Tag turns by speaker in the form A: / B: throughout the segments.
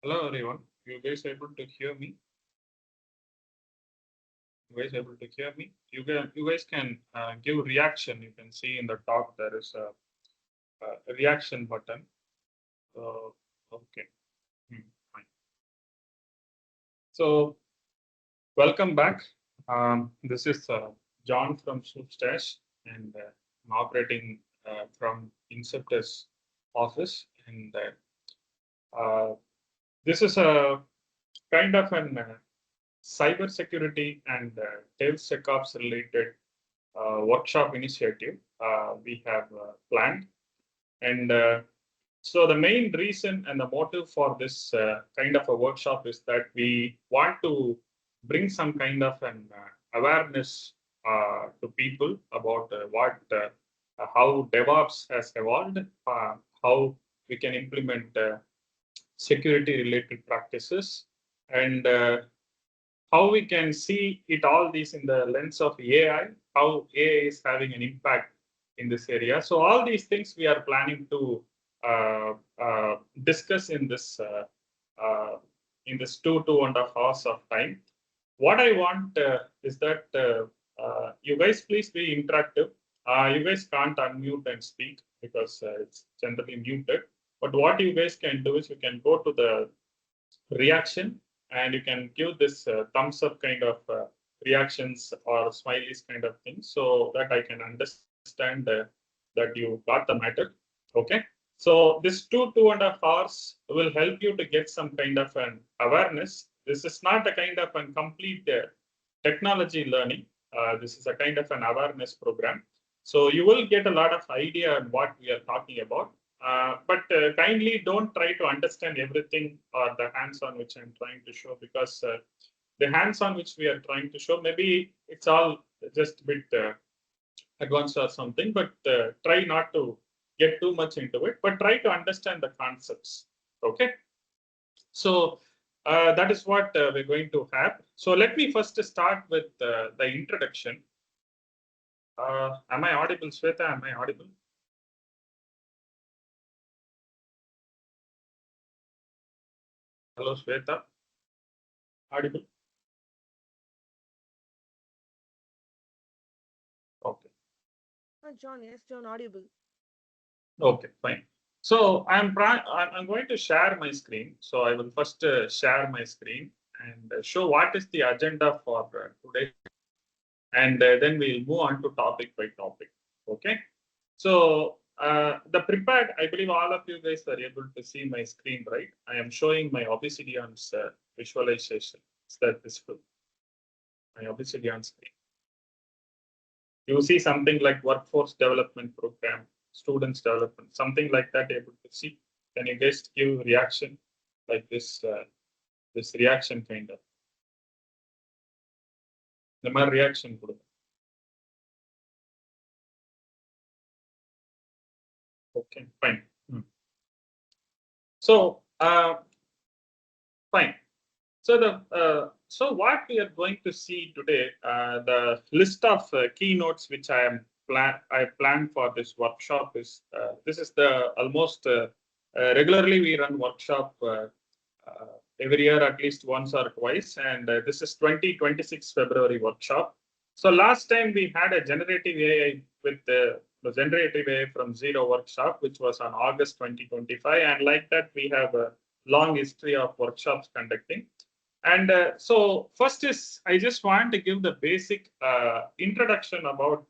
A: Hello everyone. You guys able to hear me? You guys able to hear me? You guys can give reaction. You can see in the top there is a reaction button. Okay. Fine. So welcome back. This is John from SloopStash, and I'm operating from Inceptor's office. And this is a kind of an cybersecurity and DevSecOps related workshop initiative we have planned. And so the main reason and the motive for this kind of a workshop is that we want to bring some kind of an awareness to people about how DevOps has evolved, how we can implement security related practices, and how we can see it all these in the lens of AI, how AI is having an impact in this area. So all these things we are planning to discuss in this 2.5 hours of time. What I want is that you guys please be interactive. You guys can't unmute and speak because it's generally muted. But what you guys can do is you can go to the reaction and you can give this thumbs up kind of reactions or smileys kind of thing so that I can understand that you got the matter. Okay. So this 2.5 hours will help you to get some kind of an awareness. This is not a kind of a complete technology learning. This is a kind of an awareness program. So you will get a lot of idea on what we are talking about. But kindly don't try to understand everything or the hands-on which I'm trying to show, because the hands-on which we are trying to show, maybe it's all just a bit advanced or something, but try not to get too much into it, but try to understand the concepts. Okay. So that is what we're going to have. So let me first start with the introduction. Am I audible, Shweta? Am I audible? Hello, Shweta. Audible? Okay.
B: John, yes, John, audible.
A: Okay, fine. So I'm going to share my screen. So I will first share my screen and show what is the agenda for today, and then we'll move on to topic by topic. Okay. So the prepared, I believe all of you guys are able to see my screen, right? I am showing my Obsidian's visualization. Is that visible? My Obsidian screen. You see something like workforce development program, students development, something like that able to see. Can you guys give reaction like this, this reaction kind of? The more reaction. Okay, fine. So, fine. So so what we are going to see today, the list of keynotes which I planned for this workshop is this is the almost regularly we run workshop every year at least once or twice, and this is 2026 February workshop. So last time we had a generative AI with the generative AI from zero workshop, which was on August 2025, and like that we have a long history of workshops conducting. And so first is, I just want to give the basic introduction about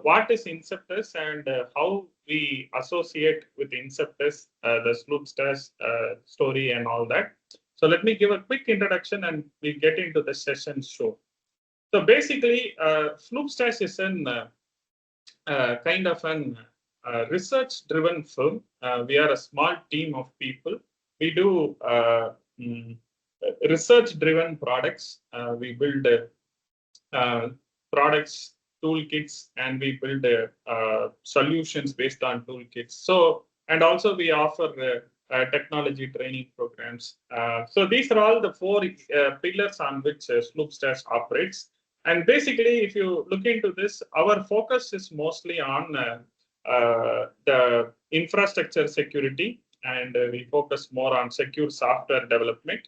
A: what is Inceptus and how we associate with Inceptus, the SloopStash story and all that. So let me give a quick introduction and we get into the session show. So basically, SloopStash is an kind of an research-driven firm. We are a small team of people. We do research-driven products. We build products, toolkits, and we build solutions based on toolkits. So, and also we offer technology training programs. So these are all the four pillars on which SloopStash operates. And basically, if you look into this, our focus is mostly on the infrastructure security and we focus more on secure software development.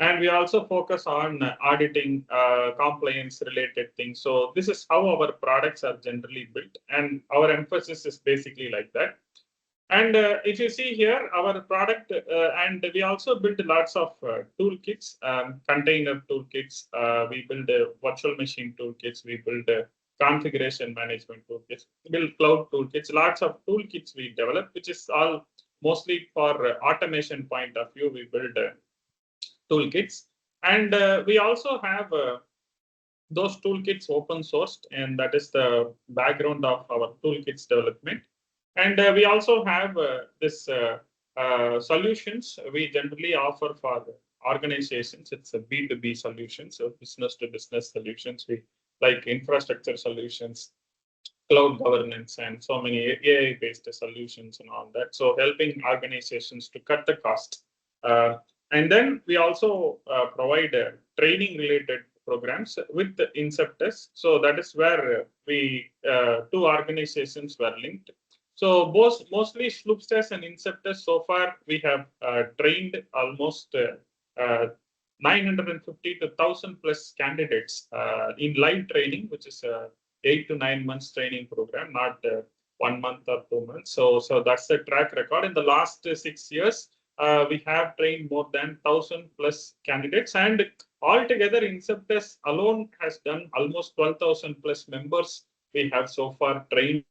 A: And we also focus on auditing, compliance related things. So this is how our products are generally built, and our emphasis is basically like that. And if you see here, our product, and we also build lots of toolkits, container toolkits. We build virtual machine toolkits. We build configuration management toolkits. We build cloud toolkits. Lots of toolkits we develop, which is all mostly for automation point of view. We build toolkits, and we also have those toolkits open sourced, and that is the background of our toolkits development. And we also have this solutions we generally offer for organizations. It's a B2B solution, so business to business solutions. We like infrastructure solutions, cloud governance, and so many AI-based solutions and all that. So helping organizations to cut the cost. And then we also provide training-related programs with the Inceptus. So that is where we two organizations were linked. So both mostly SloopStash and Inceptus. So far, we have trained almost 950 to 1,000 plus candidates in live training, which is 8 to 9 months training program, not 1 month or 2 months. So that's the track record. In the last 6 years, we have trained more than 1,000 plus candidates, and altogether, Inceptus alone has done almost 12,000 plus members. We have so far trained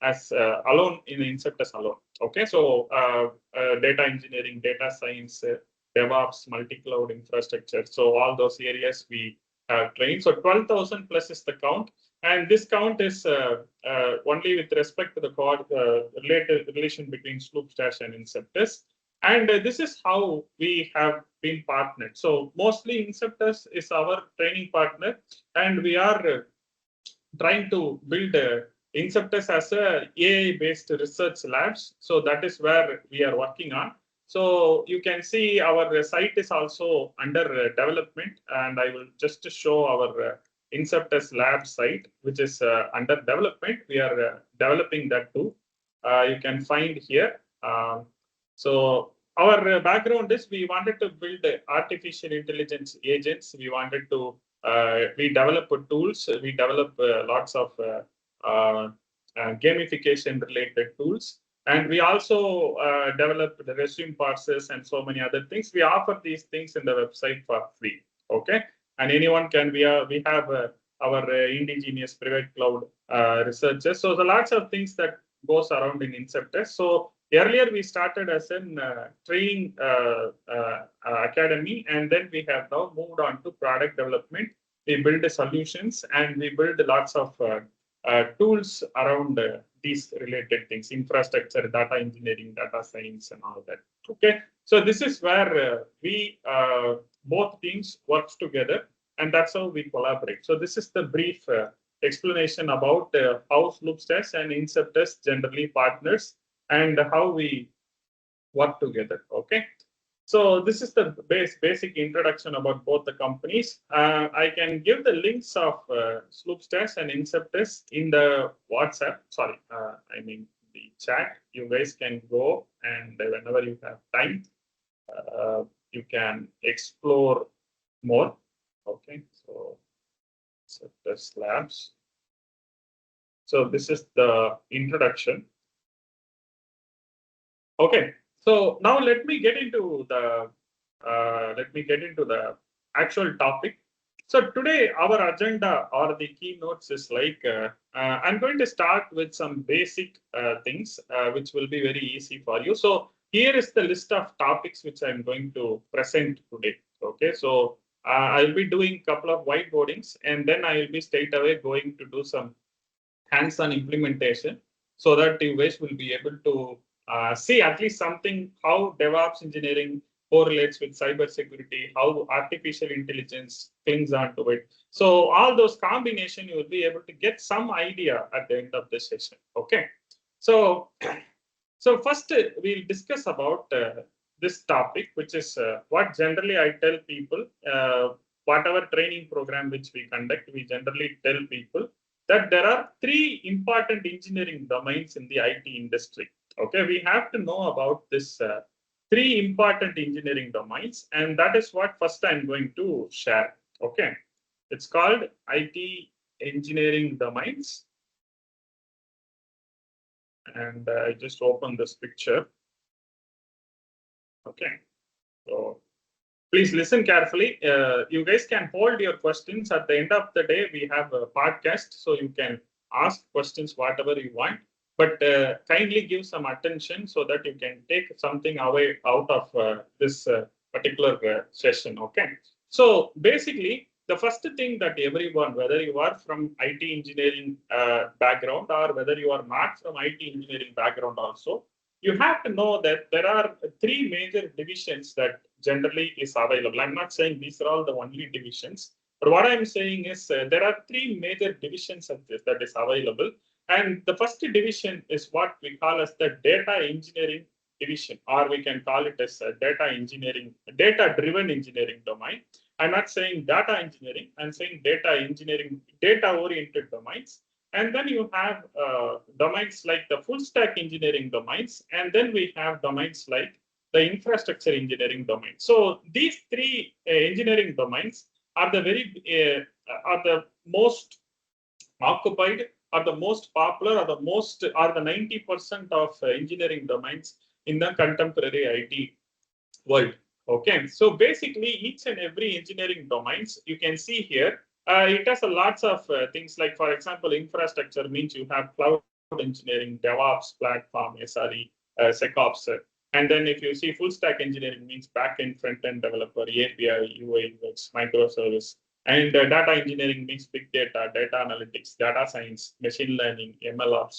A: as alone in Inceptus alone. Okay, so data engineering, data science, DevOps, multi-cloud infrastructure. So all those areas we have trained. So 12,000 plus is the count. And this count is only with respect to the relation between SloopStash and Inceptus. And this is how we have been partnered. So mostly Inceptus is our training partner, and we are trying to build Inceptus as a AI-based research labs. So that is where we are working on. So you can see our site is also under development, and I will just show our Inceptus lab site, which is under development. We are developing that too. You can find here. So our background is we wanted to build artificial intelligence agents. We wanted to we develop tools. We develop lots of gamification related tools, and we also develop the resume parsers and so many other things. We offer these things in the website for free. Okay, and anyone can. We have our indigenous private cloud researchers. So the lots of things that goes around in Inceptus. So earlier we started as an training academy, and then we have now moved on to product development. We build solutions, and we build lots of tools around these related things: infrastructure, data engineering, data science, and all that. Okay, so this is where we both teams work together, and that's how we collaborate. So this is the brief explanation about how SloopStash and Inceptus generally partners and how we work together. Okay, so this is the basic introduction about both the companies. I can give the links of SloopStash and Inceptus in the WhatsApp. Sorry, I mean the chat. You guys can go, and whenever you have time, you can explore more. Okay, so Inceptus Labs. So this is the introduction. Okay, so now let me get into the actual topic. So today our agenda or the keynotes is like I'm going to start with some basic things which will be very easy for you. So here is the list of topics which I'm going to present today. Okay, so I'll be doing a couple of whiteboardings, and then I will be straight away going to do some hands-on implementation so that you guys will be able to see at least something how DevOps engineering correlates with cybersecurity, how artificial intelligence clings onto it. So all those combination, you will be able to get some idea at the end of the session. Okay, so first we'll discuss about this topic, which is what generally I tell people. Whatever training program which we conduct, we generally tell people that there are 3 important engineering domains in the IT industry. Okay, we have to know about this three important engineering domains, and that is what first I'm going to share. Okay, it's called IT engineering domains, and I just open this picture. Okay, so please listen carefully. You guys can hold your questions. At the end of the day, we have a podcast, so you can ask questions whatever you want. But kindly give some attention so that you can take something away out of this particular session. Okay. So basically, the first thing that everyone, whether you are from IT engineering background or whether you are not from IT engineering background also, you have to know that there are three major divisions that generally is available. I'm not saying these are all the only divisions, but what I'm saying is there are three major divisions of this that is available. And the first division is what we call as the data engineering division, or we can call it as a data-driven engineering domain. I'm not saying data engineering, I'm saying data engineering, data-oriented domains. And then you have domains like the full stack engineering domains, and then we have domains like the infrastructure engineering domain. So these three engineering domains are the most occupied, are the most popular, are the 90% of engineering domains in the contemporary IT world. Okay, so basically each and every engineering domains you can see here, it has lots of things like, for example, infrastructure means you have cloud engineering, DevOps platform, SRE, SecOps. And then if you see full stack engineering means backend, front-end developer, API, UI, UX, microservice. And data engineering means big data, data analytics, data science, machine learning, MLOps.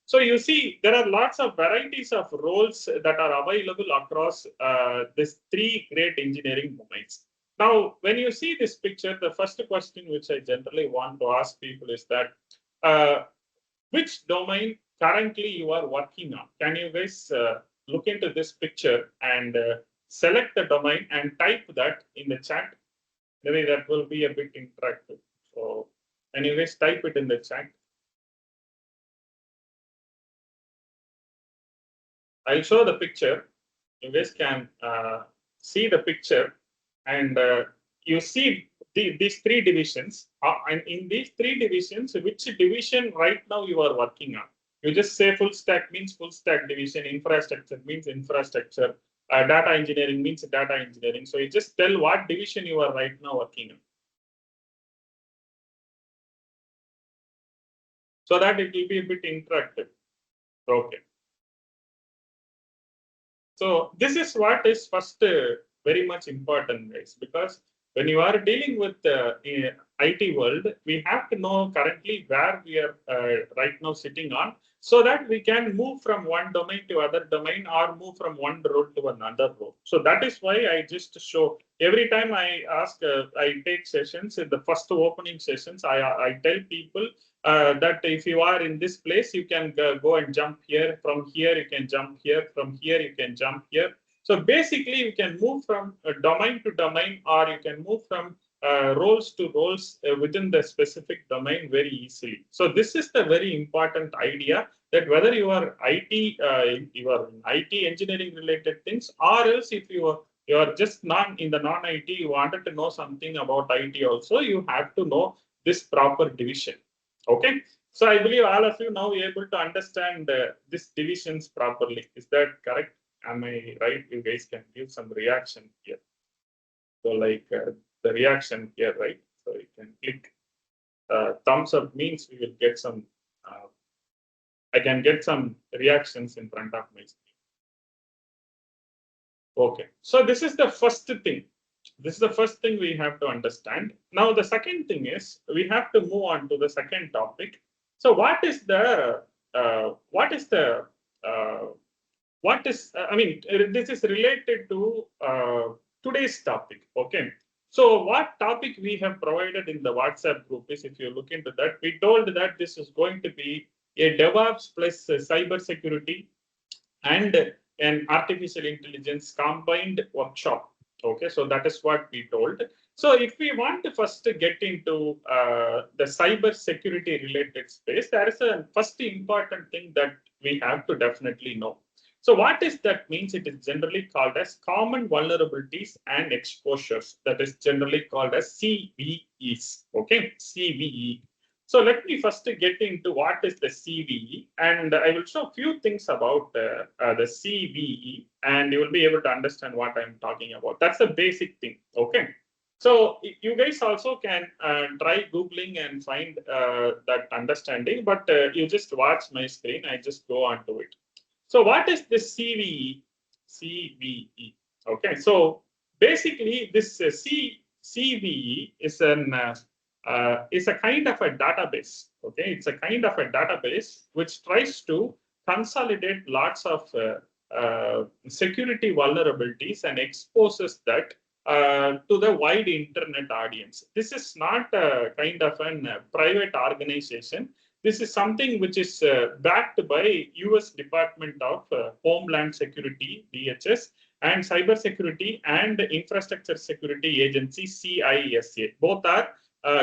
A: So you see, there are lots of varieties of roles that are available across these three great engineering domains. Now, when you see this picture, the first question which I generally want to ask people is that which domain currently you are working on? Can you guys look into this picture and select the domain and type that in the chat? Maybe that will be a bit interactive. So, can you guys type it in the chat? I'll show the picture. You guys can see the picture, and you see these three divisions. And in these three divisions, which division right now you are working on? You just say full stack means full stack division, infrastructure means infrastructure, data engineering means data engineering. So you just tell what division you are right now working on, so that it will be a bit interactive. Okay. So this is what is first very much important, guys, because when you are dealing with the IT world, we have to know currently where we are right now sitting on, so that we can move from one domain to other domain or move from one role to another role. So that is why I just show every time I ask, I take sessions in the first opening sessions, I tell people that if you are in this place, you can go and jump here. From here, you can jump here. From here, you can jump here. So basically, you can move from domain to domain, or you can move from roles to roles within the specific domain very easily. So this is the very important idea, that whether you are you are IT engineering related things, or else if you are just not in the non-IT, you wanted to know something about IT also, you have to know this proper division. Okay, so I believe all of you now able to understand these divisions properly. Is that correct? Am I right? You guys can give some reaction here. So like the reaction here, right? So you can click thumbs up means we will get some, I can get some reactions in front of my screen. Okay, so this is the first thing. This is the first thing we have to understand. Now, the second thing is we have to move on to the second topic. So, I mean, this is related to today's topic. Okay. So, what topic we have provided in the WhatsApp group is, if you look into that, we told that this is going to be a DevOps plus cybersecurity and an artificial intelligence combined workshop. Okay, so that is what we told. So if we want to first get into the cyber security related space, there is a first important thing that we have to definitely know. So what is that means? It is generally called as common vulnerabilities and exposures. That is generally called as CVEs. Okay, CVE. So let me first get into what is the CVE, and I will show a few things about the CVE, and you will be able to understand what I'm talking about. That's the basic thing. Okay. So you guys also can try Googling and find that understanding, but you just watch my screen. I just go on to it. So what is this CVE? CVE. Okay. So basically, this CVE is a kind of a database. Okay, it's a kind of a database which tries to consolidate lots of security vulnerabilities and exposes that to the wide internet audience. This is not a kind of a private organization. This is something which is backed by US Department of Homeland Security, DHS, and Cybersecurity and Infrastructure Security Agency, CISA. Both are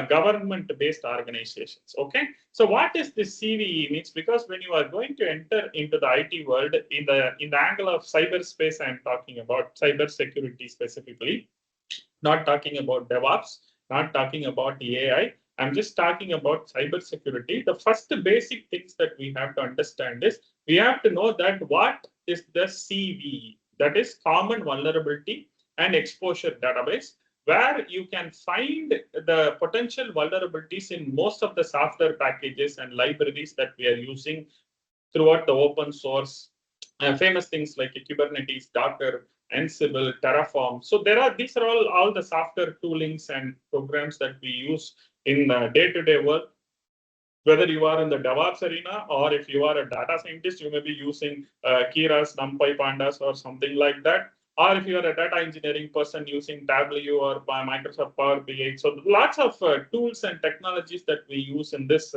A: government-based organizations. Okay, so what is this CVE means? Because when you are going to enter into the IT world in the angle of cyberspace, I'm talking about cybersecurity specifically, not talking about DevOps, not talking about AI. I'm just talking about cybersecurity. The first basic things that we have to understand is we have to know that what is the CVE, that is Common Vulnerability and Exposure Database, where you can find the potential vulnerabilities in most of the software packages and libraries that we are using throughout the open source. Famous things like Kubernetes, Docker, Ansible, Terraform. So these are all the software toolings and programs that we use in the day-to-day work. Whether you are in the DevOps arena or if you are a data scientist, you may be using Keras, NumPy, Pandas, or something like that. Or if you are a data engineering person using Tableau or Microsoft Power BI. So lots of tools and technologies that we use in this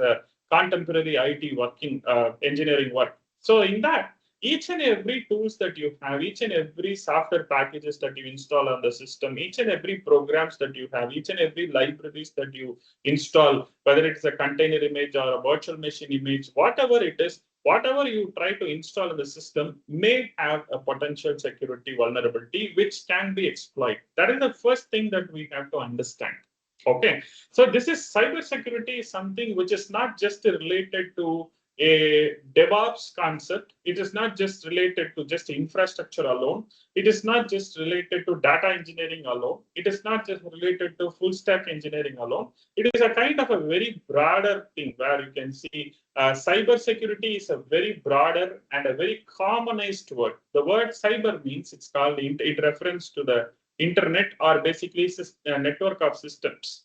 A: contemporary IT working engineering work. So in that, each and every tools that you have, each and every software packages that you install on the system, each and every programs that you have, each and every libraries that you install, whether it's a container image or a virtual machine image, whatever it is, whatever you try to install in the system may have a potential security vulnerability which can be exploited. That is the first thing that we have to understand. Okay, so this is cybersecurity is something which is not just related to a DevOps concept. It is not just related to just infrastructure alone. It is not just related to data engineering alone. It is not just related to full stack engineering alone. It is a kind of a very broader thing where you can see cybersecurity is a very broader and a very commonized word. The word cyber means it's called, it refers to the internet or basically network of systems.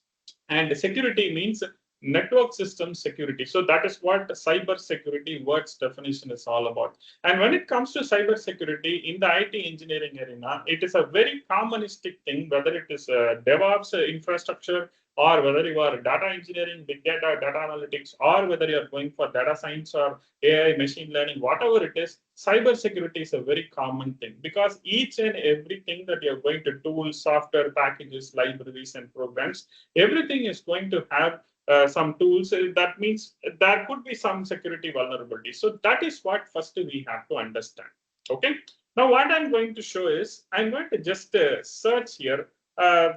A: And security means network system security. So that is what cyber security words definition is all about. And when it comes to cyber security in the IT engineering arena, it is a very commonistic thing, whether it is DevOps infrastructure or whether you are data engineering, big data, data analytics, or whether you are going for data science or AI, machine learning, whatever it is, cyber security is a very common thing because each and everything that you're going to tools, software packages, libraries, and programs, everything is going to have some tools. That means there could be some security vulnerability. So that is what first we have to understand. Okay. Now what I'm going to show is I'm going to just search here.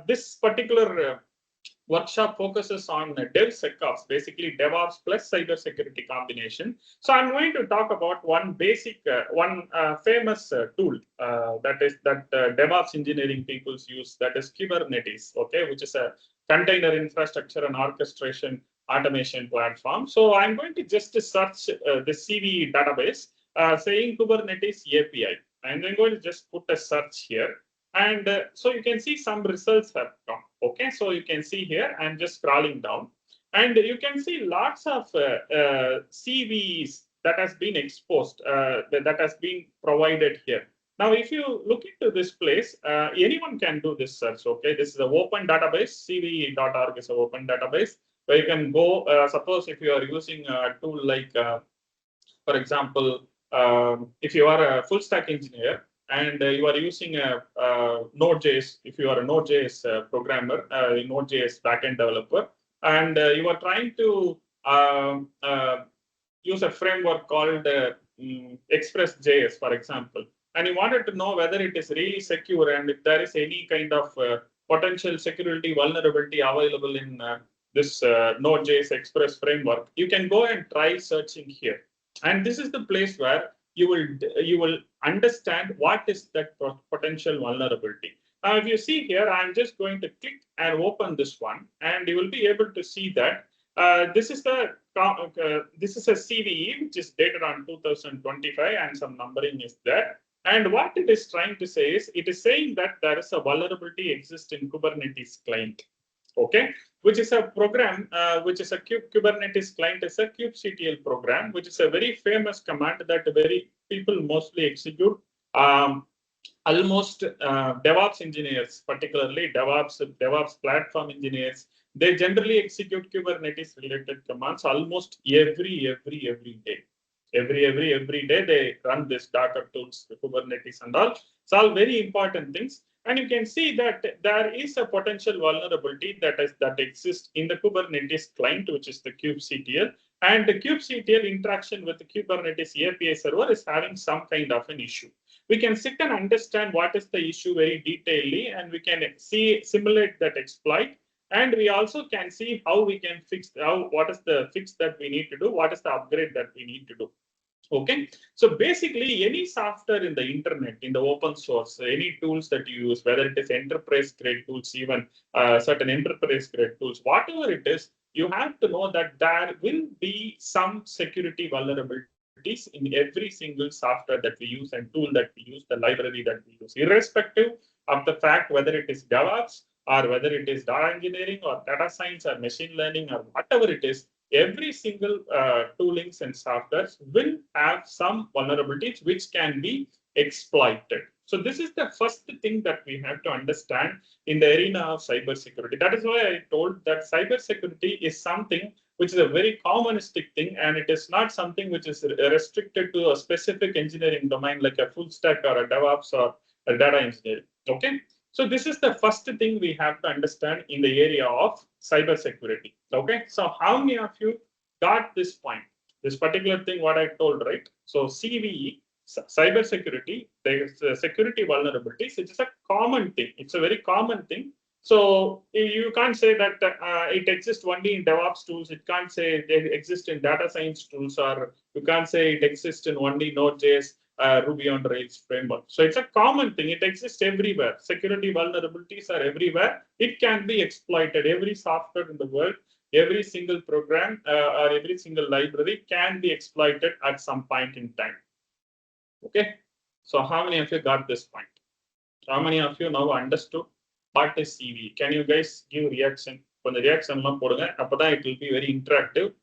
A: This particular workshop focuses on DevSecOps, basically DevOps plus cybersecurity combination. So I'm going to talk about one basic, famous tool that DevOps engineering people use, that is Kubernetes, okay, which is a container infrastructure and orchestration automation platform. So I'm going to just search the CVE database saying Kubernetes API. And I'm going to just put a search here. And so you can see some results have come. Okay, so you can see here, I'm just scrolling down. And you can see lots of CVEs that has been exposed, that has been provided here. Now, if you look into this place, anyone can do this search. Okay, this is an open database. CVE.org is an open database where you can go. Suppose if you are using a tool like, for example, if you are a full stack engineer and you are using a Node.js, if you are a Node.js programmer, Node.js backend developer, and you are trying to use a framework called Express.js, for example, and you wanted to know whether it is really secure and if there is any kind of potential security vulnerability available in this Node.js Express framework, you can go and try searching here. And this is the place where you will understand what is that potential vulnerability. Now, if you see here, I'm just going to click and open this one, and you will be able to see that this is a CVE which is dated on 2025, and some numbering is there. And what it is trying to say is, it is saying that there is a vulnerability exists in Kubernetes client. Okay, which is a program, which is a Kubernetes client, is a kubectl program, which is a very famous command that very people mostly execute. Almost DevOps engineers, particularly DevOps platform engineers, they generally execute Kubernetes related commands almost every day. Every day they run this Docker tools, the Kubernetes and all. It's all very important things. And you can see that there is a potential vulnerability that exists in the Kubernetes client, which is the kubectl. And the kubectl interaction with the Kubernetes API server is having some kind of an issue. We can sit and understand what is the issue very detailedly, and we can simulate that exploit. And we also can see how we can fix, what is the fix that we need to do, what is the upgrade that we need to do. Okay, so basically any software in the internet, in the open source, any tools that you use, whether it is enterprise grade tools, even certain enterprise grade tools, whatever it is, you have to know that there will be some security vulnerabilities in every single software that we use and tool that we use, the library that we use, irrespective of the fact whether it is DevOps or whether it is data engineering or data science or machine learning or whatever it is. Every single toolings and softwares will have some vulnerabilities which can be exploited. So this is the first thing that we have to understand in the arena of cybersecurity. That is why I told that cybersecurity is something which is a very commonistic thing, and it is not something which is restricted to a specific engineering domain like a full stack or a DevOps or a data engineering. Okay. So this is the first thing we have to understand in the area of cybersecurity. Okay, so how many of you got this point? This particular thing, what I told, right? So CVE, cybersecurity, there's security vulnerabilities. It is a common thing. It's a very common thing. So you can't say that it exists only in DevOps tools. It can't say it exists in data science tools, or you can't say it exists in only Node.js. Ruby on Rails framework. So it's a common thing. It exists everywhere. Security vulnerabilities are everywhere. It can be exploited. Every software in the world, every single program or every single library can be exploited at some point in time. Okay. So how many of you got this point? How many of you now understood what is CVE? Can you guys give reaction? When the reaction it will be very interactive.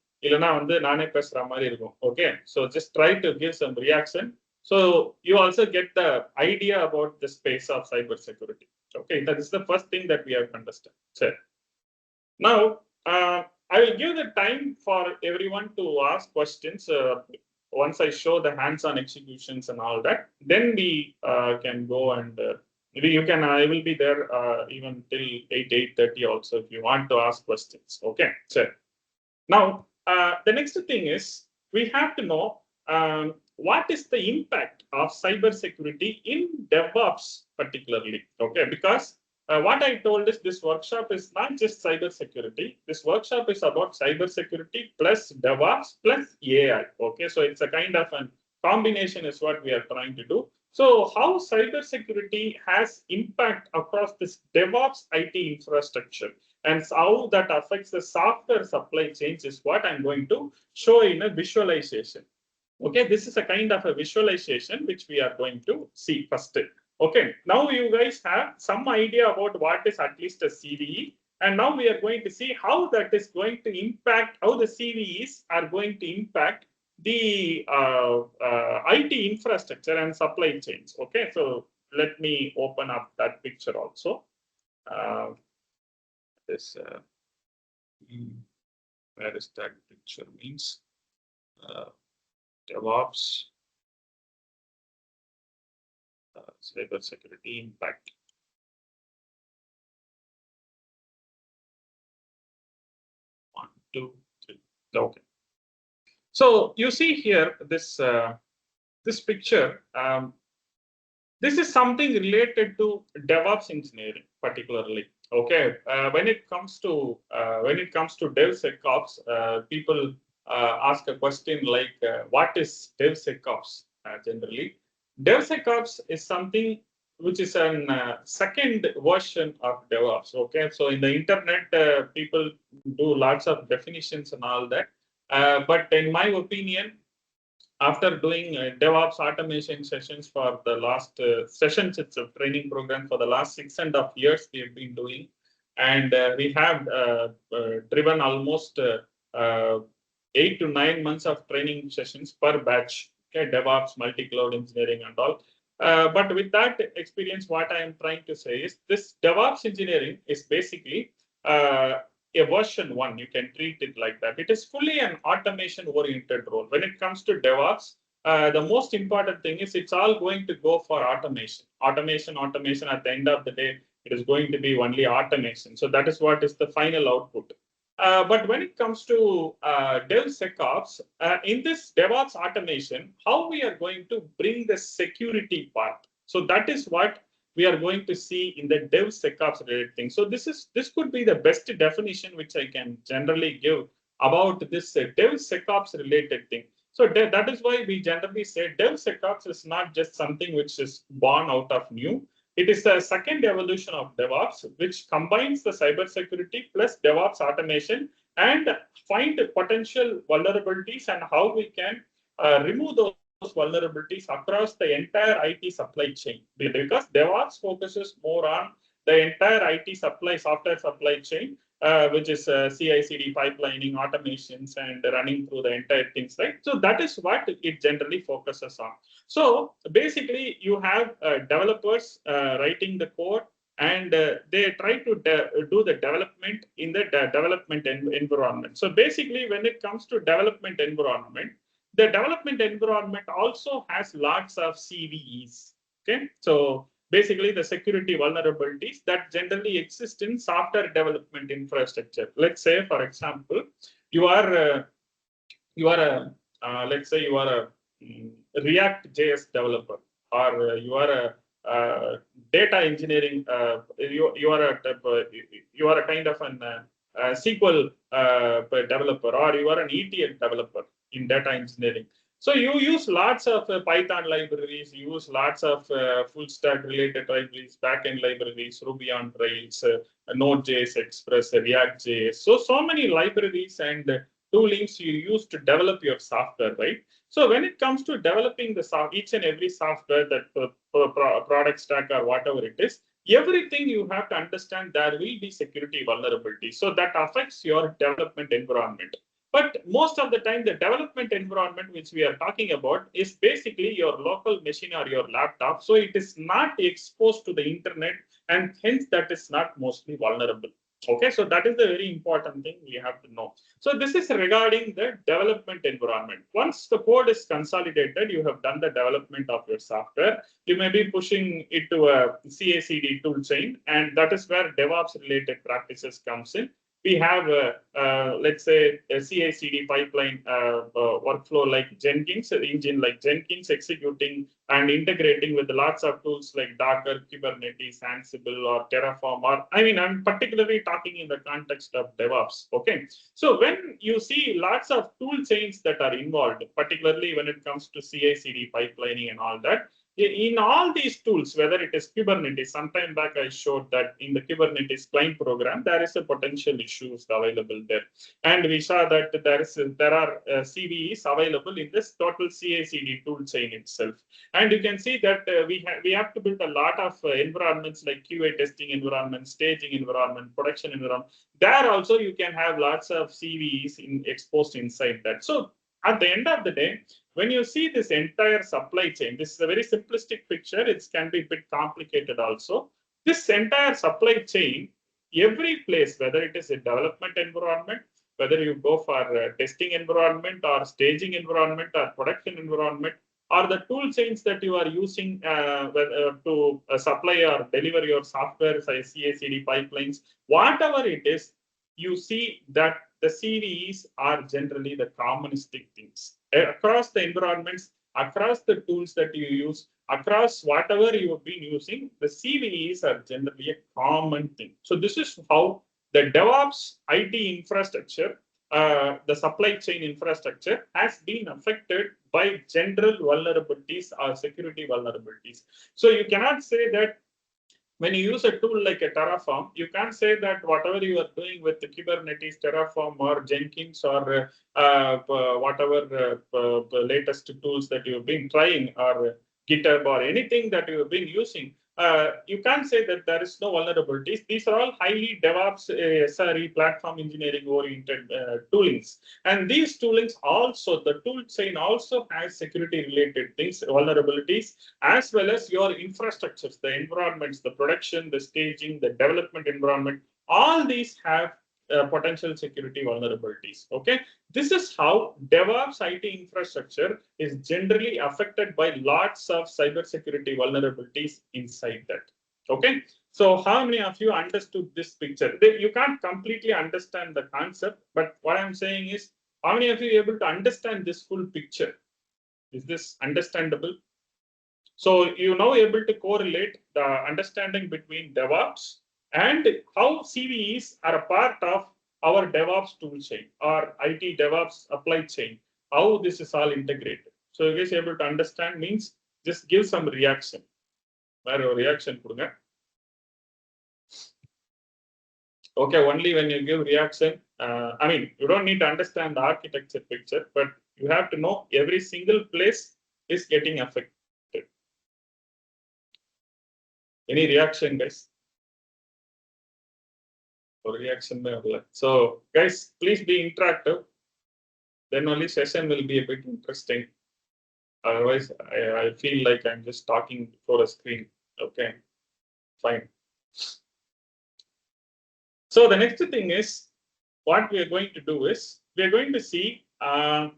A: Okay. So just try to give some reaction. So you also get the idea about the space of cybersecurity. Okay, that is the first thing that we have to understand. So now I will give the time for everyone to ask questions. Once I show the hands-on executions and all that, then we can go and maybe you can. I will be there even till 8:30 also if you want to ask questions. Okay, so now the next thing is we have to know. What is the impact of cybersecurity in DevOps particularly? Okay, because what I told is this workshop is not just cybersecurity. This workshop is about cybersecurity plus DevOps plus AI. Okay, so it's a kind of a combination is what we are trying to do. So how cybersecurity has impact across this DevOps IT infrastructure and how that affects the software supply chains is what I'm going to show in a visualization. Okay, this is a kind of a visualization which we are going to see first. Okay, now you guys have some idea about what is at least a CVE, and now we are going to see how that is going to impact, how the CVEs are going to impact the IT infrastructure and supply chains. Okay, so let me open up that picture also. Where is that picture means? DevOps, cybersecurity impact. 1, 2, 3. Okay. So you see here this this picture, this is something related to DevOps engineering, particularly. Okay, when it comes to DevSecOps, people ask a question like, "What is DevSecOps?" Generally, DevSecOps is something which is an second version of DevOps. Okay, so in the internet, people do lots of definitions and all that, but in my opinion, after doing DevOps automation sessions for the last sessions, it's a training program for the last 6.5 years we have been doing. And we have driven almost 8 to 9 months of training sessions per batch, okay, DevOps, multi-cloud engineering and all. But with that experience, what I am trying to say is this DevOps engineering is basically a version 1, you can treat it like that. It is fully an automation oriented role. When it comes to DevOps, the most important thing is it's all going to go for automation. Automation at the end of the day, it is going to be only automation. So that is what is the final output. But when it comes to DevSecOps, in this DevOps automation, how we are going to bring the security part. So that is what we are going to see in the DevSecOps related thing. So this could be the best definition which I can generally give about this DevSecOps related thing. So that is why we generally say DevSecOps is not just something which is born out of new. It is the second evolution of DevOps, which combines the cybersecurity plus DevOps automation and find potential vulnerabilities and how we can remove those vulnerabilities across the entire IT supply chain, because DevOps focuses more on the entire IT software supply chain, which is CI/CD pipelining, automations, and running through the entire things, right? So that is what it generally focuses on. So basically, you have developers writing the code, and they try to do the development in the development environment. So basically, when it comes to development environment, the development environment also has lots of CVEs. Okay, so basically the security vulnerabilities that generally exist in software development infrastructure. Let's say, for example, let's say you are a React JS developer, or you are a data engineering. You are a kind of an SQL developer, or you are an ETL developer in data engineering. So you use lots of Python libraries, you use lots of full stack related libraries, backend libraries, Ruby on Rails, Node.js, Express, React.js. So many libraries and toolings you use to develop your software, right? So when it comes to developing each and every software, that product stack or whatever it is, everything you have to understand there will be security vulnerability. So that affects your development environment. But most of the time, the development environment which we are talking about is basically your local machine or your laptop. So it is not exposed to the internet, and hence that is not mostly vulnerable. Okay, so that is the very important thing we have to know. So this is regarding the development environment. Once the code is consolidated, you have done the development of your software, you may be pushing it to a CI/CD tool chain, and that is where DevOps related practices comes in. We have, let's say, a CI/CD pipeline workflow like Jenkins, engine like Jenkins, executing and integrating with lots of tools like Docker, Kubernetes, Ansible, or Terraform. Or I'm particularly talking in the context of DevOps. Okay, so when you see lots of tool chains that are involved, particularly when it comes to CI/CD pipelining and all that, in all these tools, whether it is Kubernetes, sometime back I showed that in the Kubernetes client program, there is a potential issues available there. And we saw that there are CVEs available in this total CI/CD tool chain itself. And you can see that we have to build a lot of environments like QA testing environment, staging environment, production environment. There also you can have lots of CVEs exposed inside that. So at the end of the day, when you see this entire supply chain, this is a very simplistic picture. It can be a bit complicated also. This entire supply chain, every place, whether it is a development environment, whether you go for a testing environment or staging environment or production environment, or the tool chains that you are using to supply or deliver your software, CI/CD pipelines, whatever it is, you see that the CVEs are generally the commonistic things across the environments. across the tools that you use, across whatever you have been using, the CVEs are generally a common thing. So this is how the DevOps IT infrastructure, the supply chain infrastructure has been affected by general vulnerabilities or security vulnerabilities. So you cannot say that when you use a tool like a Terraform, you can't say that whatever you are doing with the Kubernetes, Terraform, or Jenkins, or whatever latest tools that you've been trying, or GitHub, or anything that you've been using, you can't say that there is no vulnerabilities. These are all highly DevOps, SRE, platform engineering oriented toolings. And these toolings also, the tool chain also has security related things, vulnerabilities, as well as your infrastructures, the environments, the production, the staging, the development environment. All these have potential security vulnerabilities. Okay, this is how DevOps IT infrastructure is generally affected by lots of cybersecurity vulnerabilities inside that. Okay, so how many of you understood this picture? You can't completely understand the concept, but what I'm saying is, how many of you are able to understand this full picture? Is this understandable? So you now able to correlate the understanding between DevOps and how CVEs are a part of our DevOps tool chain or IT DevOps supply chain, how this is all integrated. So you guys able to understand means just give some reaction. Reaction. Okay, only when you give reaction, I mean, you don't need to understand the architecture picture, but you have to know every single place is getting affected. Any reaction, guys? Reaction. So, guys, please be interactive. Then only session will be a bit interesting. Otherwise, I feel like I'm just talking for a screen. Okay, fine. So the next thing is, what we are going to do is, we are going to see how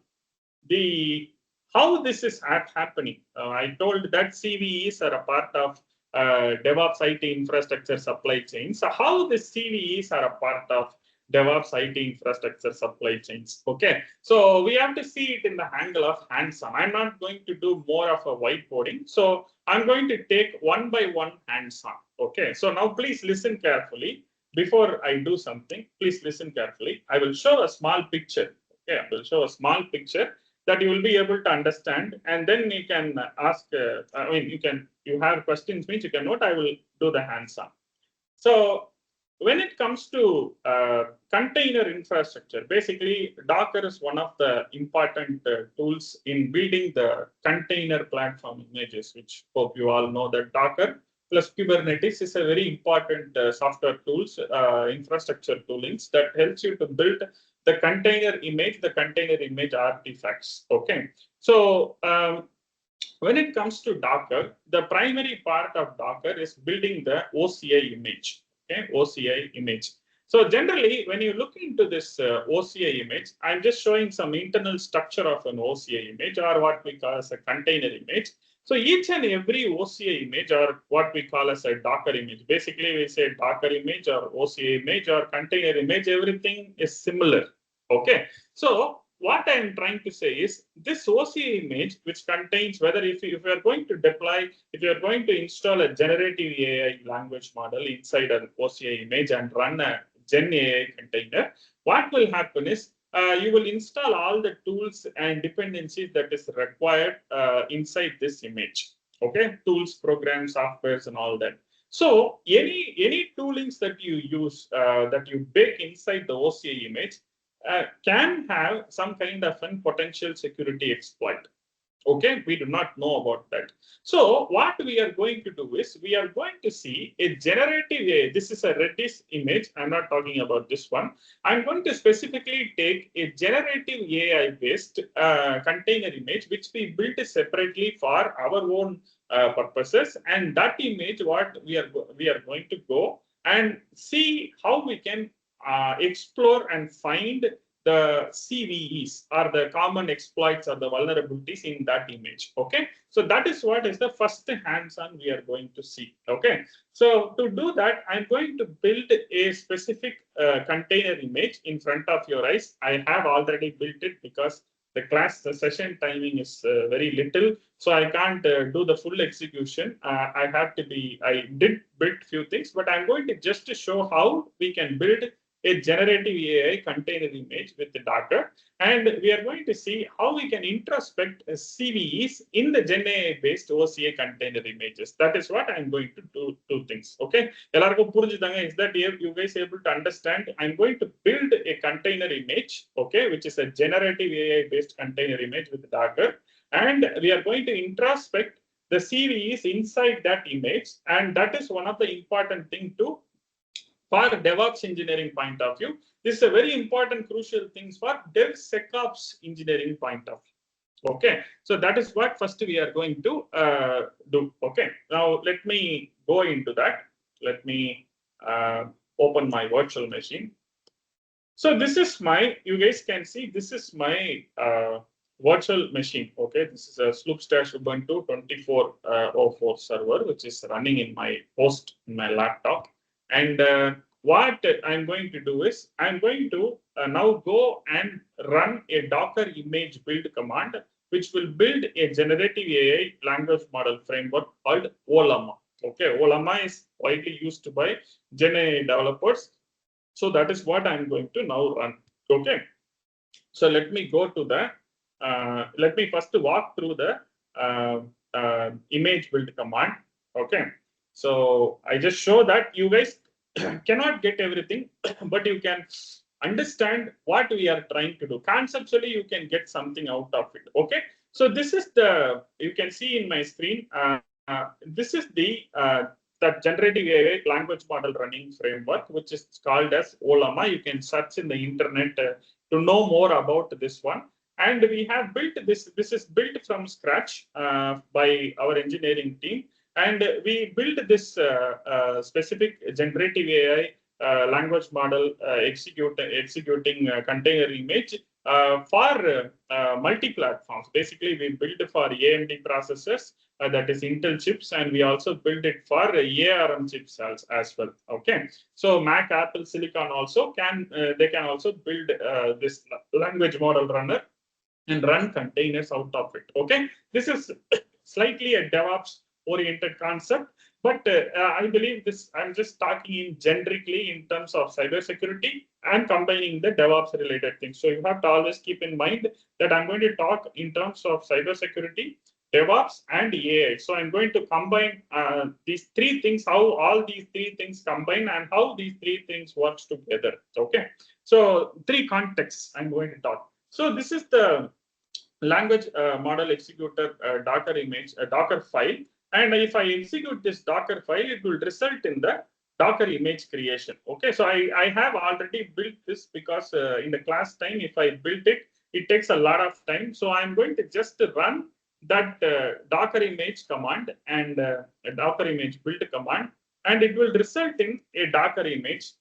A: this is happening. I told that CVEs are a part of DevOps IT infrastructure supply chain. So how the CVEs are a part of DevOps IT infrastructure supply chains. Okay, so we have to see it in the angle of hands-on. I'm not going to do more of a whiteboarding. So I'm going to take one by one hands-on. Okay, so now please listen carefully. Before I do something, please listen carefully. I will show a small picture. Okay, I will show a small picture that you will be able to understand, and then you can ask. I mean, you have questions, means you can note. I will do the hands-on. So when it comes to container infrastructure, basically Docker is one of the important tools in building the container platform images, which hope you all know that Docker plus Kubernetes is a very important software tools, infrastructure toolings that helps you to build the container image artifacts. Okay, so when it comes to Docker, the primary part of Docker is building the OCI image. Okay, OCI image. So generally, when you look into this OCI image, I'm just showing some internal structure of an OCI image, or what we call as a container image. So each and every OCI image, or what we call as a Docker image, basically we say Docker image or OCI image or container image, everything is similar. Okay, so what I'm trying to say is this OCI image, which contains, whether if you are going to deploy, if you are going to install a generative AI language model inside an OCI image and run a GenAI container, what will happen is you will install all the tools and dependencies that is required inside this image. Okay, tools, programs, softwares, and all that. So any toolings that you use, that you bake inside the OCI image, can have some kind of a potential security exploit. Okay, we do not know about that. So what we are going to do is, we are going to see a generative AI. This is a Redis image. I'm not talking about this one. I'm going to specifically take a generative AI-based container image, which we built separately for our own purposes. And that image, what we are going to go and see how we can explore and find the CVEs, or the common exploits or the vulnerabilities in that image. Okay, so that is what is the first hands-on we are going to see. Okay, so to do that, I'm going to build a specific container image in front of your eyes. I have already built it because the session timing is very little, so I can't do the full execution. I did build few things, but I'm going to just to show how we can build a generative AI container image with the Docker. And we are going to see how we can introspect CVEs in the GenAI-based OCI container images. That is what I'm going to do two things. Okay. Is that you guys able to understand? I'm going to build a container image, okay, which is a generative AI-based container image with Docker. And we are going to introspect the CVEs inside that image. And that is one of the important thing to for DevOps engineering point of view. This is a very important, crucial things for DevSecOps engineering point of view. Okay, so that is what first we are going to do. Okay, now let me go into that. Let me open my virtual machine. So this is my, you guys can see, this is my virtual machine. Okay, this is a SloopStash Ubuntu 24.04 server, which is running in my host in my laptop. And what I'm going to do is I'm going to now go and run a Docker image build command, which will build a generative AI language model framework called Ollama. Okay, Ollama is widely used by GenAI developers. So that is what I'm going to now run. Okay, so let me go to the, let me first walk through the image build command. Okay, so I just show that you guys cannot get everything, but you can understand what we are trying to do. Conceptually, you can get something out of it. Okay, so this is the, you can see in my screen, this is the that generative AI language model running framework, which is called as Ollama. You can search in the internet to know more about this one. And we have built this. This is built from scratch by our engineering team. And we built this specific generative AI language model executing container image for multi-platforms. Basically, we built for AMD processors, that is Intel chips, and we also built it for ARM chips as well. Okay, so Mac, Apple Silicon also can they can also build this language model runner and run containers out of it. Okay, this is slightly a DevOps oriented concept, but I believe this, I'm just talking in generically in terms of cybersecurity and combining the DevOps related things. So you have to always keep in mind that I'm going to talk in terms of cybersecurity, DevOps, and AI. So I'm going to combine these three things, how all these three things combine and how these three things works together. Okay, so three contexts I'm going to talk. So this is the language model executor Docker image, a Docker file. And if I execute this Docker file, it will result in the Docker image creation. Okay, so I have already built this because in the class time, if I build it, it takes a lot of time. So I'm going to just run that Docker image command and a Docker image build command, and it will result in a Docker image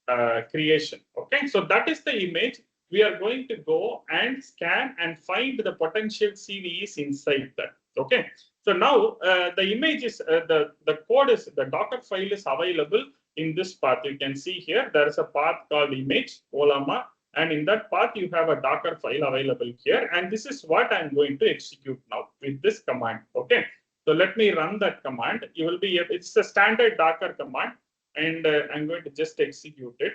A: creation. Okay, so that is the image. We are going to go and scan and find the potential CVEs inside that. Okay, so now the image is the code is the Docker file is available in this path. You can see here there is a path called image Ollama, and in that path you have a Docker file available here. And this is what I'm going to execute now with this command. Okay, so let me run that command. You will be, it's a standard Docker command, and I'm going to just execute it.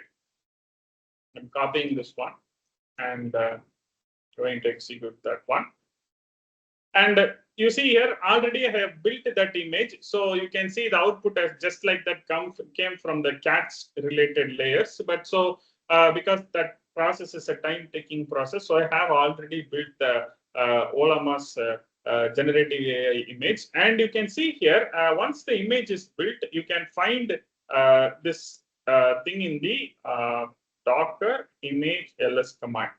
A: I'm copying this one and going to execute that one. And you see here already I have built that image, so you can see the output as just like that came from the cats related layers. But so because that process is a time-taking process, so I have already built the Ollama's generative AI image. And you can see here once the image is built, you can find this thing in the Docker image ls command.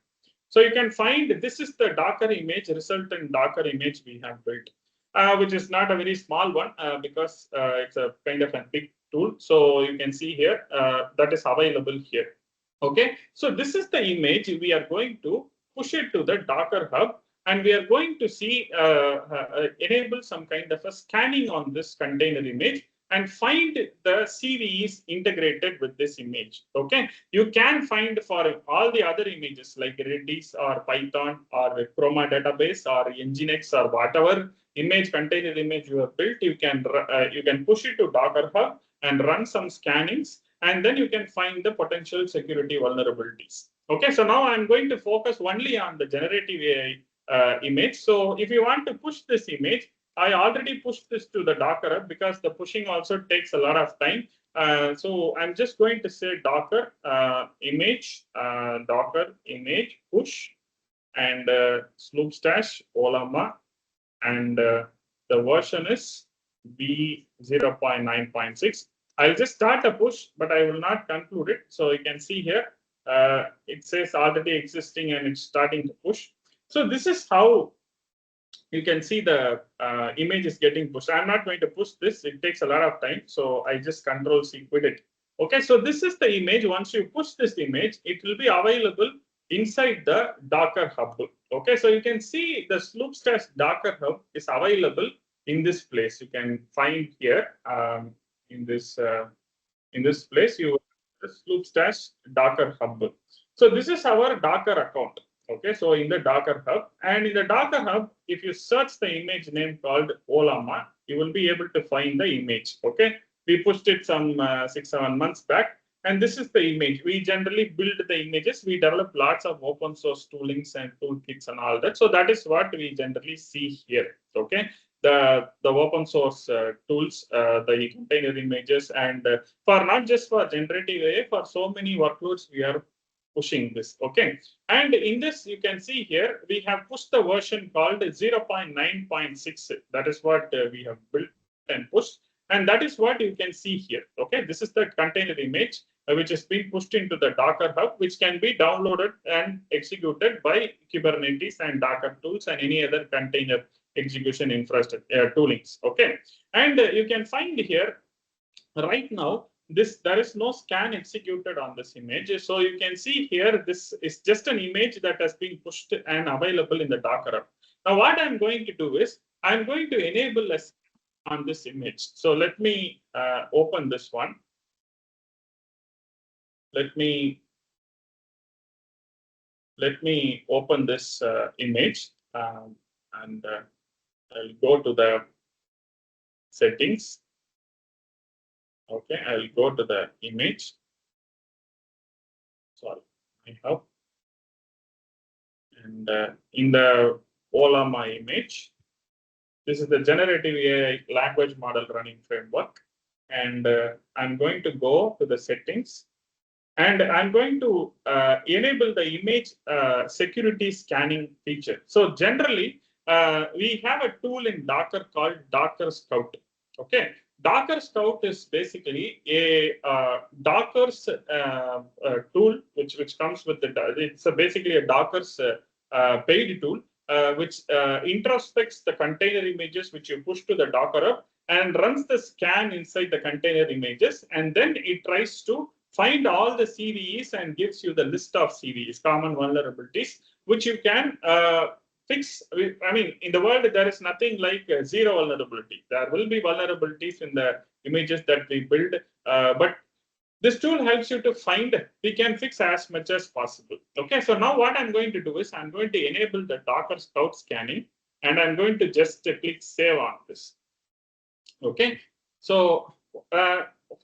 A: So you can find this is the Docker image, resultant Docker image we have built, which is not a very small one because it's a kind of a big tool. So you can see here that is available here. Okay, so this is the image. We are going to push it to the Docker Hub, and we are going to see enable some kind of a scanning on this container image. and find the CVEs integrated with this image. Okay, you can find for all the other images like Redis or Python or Chroma database or Nginx or whatever image container image you have built. You can push it to Docker Hub and run some scannings, and then you can find the potential security vulnerabilities. Okay, so now I'm going to focus only on the generative AI image. So if you want to push this image, I already pushed this to the Docker Hub because the pushing also takes a lot of time. So I'm just going to say Docker image push, and SloopStash Olama, and the version is v0.9.6. I'll just start a push, but I will not conclude it. So you can see here, it says already existing and it's starting to push. So this is how you can see the image is getting pushed. I'm not going to push this. It takes a lot of time. So I just Control-C quit it. Okay, so this is the image. Once you push this image, it will be available inside the Docker Hub. Okay, so you can see the SloopStash Docker Hub is available in this place. You can find here in this place, you the SloopStash Docker Hub. So this is our Docker account. Okay, so in the Docker Hub, and in the Docker Hub, if you search the image name called Olama, you will be able to find the image. Okay, we pushed it some 6-7 months back, and this is the image. We generally build the images. We develop lots of open source toolings and toolkits and all that. So that is what we generally see here. Okay, the open source tools, the container images, and for not just for generative AI, for so many workloads we are pushing this. Okay, and in this you can see here we have pushed the version called 0.9.6. That is what we have built and pushed, and that is what you can see here. Okay, this is the container image which has been pushed into the Docker Hub, which can be downloaded and executed by Kubernetes and Docker tools and any other container execution infrastructure toolings. Okay, and you can find here right now there is no scan executed on this image. So you can see here, this is just an image that has been pushed and available in the Docker Hub. Now what I'm going to do is I'm going to enable a scan on this image. So let me open this one. Let me open this image, and I'll go to the settings. Okay, I'll go to the image. Sorry, I have. And in the Olama image, this is the generative AI language model running framework. And I'm going to go to the settings, and I'm going to enable the image security scanning feature. So generally, we have a tool in Docker called Docker Scout. Okay, Docker Scout is basically a Docker's tool which comes with it's basically a Docker's paid tool which introspects the container images which you push to the Docker Hub and runs the scan inside the container images, and then it tries to find all the CVEs and gives you the list of CVEs, common vulnerabilities, which you can fix. I mean, in the world, there is nothing like zero vulnerability. There will be vulnerabilities in the images that we build, but this tool helps you to find, we can fix as much as possible. Okay, so now what I'm going to do is I'm going to enable the Docker Scout scanning, and I'm going to just click save on this. Okay, so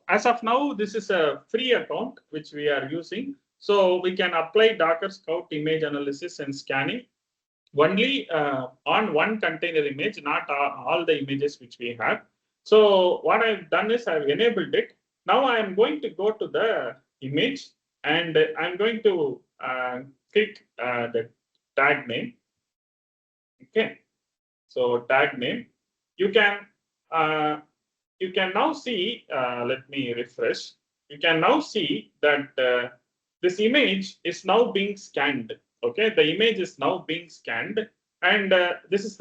A: as of now, this is a free account which we are using. So we can apply Docker Scout image analysis and scanning only on one container image, not all the images which we have. So what I've done is I've enabled it. Now I'm going to go to the image, and I'm going to click the tag name. Okay, so tag name. You can now see. Let me refresh. You can now see that this image is now being scanned. Okay, the image is now being scanned, and this is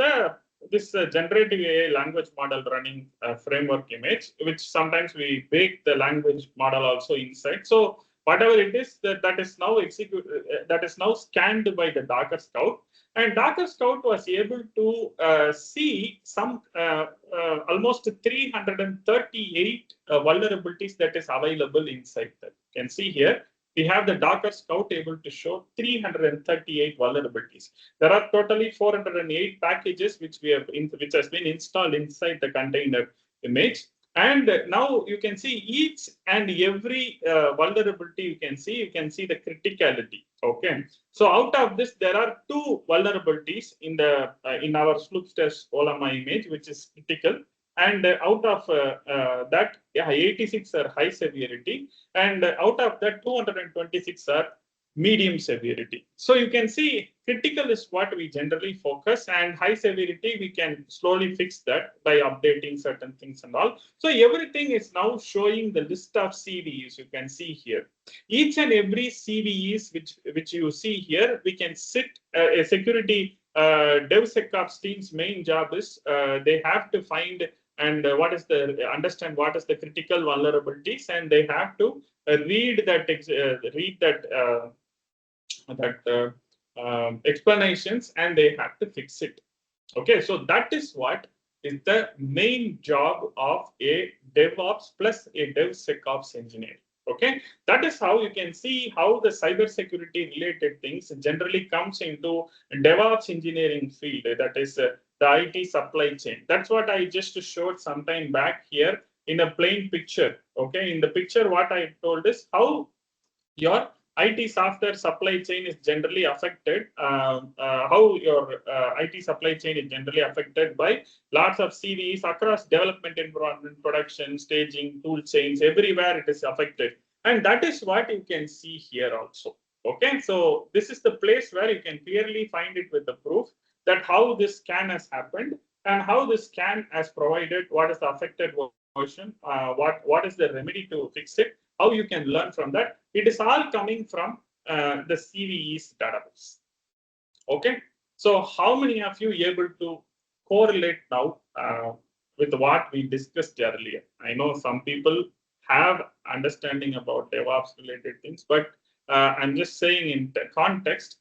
A: this generative AI language model running framework image, which sometimes we bake the language model also inside. So whatever it is that is now executed, that is now scanned by the Docker Scout. And Docker Scout was able to see some almost 338 vulnerabilities that is available inside that. You can see here, we have the Docker Scout able to show 338 vulnerabilities. There are totally 408 packages which which has been installed inside the container image. And now you can see each and every vulnerability you can see the criticality. Okay, so out of this, there are 2 vulnerabilities in our SloopStash Olama image, which is critical. And out of that, 86 are high severity, and out of that, 226 are medium severity. So you can see critical is what we generally focus, and high severity we can slowly fix that by updating certain things and all. So everything is now showing the list of CVEs you can see here. Each and every CVEs which you see here, we can sit a security DevSecOps team's main job is they have to find and understand what is the critical vulnerabilities, and they have to read that explanations, and they have to fix it. Okay, so that is what is the main job of a DevOps plus a DevSecOps engineer. Okay, that is how you can see how the cybersecurity related things generally comes into DevOps engineering field. That is the IT supply chain. That's what I just showed some time back here in a plain picture. Okay, in the picture, what I told is how your IT software supply chain is generally affected, how your IT supply chain is generally affected by lots of CVEs across development environment, production, staging, tool chains, everywhere it is affected. And that is what you can see here also. Okay, so this is the place where you can clearly find it with the proof that how this scan has happened and how this scan has provided what is the affected version, what is the remedy to fix it, how you can learn from that. It is all coming from the CVEs database. Okay, so how many of you able to correlate now with what we discussed earlier? I know some people have understanding about DevOps related things, but I'm just saying in the context,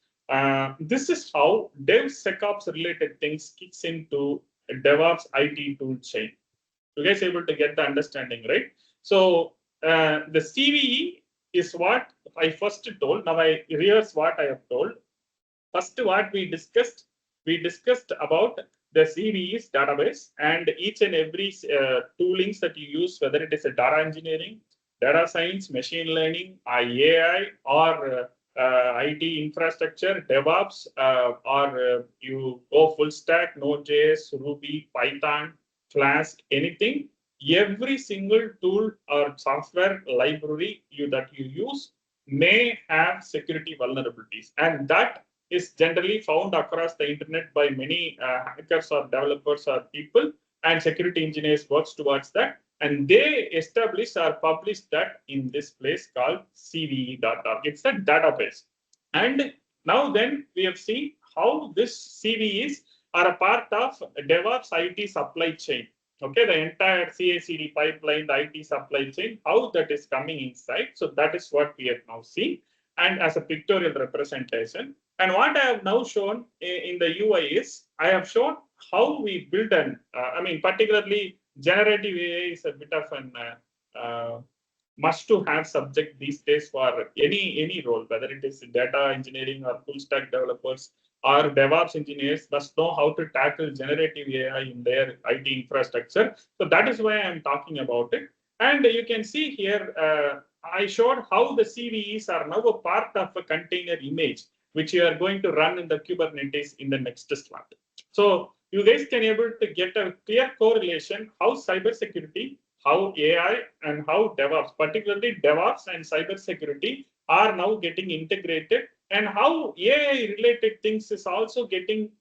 A: this is how DevSecOps related things kicks into a DevOps IT tool chain. You guys able to get the understanding, right? So the CVE is what I first told. Now I reverse what I have told. First, what we discussed about the CVEs database and each and every toolings that you use, whether it is a data engineering, data science, machine learning, AI, or IT infrastructure, DevOps, or you go full stack, Node.js, Ruby, Python, Flask, anything. Every single tool or software library that you use may have security vulnerabilities, and that is generally found across the internet by many hackers or developers or people, and security engineers works towards that, and they establish or publish that in this place called CVE.org. It's a database. And now then we have seen how this CVEs are a part of DevOps IT supply chain. Okay, the entire CI/CD pipeline, the IT supply chain, how that is coming inside. So that is what we have now seen, and as a pictorial representation. And what I have now shown in the UI is I have shown how we build particularly generative AI is a bit of an must-to-have subject these days for any role, whether it is data engineering or full stack developers or DevOps engineers must know how to tackle generative AI in their IT infrastructure. So that is why I'm talking about it. And you can see here, I showed how the CVEs are now a part of a container image, which you are going to run in the Kubernetes in the next slide. So you guys can able to get a clear correlation how cybersecurity, how AI, and how DevOps, particularly DevOps and cybersecurity, are now getting integrated, and how AI related things is also getting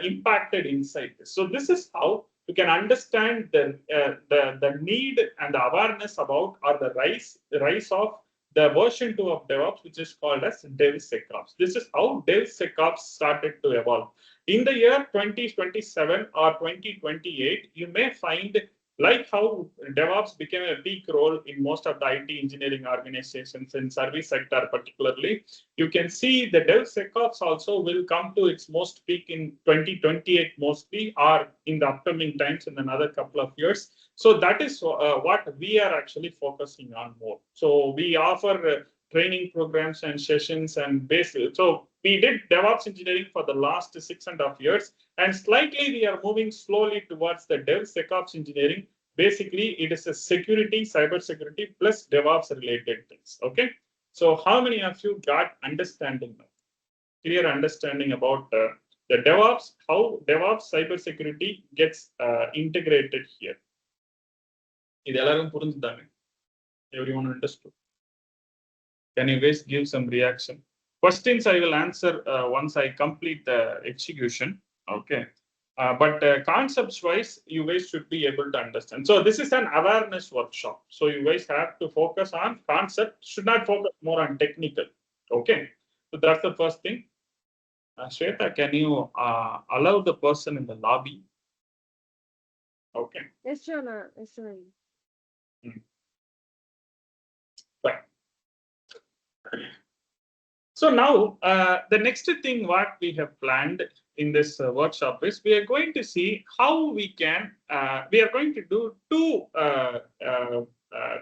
A: impacted inside this. So this is how you can understand the need and the awareness about, or the rise of the version 2 of DevOps, which is called as DevSecOps. This is how DevSecOps started to evolve. In the year 2027 or 2028, you may find like how DevOps became a big role in most of the IT engineering organizations in service sector particularly, you can see the DevSecOps also will come to its most peak in 2028 mostly, or in the upcoming times in another couple of years. So that is what we are actually focusing on more. So we offer training programs and sessions and basic. So we did DevOps engineering for the last 6.5 years, and slightly we are moving slowly towards the DevSecOps engineering. Basically, it is a security, cybersecurity plus DevOps related things. Okay. So how many of you got understanding now? Clear understanding about the DevOps, how DevOps cybersecurity gets integrated here. Everyone understood? Can you guys give some reaction? Questions I will answer once I complete the execution. Okay. But concepts wise, you guys should be able to understand. So this is an awareness workshop. So you guys have to focus on concept, should not focus more on technical. Okay. So that's the first thing. Shweta, can you allow the person in the lobby? Okay.
B: Yes, John. Yes, John.
A: Fine. So now the next thing what we have planned in this workshop is we are going to see how we can, we are going to do two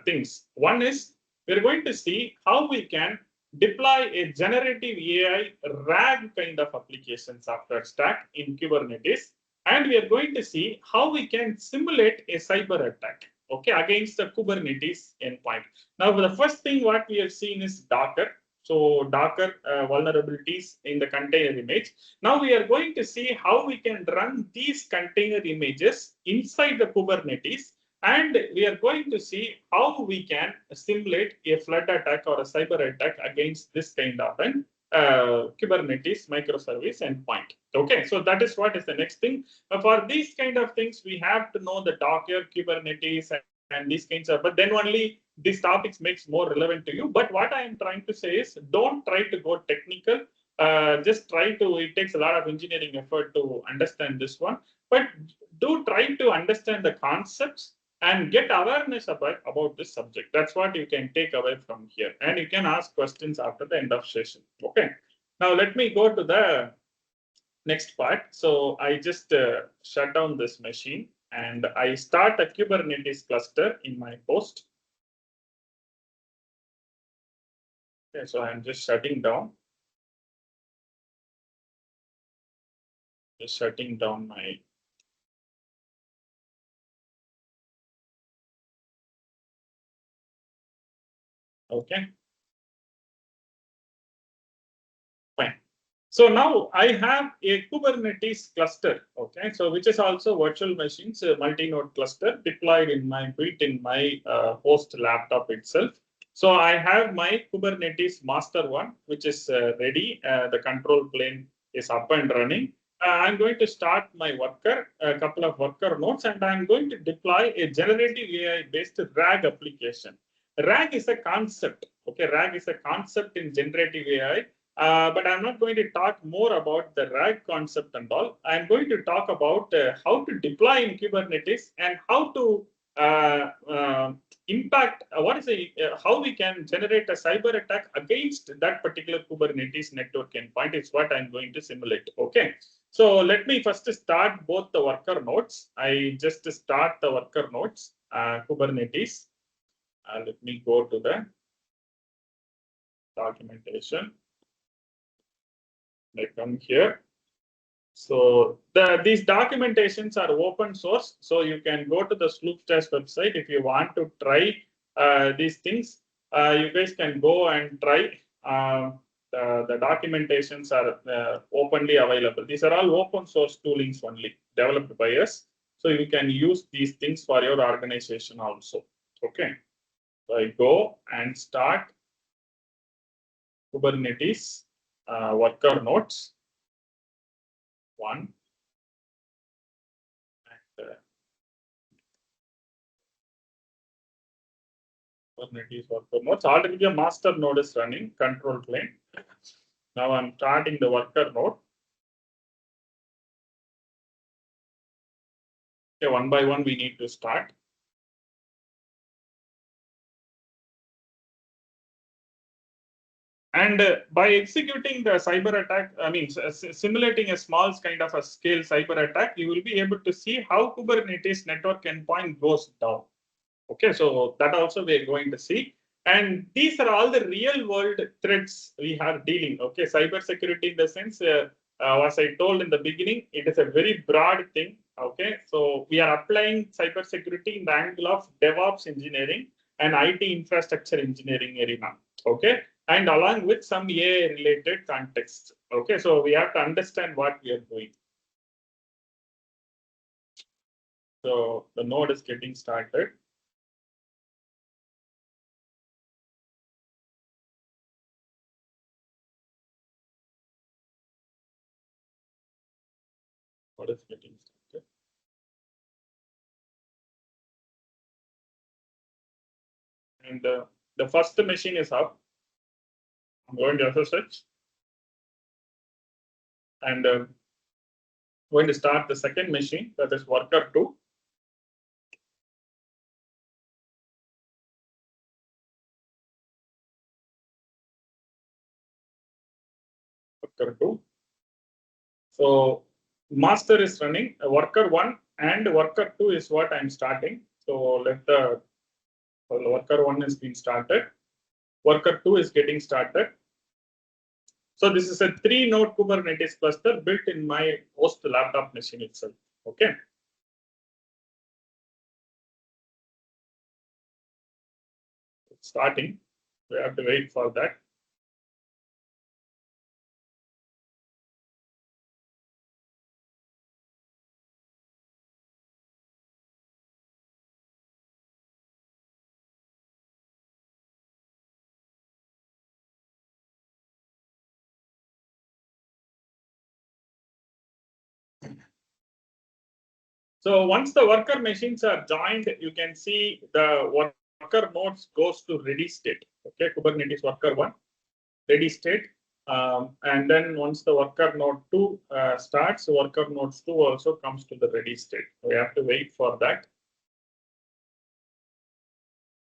A: things. One is we're going to see how we can deploy a generative AI RAG kind of application software stack in Kubernetes. And we are going to see how we can simulate a cyber attack, okay, against the Kubernetes endpoint. Now, the first thing what we have seen is Docker. So Docker vulnerabilities in the container image. Now we are going to see how we can run these container images inside the Kubernetes, and we are going to see how we can simulate a flood attack or a cyber attack against this kind of an Kubernetes microservice endpoint. Okay, so that is what is the next thing. For these kind of things, we have to know the Docker, Kubernetes, and these kinds of, but then only these topics makes more relevant to you. But what I am trying to say is don't try to go technical. Just try to, it takes a lot of engineering effort to understand this one, but do try to understand the concepts and get awareness about this subject. That's what you can take away from here. And you can ask questions after the end of session. Okay. Now let me go to the next part. So I just shut down this machine and I start a Kubernetes cluster in my host. Okay, so I'm just shutting down. Just shutting down my okay. Fine. So now I have a Kubernetes cluster, okay, so which is also virtual machines, a multi-node cluster deployed in my built in my host laptop itself. So I have my Kubernetes master one, which is ready. The control plane is up and running. I'm going to start my worker, a couple of worker nodes, and I'm going to deploy a generative AI-based RAG application. RAG is a concept. Okay, RAG is a concept in generative AI. But I'm not going to talk more about the RAG concept and all. I'm going to talk about how to deploy in Kubernetes and how to impact what is how we can generate a cyber attack against that particular Kubernetes network endpoint is what I'm going to simulate. Okay. So let me first start both the worker nodes. I just start the worker nodes, Kubernetes. Let me go to the documentation. I come here. So these documentations are open source. So you can go to the SloopStash website if you want to try these things. You guys can go and try. The documentations are openly available. These are all open source toolings only developed by us. So you can use these things for your organization also. Okay. So I go and start Kubernetes worker nodes. One. And, Kubernetes worker nodes. Already a master node is running, control plane. Now I'm starting the worker node. Okay, one by one we need to start. And by executing the cyber attack, I mean, simulating a small kind of a scale cyber attack, you will be able to see how Kubernetes network endpoint goes down. Okay, so that also we are going to see. And these are all the real world threats we are dealing. Okay, cybersecurity in the sense, as I told in the beginning, it is a very broad thing. Okay, so we are applying cybersecurity in the angle of DevOps engineering and IT infrastructure engineering arena. Okay, and along with some AI related contexts. Okay, so we have to understand what we are doing. So the node is getting started. What is getting started? And the first machine is up. I'm going to SSH. And going to start the second machine, that is worker 2. Worker 2. So master is running, worker 1 and worker 2 is what I'm starting. So let the worker 1 is being started. Worker 2 is getting started. So this is a 3-node Kubernetes cluster built in my host laptop machine itself. Okay. It's starting. We have to wait for that. So once the worker machines are joined, you can see the worker nodes goes to ready state. Okay, Kubernetes worker 1, ready state. And then once the worker node 2 starts, worker node 2 also comes to the ready state. We have to wait for that.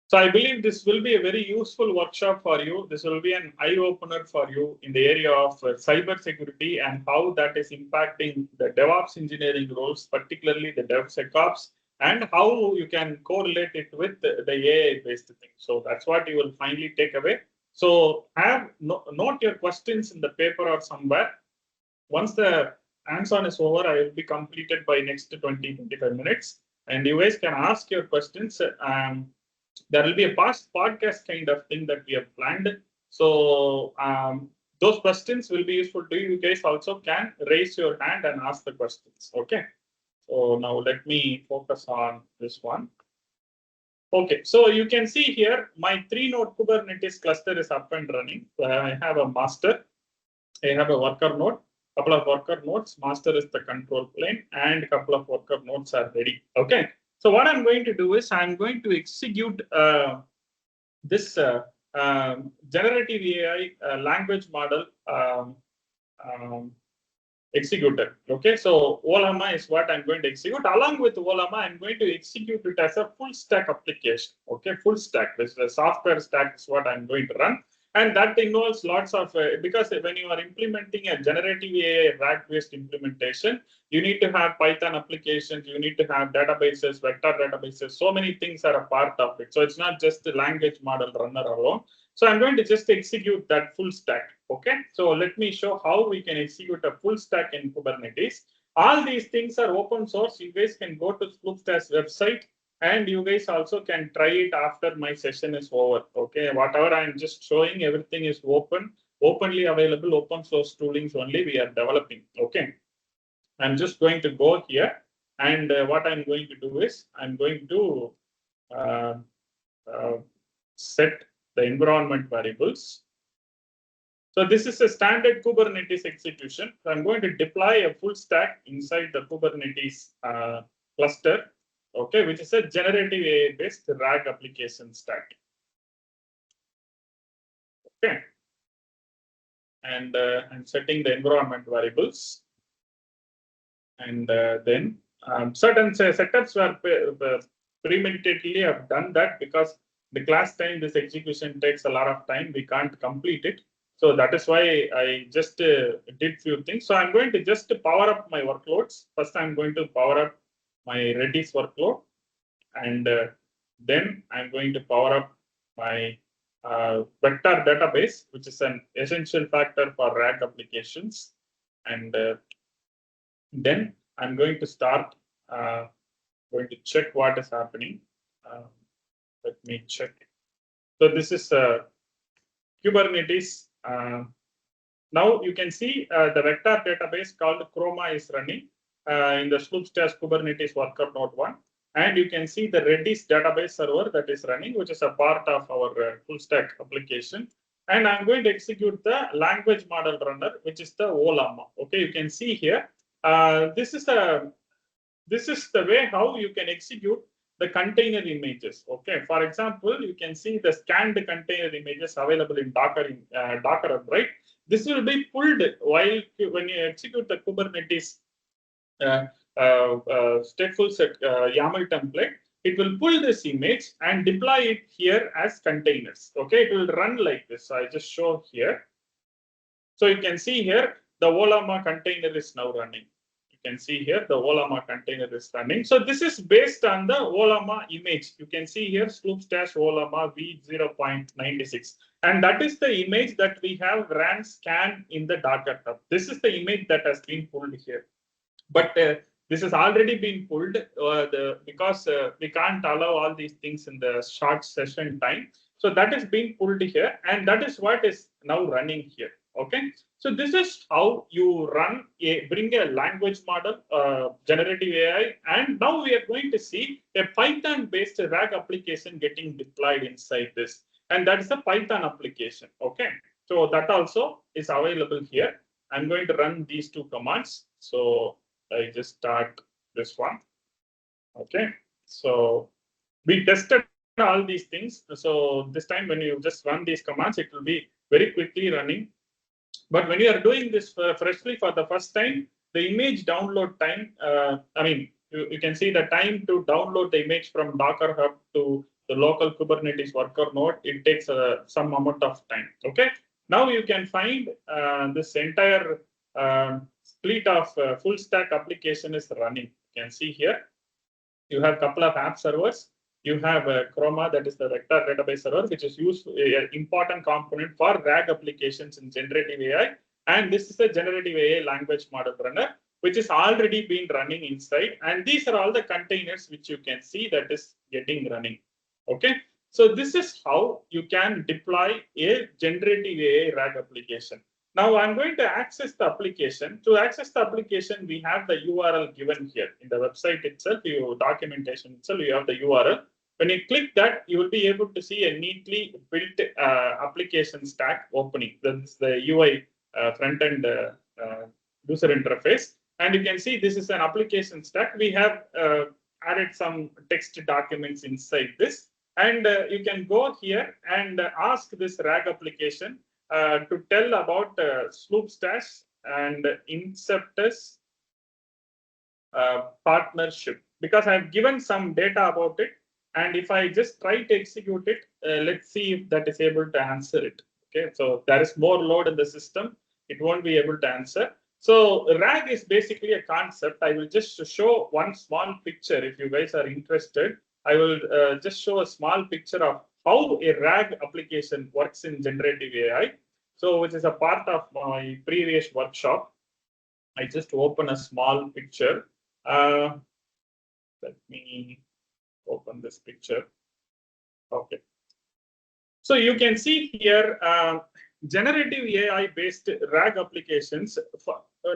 A: So I believe this will be a very useful workshop for you. This will be an eye-opener for you in the area of cybersecurity and how that is impacting the DevOps engineering roles, particularly the DevSecOps, and how you can correlate it with the AI-based thing. So that's what you will finally take away. So note your questions in the paper or somewhere. Once the hands-on is over, I will be completed by next 20-25 minutes. And you guys can ask your questions. There will be a past podcast kind of thing that we have planned. So those questions will be useful to you. You guys also can raise your hand and ask the questions. Okay. So now let me focus on this one. Okay, so you can see here my 3-node Kubernetes cluster is up and running. So I have a master, I have a worker node, couple of worker nodes. Master is the control plane, and a couple of worker nodes are ready. Okay. So what I'm going to do is I'm going to execute this generative AI language model executor. Okay, so Olama is what I'm going to execute. Along with Olama, I'm going to execute it as a full stack application. Okay, full stack. This is a software stack is what I'm going to run. And that involves lots of, because when you are implementing a generative AI RAG-based implementation, you need to have Python applications, you need to have databases, vector databases, so many things are a part of it. So it's not just the language model runner alone. So I'm going to just execute that full stack. Okay, so let me show how we can execute a full stack in Kubernetes. All these things are open source. You guys can go to SloopStash website, and you guys also can try it after my session is over. Okay, whatever I'm just showing, everything is openly available, open source toolings only we are developing. Okay, I'm just going to go here, and what I'm going to do is I'm going to set the environment variables. So this is a standard Kubernetes execution. So I'm going to deploy a full stack inside the Kubernetes cluster, okay, which is a generative AI-based RAG application stack. Okay, and I'm setting the environment variables, and then certain setups were premeditatedly have done that because the class time this execution takes a lot of time. We can't complete it. So that is why I just did few things. So I'm going to just power up my workloads. First, I'm going to power up my Redis workload, and then I'm going to power up my vector database, which is an essential factor for RAG applications. And then I'm going to start going to check what is happening. Let me check. So this is Kubernetes. Now you can see the vector database called Chroma is running in the SloopStash Kubernetes worker node 1. And you can see the Redis database server that is running, which is a part of our full stack application. And I'm going to execute the language model runner, which is the OLAMA. Okay, you can see here. This is the way how you can execute the container images. Okay, for example, you can see the scanned container images available in Docker, right? This will be pulled when you execute the Kubernetes stateful set YAML template. It will pull this image and deploy it here as containers. Okay, it will run like this. So I just show here. So you can see here the OLAMA container is now running. You can see here the OLAMA container is running. So this is based on the OLAMA image. You can see here SloopStash OLAMA v0.96. And that is the image that we have ran scan in the Docker hub. This is the image that has been pulled here. But this has already been pulled because we can't allow all these things in the short session time. So that is being pulled here, and that is what is now running here. Okay, so this is how you bring a language model, generative AI, and now we are going to see a Python-based RAG application getting deployed inside this, and that is a Python application. Okay, so that also is available here. I'm going to run these two commands. So I just start this one. Okay, so we tested all these things. So this time when you just run these commands, it will be very quickly running. But when you are doing this freshly for the first time, the image download time, you can see the time to download the image from Docker Hub to the local Kubernetes worker node, it takes some amount of time. Okay, now you can find this entire fleet of full stack application is running. You can see here, you have a couple of app servers. You have Chroma, that is the vector database server, which is used an important component for RAG applications in generative AI. And this is the generative AI language model runner, which is already been running inside. And these are all the containers which you can see that is getting running. Okay, so this is how you can deploy a generative AI RAG application. Now I'm going to access the application. To access the application, we have the URL given here in the website itself, documentation itself, you have the URL. When you click that, you will be able to see a neatly built application stack opening. That's the UI front-end user interface. And you can see this is an application stack. We have added some text documents inside this. And you can go here and ask this RAG application to tell about SloopStash and Inceptus partnership, because I've given some data about it. And if I just try to execute it, let's see if that is able to answer it. Okay, so there is more load in the system. It won't be able to answer. So RAG is basically a concept. I will just show one small picture if you guys are interested. I will just show a small picture of how a RAG application works in generative AI. So which is a part of my previous workshop. I just open a small picture. Let me open this picture. Okay. So you can see here, generative AI-based RAG applications.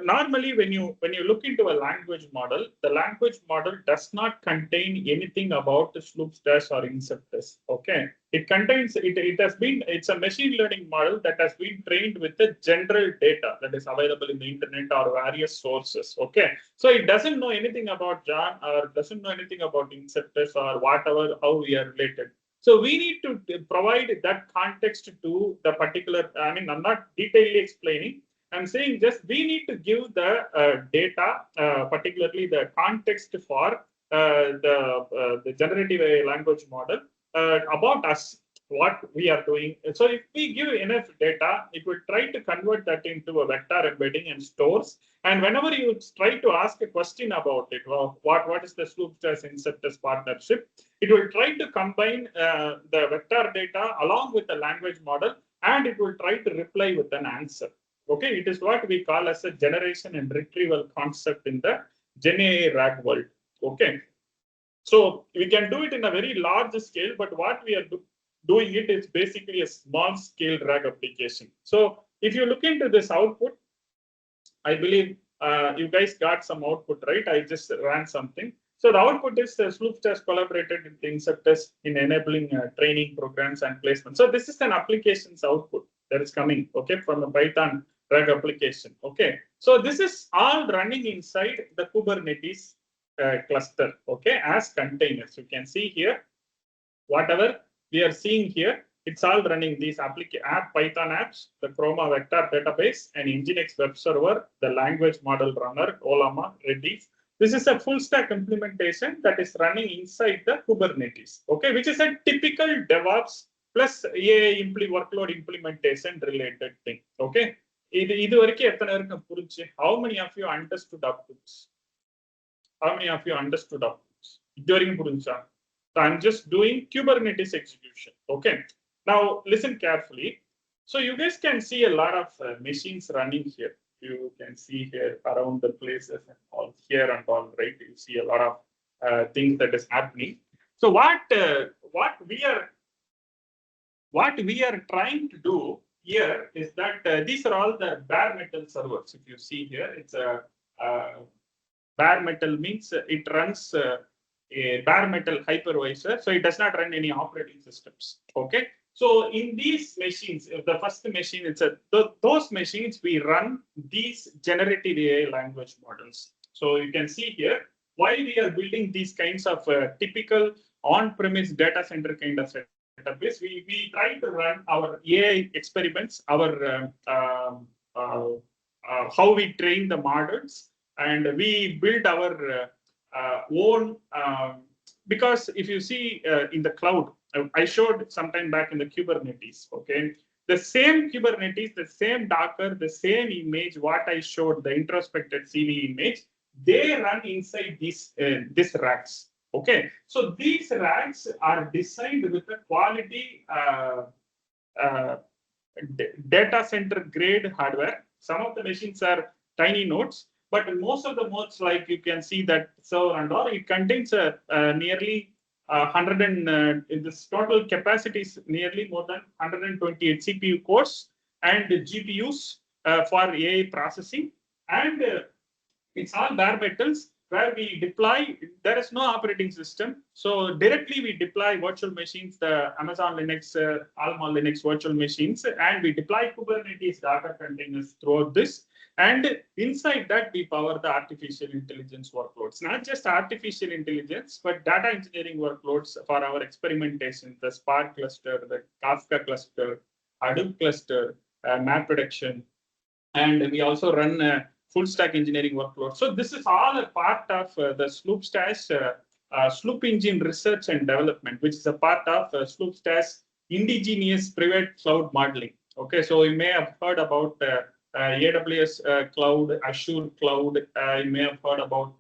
A: Normally, when you look into a language model, the language model does not contain anything about the SloopStash or Inceptus. Okay, it contains it's a machine learning model that has been trained with the general data that is available in the internet or various sources. Okay, so it doesn't know anything about John or doesn't know anything about Inceptus or whatever, how we are related. So we need to provide that context to the particular, I'm not detailedly explaining. I'm saying just we need to give the data, particularly the context for the generative AI language model about us. what we are doing. So if we give enough data, it will try to convert that into a vector embedding and stores. And whenever you try to ask a question about it, well, what is the SloopStash Inceptus partnership? It will try to combine the vector data along with the language model, and it will try to reply with an answer. Okay, it is what we call as a generation and retrieval concept in the GenAI RAG world. Okay. So we can do it in a very large scale, but what we are doing it is basically a small scale RAG application. So if you look into this output, I believe you guys got some output, right? I just ran something. So the output is SloopStash collaborated with Inceptus in enabling training programs and placement. So this is an application's output that is coming, okay, from the Python RAG application. Okay, so this is all running inside the Kubernetes cluster, okay, as containers. You can see here, whatever we are seeing here, it's all running these app Python apps, the Chroma vector database, and Nginx web server, the language model runner, Olama, Redis. This is a full stack implementation that is running inside the Kubernetes, okay, which is a typical DevOps plus AI workload implementation related thing, okay. How many of you understood up to this? How many of you understood up during Puruncha? So I'm just doing Kubernetes execution. Okay. Now listen carefully. So you guys can see a lot of machines running here. You can see here around the places and all here and all, right? You see a lot of things that is happening. So what we are trying to do here is that these are all the bare metal servers. If you see here, it's a bare metal means it runs a bare metal hypervisor, so it does not run any operating systems. Okay, so in these machines, the first machine, it's those machines we run these generative AI language models. So you can see here why we are building these kinds of typical on-premise data center kind of setup is we try to run our AI experiments, our how we train the models. And we build our own, because if you see in the cloud, I showed sometime back in the Kubernetes, okay? The same Kubernetes, the same Docker, the same image, what I showed, the introspected CVE image, they run inside these racks, okay? So these racks are designed with a quality data center grade hardware. Some of the machines are tiny nodes, but most of the nodes, like you can see that server and all, it contains nearly 100 and this total capacity is nearly more than 128 CPU cores and GPUs for AI processing, and it's all bare metals where we deploy. There is no operating system, so directly we deploy virtual machines, the Amazon Linux, Alma Linux virtual machines, and we deploy Kubernetes Docker containers throughout this. And inside that, we power the artificial intelligence workloads, not just artificial intelligence, but data engineering workloads for our experimentation, the Spark cluster, the Kafka cluster, Hadoop cluster, map prediction. And we also run full stack engineering workloads. So this is all a part of the SloopStash Sloop Engine research and development, which is a part of SloopStash indigenous private cloud modeling. Okay, so you may have heard about AWS cloud, Azure cloud. You may have heard about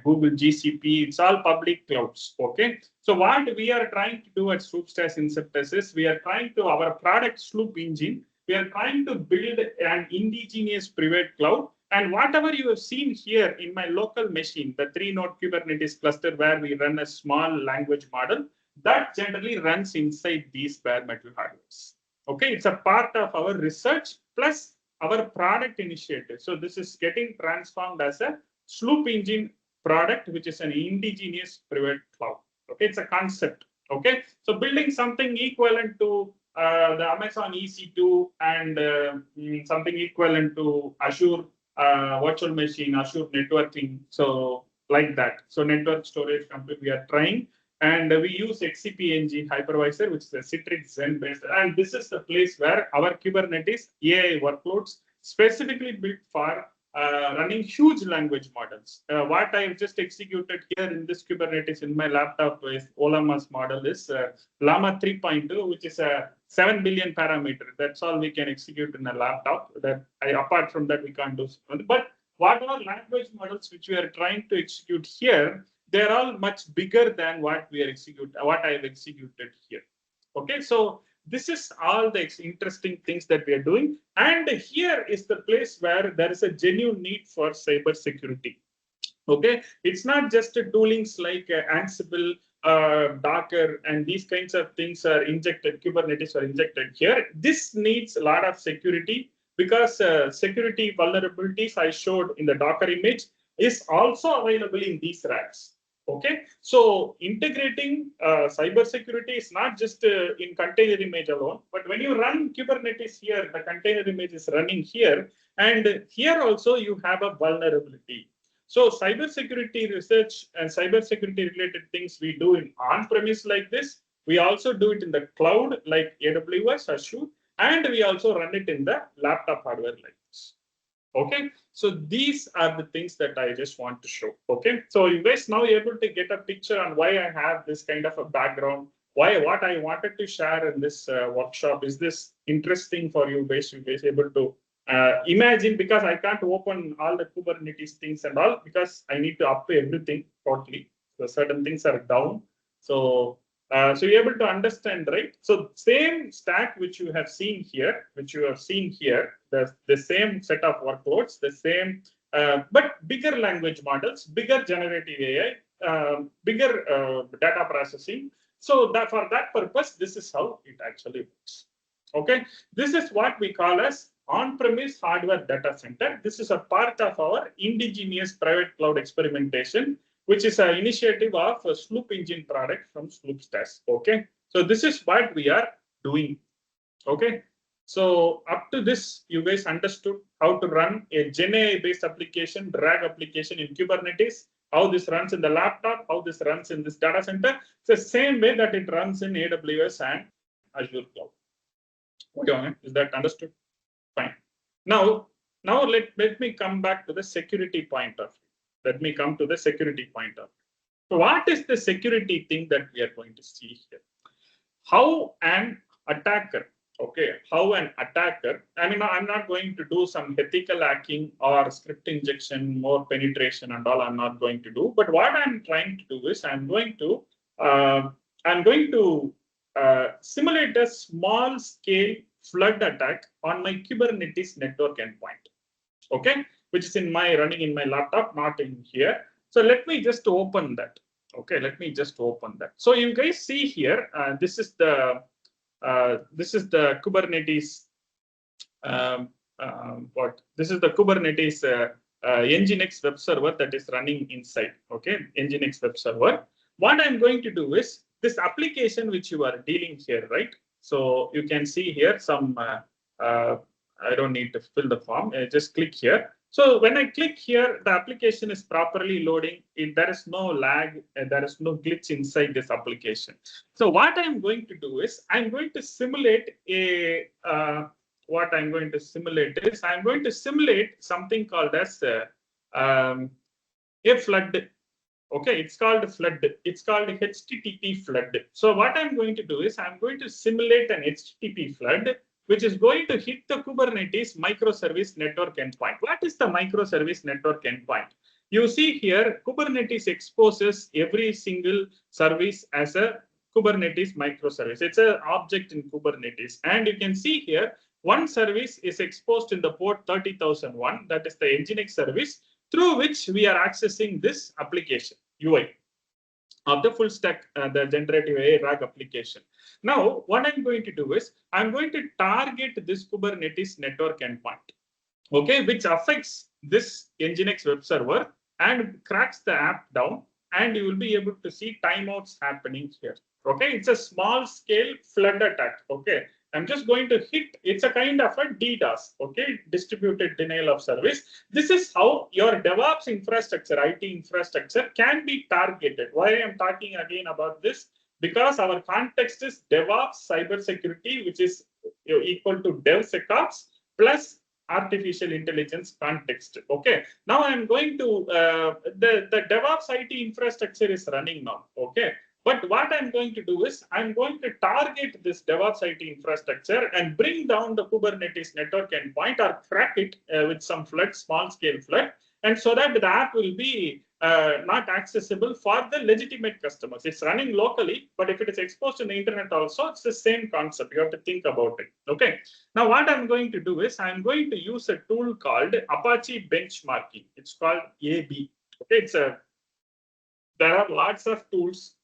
A: Google GCP. It's all public clouds. Okay, so what we are trying to do at SloopStash Inceptus is we are trying to, our product Sloop Engine, we are trying to build an indigenous private cloud. And whatever you have seen here in my local machine, the 3-node Kubernetes cluster where we run a small language model, that generally runs inside these bare metal hardwares. Okay, it's a part of our research plus our product initiative. So this is getting transformed as a Sloop Engine product, which is an indigenous private cloud. Okay, it's a concept. Okay, so building something equivalent to the Amazon EC2 and something equivalent to Azure virtual machine, Azure networking. So like that. So network storage company we are trying. And we use XCP-ng hypervisor, which is a Citrix Zen based. And this is the place where our Kubernetes AI workloads specifically built for running huge language models. What I've just executed here in this Kubernetes in my laptop is Olamas model is Llama 3.2, which is a 7 billion parameter. That's all we can execute in a laptop. Apart from that, we can't do. But what are language models which we are trying to execute here? They're all much bigger than what I have executed here. Okay, so this is all the interesting things that we are doing. And here is the place where there is a genuine need for cybersecurity. Okay, it's not just toolings like Ansible, Docker, and these kinds of things are injected, Kubernetes are injected here. This needs a lot of security because security vulnerabilities I showed in the Docker image is also available in these racks. Okay, so integrating cybersecurity is not just in container image alone, but when you run Kubernetes here, the container image is running here, and here also you have a vulnerability. So cybersecurity research and cybersecurity related things we do in on-premise like this. We also do it in the cloud like AWS, Azure, and we also run it in the laptop hardware like this. Okay, so these are the things that I just want to show. Okay, so you guys now able to get a picture on why I have this kind of a background, what I wanted to share in this workshop. Is this interesting for you guys? You guys able to imagine, because I can't open all the Kubernetes things and all because I need to up everything totally. So certain things are down. So you're able to understand, right? So same stack which you have seen here, the same set of workloads, the same, but bigger language models, bigger generative AI, bigger data processing. So that for that purpose, this is how it actually works. Okay, this is what we call as on-premise hardware data center. This is a part of our indigenous private cloud experimentation, which is an initiative of a Sloop engine product from SloopStash. Okay, so this is what we are doing. Okay, so up to this, you guys understood how to run a GenAI-based application, drag application in Kubernetes, how this runs in the laptop, how this runs in this data center. It's the same way that it runs in AWS and Azure Cloud. Okay, is that understood? Fine. Now let me come back to the security point of view. Let me come to the security point of view. So what is the security thing that we are going to see here? How an attacker, I mean, I'm not going to do some ethical hacking or script injection, more penetration and all. I'm not going to do. But what I'm trying to do is I'm going to simulate a small scale flood attack on my Kubernetes network endpoint. Okay, which is running in my laptop, not in here. So let me just open that. Okay, let me just open that. So you guys see here, this is the Kubernetes. This is the Kubernetes Nginx web server that is running inside. Okay, Nginx web server. What I'm going to do is this application which you are dealing here, right? So you can see here some. I don't need to fill the form. Just click here. So when I click here, the application is properly loading. There is no lag. There is no glitch inside this application. So what I'm going to do is I'm going to simulate I'm going to simulate something called as a flood. Okay, it's called flood. It's called HTTP flood. So what I'm going to do is I'm going to simulate an HTTP flood, which is going to hit the Kubernetes microservice network endpoint. What is the microservice network endpoint? You see here, Kubernetes exposes every single service as a Kubernetes microservice. It's an object in Kubernetes. And you can see here, one service is exposed in the port 30,001. That is the Nginx service, through which we are accessing this application, UI, of the full stack, the generative AI RAG application. Now, what I'm going to do is I'm going to target this Kubernetes network endpoint, okay, which affects this Nginx web server and cracks the app down, and you will be able to see timeouts happening here. Okay, it's a small scale flood attack. Okay, I'm just going to hit, it's a kind of a DDoS, okay, distributed denial of service. This is how your DevOps infrastructure, IT infrastructure can be targeted. Why I am talking again about this? Because our context is DevOps Cybersecurity, which is equal to DevSecOps plus artificial intelligence context. Okay, now I'm going to the DevOps IT infrastructure is running now. Okay, but what I'm going to do is I'm going to target this DevOps IT infrastructure and bring down the Kubernetes network endpoint or crack it with some flood, small scale flood, and so that the app will be not accessible for the legitimate customers. It's running locally, but if it is exposed on the internet also, it's the same concept. You have to think about it. Okay. Now, what I'm going to do is I'm going to use a tool called Apache Benchmarking. It's called AB. Okay. There are lots of tools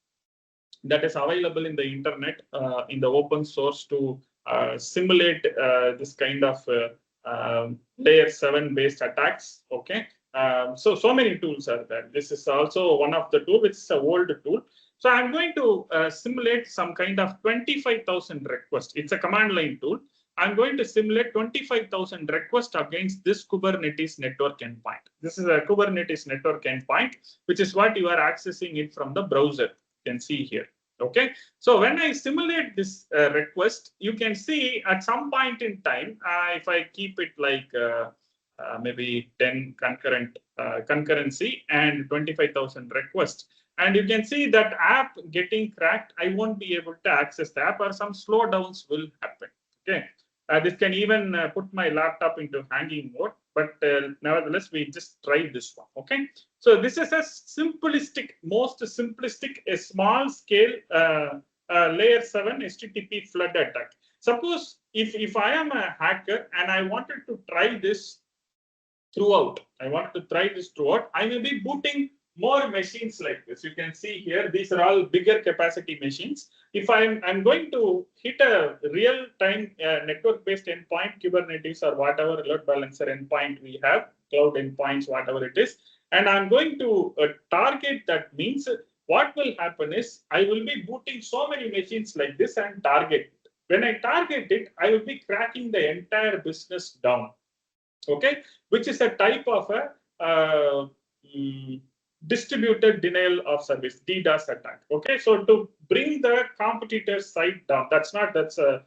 A: that is available in the internet, in the open source to simulate this kind of layer 7 based attacks. Okay. So many tools are there. This is also one of the tools, which is an old tool. So I'm going to simulate some kind of 25,000 requests. It's a command line tool. I'm going to simulate 25,000 requests against this Kubernetes network endpoint. This is a Kubernetes network endpoint, which is what you are accessing it from the browser. You can see here. Okay, so when I simulate this request, you can see at some point in time, if I keep it like maybe 10 concurrency and 25,000 requests, and you can see that app getting cracked, I won't be able to access the app, or some slowdowns will happen. Okay, this can even put my laptop into hanging mode, but nevertheless, we just try this one. Okay, so this is a simplistic, most simplistic, a small scale layer 7 HTTP flood attack. Suppose if I am a hacker and I wanted to try this throughout, I may be booting more machines like this. You can see here, these are all bigger capacity machines. If I'm going to hit a real-time network-based endpoint, Kubernetes or whatever load balancer endpoint we have, cloud endpoints, whatever it is, and I'm going to target that, means what will happen is I will be booting so many machines like this and target it. When I target it, I will be cracking the entire business down. Okay, which is a type of a distributed denial of service, DDoS attack. Okay, so to bring the competitor's site down, that's a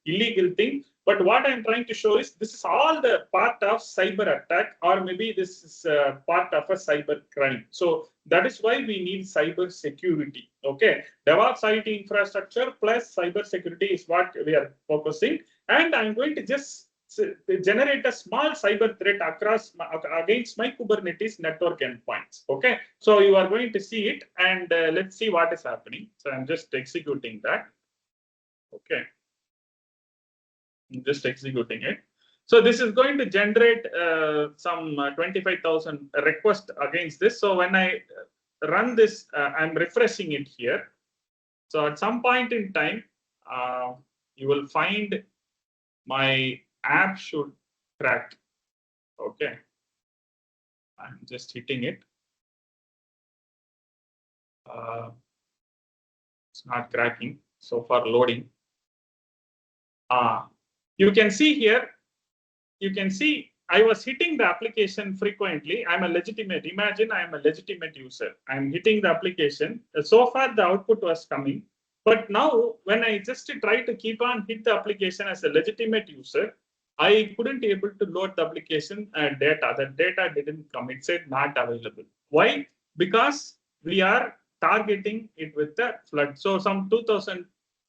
A: illegal thing. But what I'm trying to show is this is all the part of cyber attack, or maybe this is part of a cyber crime. So that is why we need cyber security. Okay, DevOps IT infrastructure plus cyber security is what we are focusing. And I'm going to just generate a small cyber threat against my Kubernetes network endpoints. Okay, so you are going to see it, and let's see what is happening. So I'm just executing that. Okay, I'm just executing it. So this is going to generate some 25,000 requests against this. So when I run this, I'm refreshing it here. So at some point in time, you will find my app should crack. Okay, I'm just hitting it. It's not cracking so far. Loading. You can see here. You can see I was hitting the application frequently. I'm a legitimate. Imagine I am a legitimate user. I'm hitting the application. So far, the output was coming. But now, when I just try to keep on hit the application as a legitimate user, I couldn't able to load the application data. The data didn't come. It said not available. Why? Because we are targeting it with the flood. So some 2,000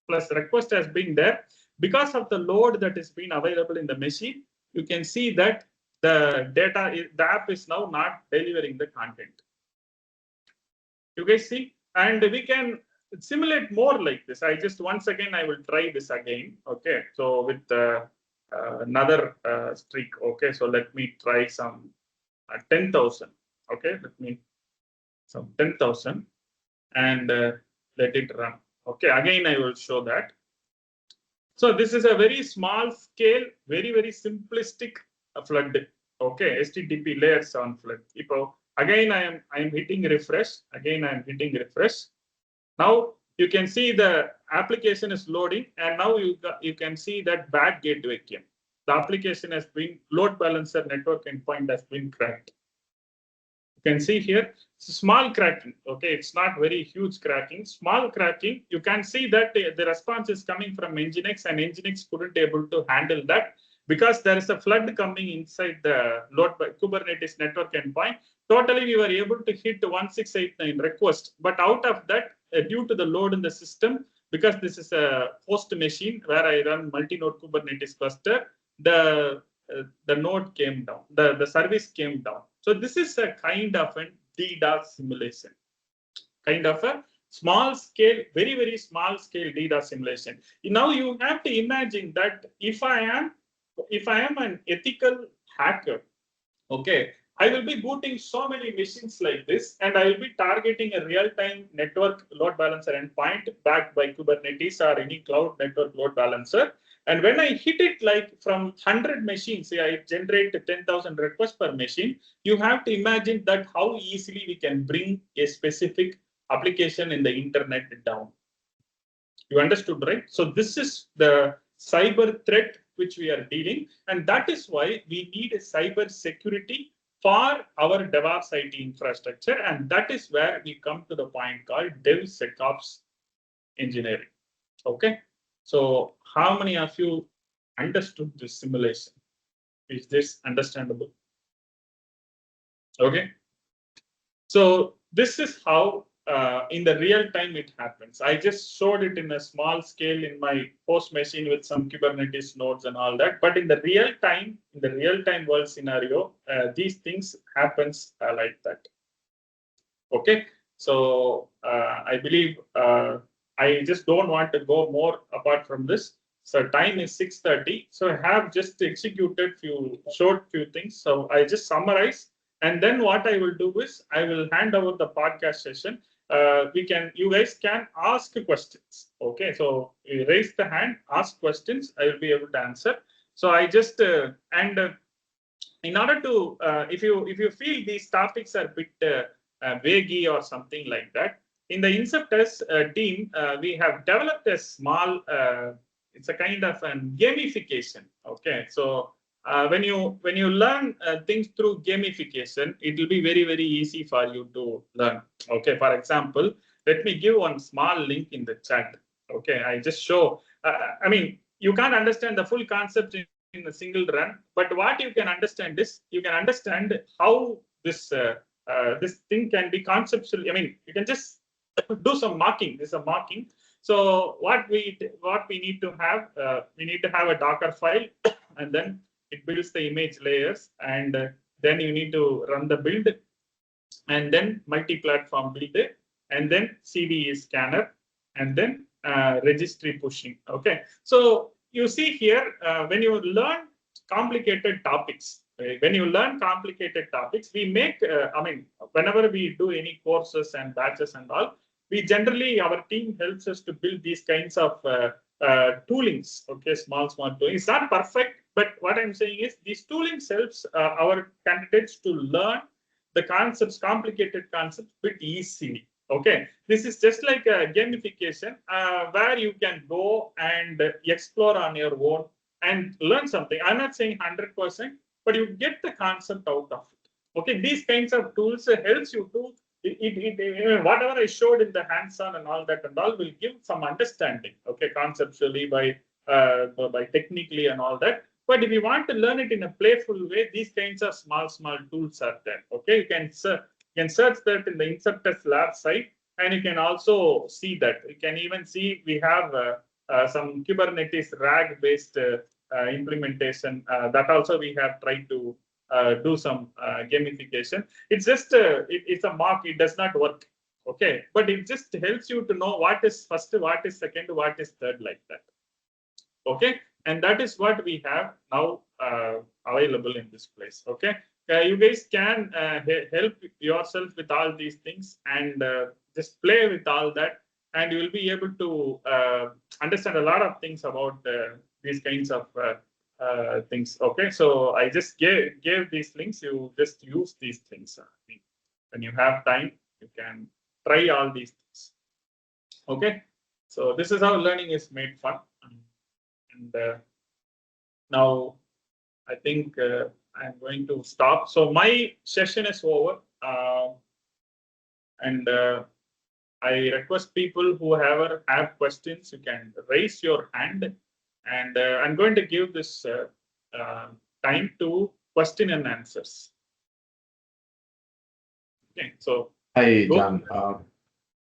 A: plus request has been there. Because of the load that is being available in the machine, you can see that the app is now not delivering the content. You guys see? And we can simulate more like this. Once again, I will try this again. Okay, so with another streak. Okay, so let me try some 10,000. Okay, let me some 10,000 and let it run. Okay, again I will show that. So this is a very small scale, very simplistic flood. Okay, HTTP layer 7 flood. Again I am hitting refresh. Again I am hitting refresh. Now you can see the application is loading, and now you can see that bad gateway came. The application has been load balancer network endpoint has been cracked. You can see here small cracking. Okay, it's not very huge cracking. Small cracking. You can see that the response is coming from Nginx, and Nginx couldn't able to handle that. because there is a flood coming inside the load by Kubernetes network endpoint. Totally, we were able to hit 1689 request, but out of that, due to the load in the system, because this is a host machine where I run multi-node Kubernetes cluster, the node came down, the service came down. So this is a kind of a DDoS simulation, kind of a small scale, very, very small scale DDoS simulation. Now you have to imagine that if I am an ethical hacker, okay, I will be booting so many machines like this, and I will be targeting a real-time network load balancer endpoint backed by Kubernetes or any cloud network load balancer. And when I hit it like from 100 machines, say I generate 10,000 requests per machine, you have to imagine that how easily we can bring a specific application in the internet down. You understood, right? So this is the cyber threat which we are dealing, and that is why we need a cyber security for our DevOps IT infrastructure, and that is where we come to the point called DevSecOps engineering. Okay, so how many of you understood this simulation? Is this understandable? Okay, so this is how in the real time it happens. I just showed it in a small scale in my host machine with some Kubernetes nodes and all that. But in the real time world scenario, these things happens like that. Okay, so I believe I just don't want to go more apart from this. So time is 6:30. So I have just executed short few things. So I just summarize. And then what I will do is I will hand over the podcast session. You guys can ask questions. Okay, so you raise the hand, ask questions. I will be able to answer. So I just in order to if you feel these topics are a bit vague or something like that, in the Inceptors team we have developed a small. It's a kind of a gamification. Okay, so when you learn things through gamification, it will be very, very easy for you to learn. Okay, for example, let me give one small link in the chat. Okay, I just show. I mean, you can't understand the full concept in a single run, but what you can understand is you can understand how this thing can be conceptually. I mean, you can just do some marking. This is a marking. So what we need to have, we need to have a Docker file, and then it builds the image layers, and then you need to run the build, and then multi-platform build, and then CVE scanner, and then registry pushing. Okay, so you see here when you learn complicated topics. When you learn complicated topics, we make. I mean, whenever we do any courses and batches and all, we generally, our team helps us to build these kinds of toolings. Okay, small tooling. It's not perfect, but what I'm saying is these toolings helps our candidates to learn the concepts, complicated concepts, bit easily. Okay, this is just like a gamification where you can go and explore on your own and learn something. I'm not saying 100%, but you get the concept out of it. Okay, these kinds of tools helps you to whatever I showed in the hands-on and all that and all will give some understanding. Okay, conceptually by technically and all that. But if you want to learn it in a playful way, these kinds of small tools are there. Okay, you can search that in the Inceptors lab site, and you can also see that. You can even see we have some Kubernetes RAG-based implementation that also we have tried to do some gamification. It's just it's a mock. It does not work. Okay, but it just helps you to know what is first, what is second, what is third, like that. Okay, and that is what we have now available in this place. Okay, you guys can help yourself with all these things and just play with all that, and you will be able to understand a lot of things about these kinds of things. Okay, so I just gave these links. You just use these things. When you have time, you can try all these things. Okay, so this is how learning is made fun. And now I think I'm going to stop. So my session is over, and I request people who have questions, you can raise your hand, and I'm going to give this time to question and answers. Okay, so
C: Hi,
A: go.
C: John.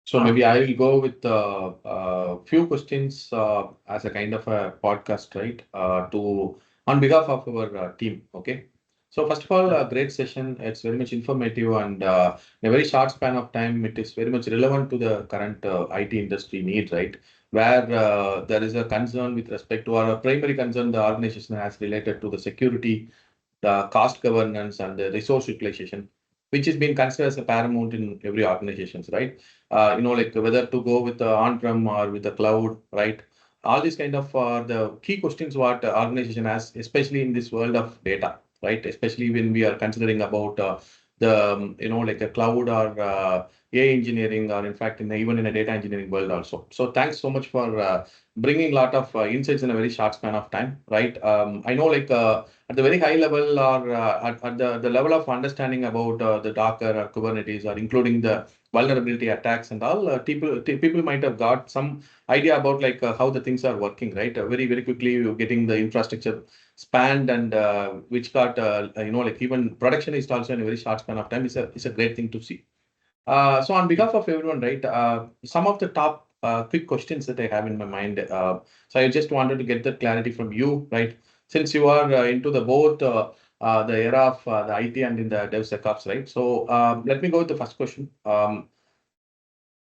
C: So maybe I will go with a few questions as a kind of a podcast, right? To on behalf of our team. Okay. So first of all, a great session. It's very much informative and in a very short span of time, it is very much relevant to the current IT industry need, right? Where there is a concern with respect to our primary concern the organization has related to the security, the cost governance, and the resource utilization, which is being considered as a paramount in every organizations, right? Like whether to go with the on-prem or with the cloud, right? All these kind of the key questions what organization has, especially in this world of data, right? Especially when we are considering about the like a cloud or AI engineering, or in fact even in a data engineering world also. So thanks so much for bringing a lot of insights in a very short span of time, right? I know like at the very high level or at the level of understanding about the Docker or Kubernetes or including the vulnerability attacks and all, people might have got some idea about like how the things are working, right? Very, very quickly you're getting the infrastructure spanned and which got, like even production is also in a very short span of time. It's a great thing to see. So on behalf of everyone, right, some of the top quick questions that I have in my mind. So I just wanted to get that clarity from you, right? Since you are into the both the era of the IT and in the DevSecOps, right? So let me go with the first question.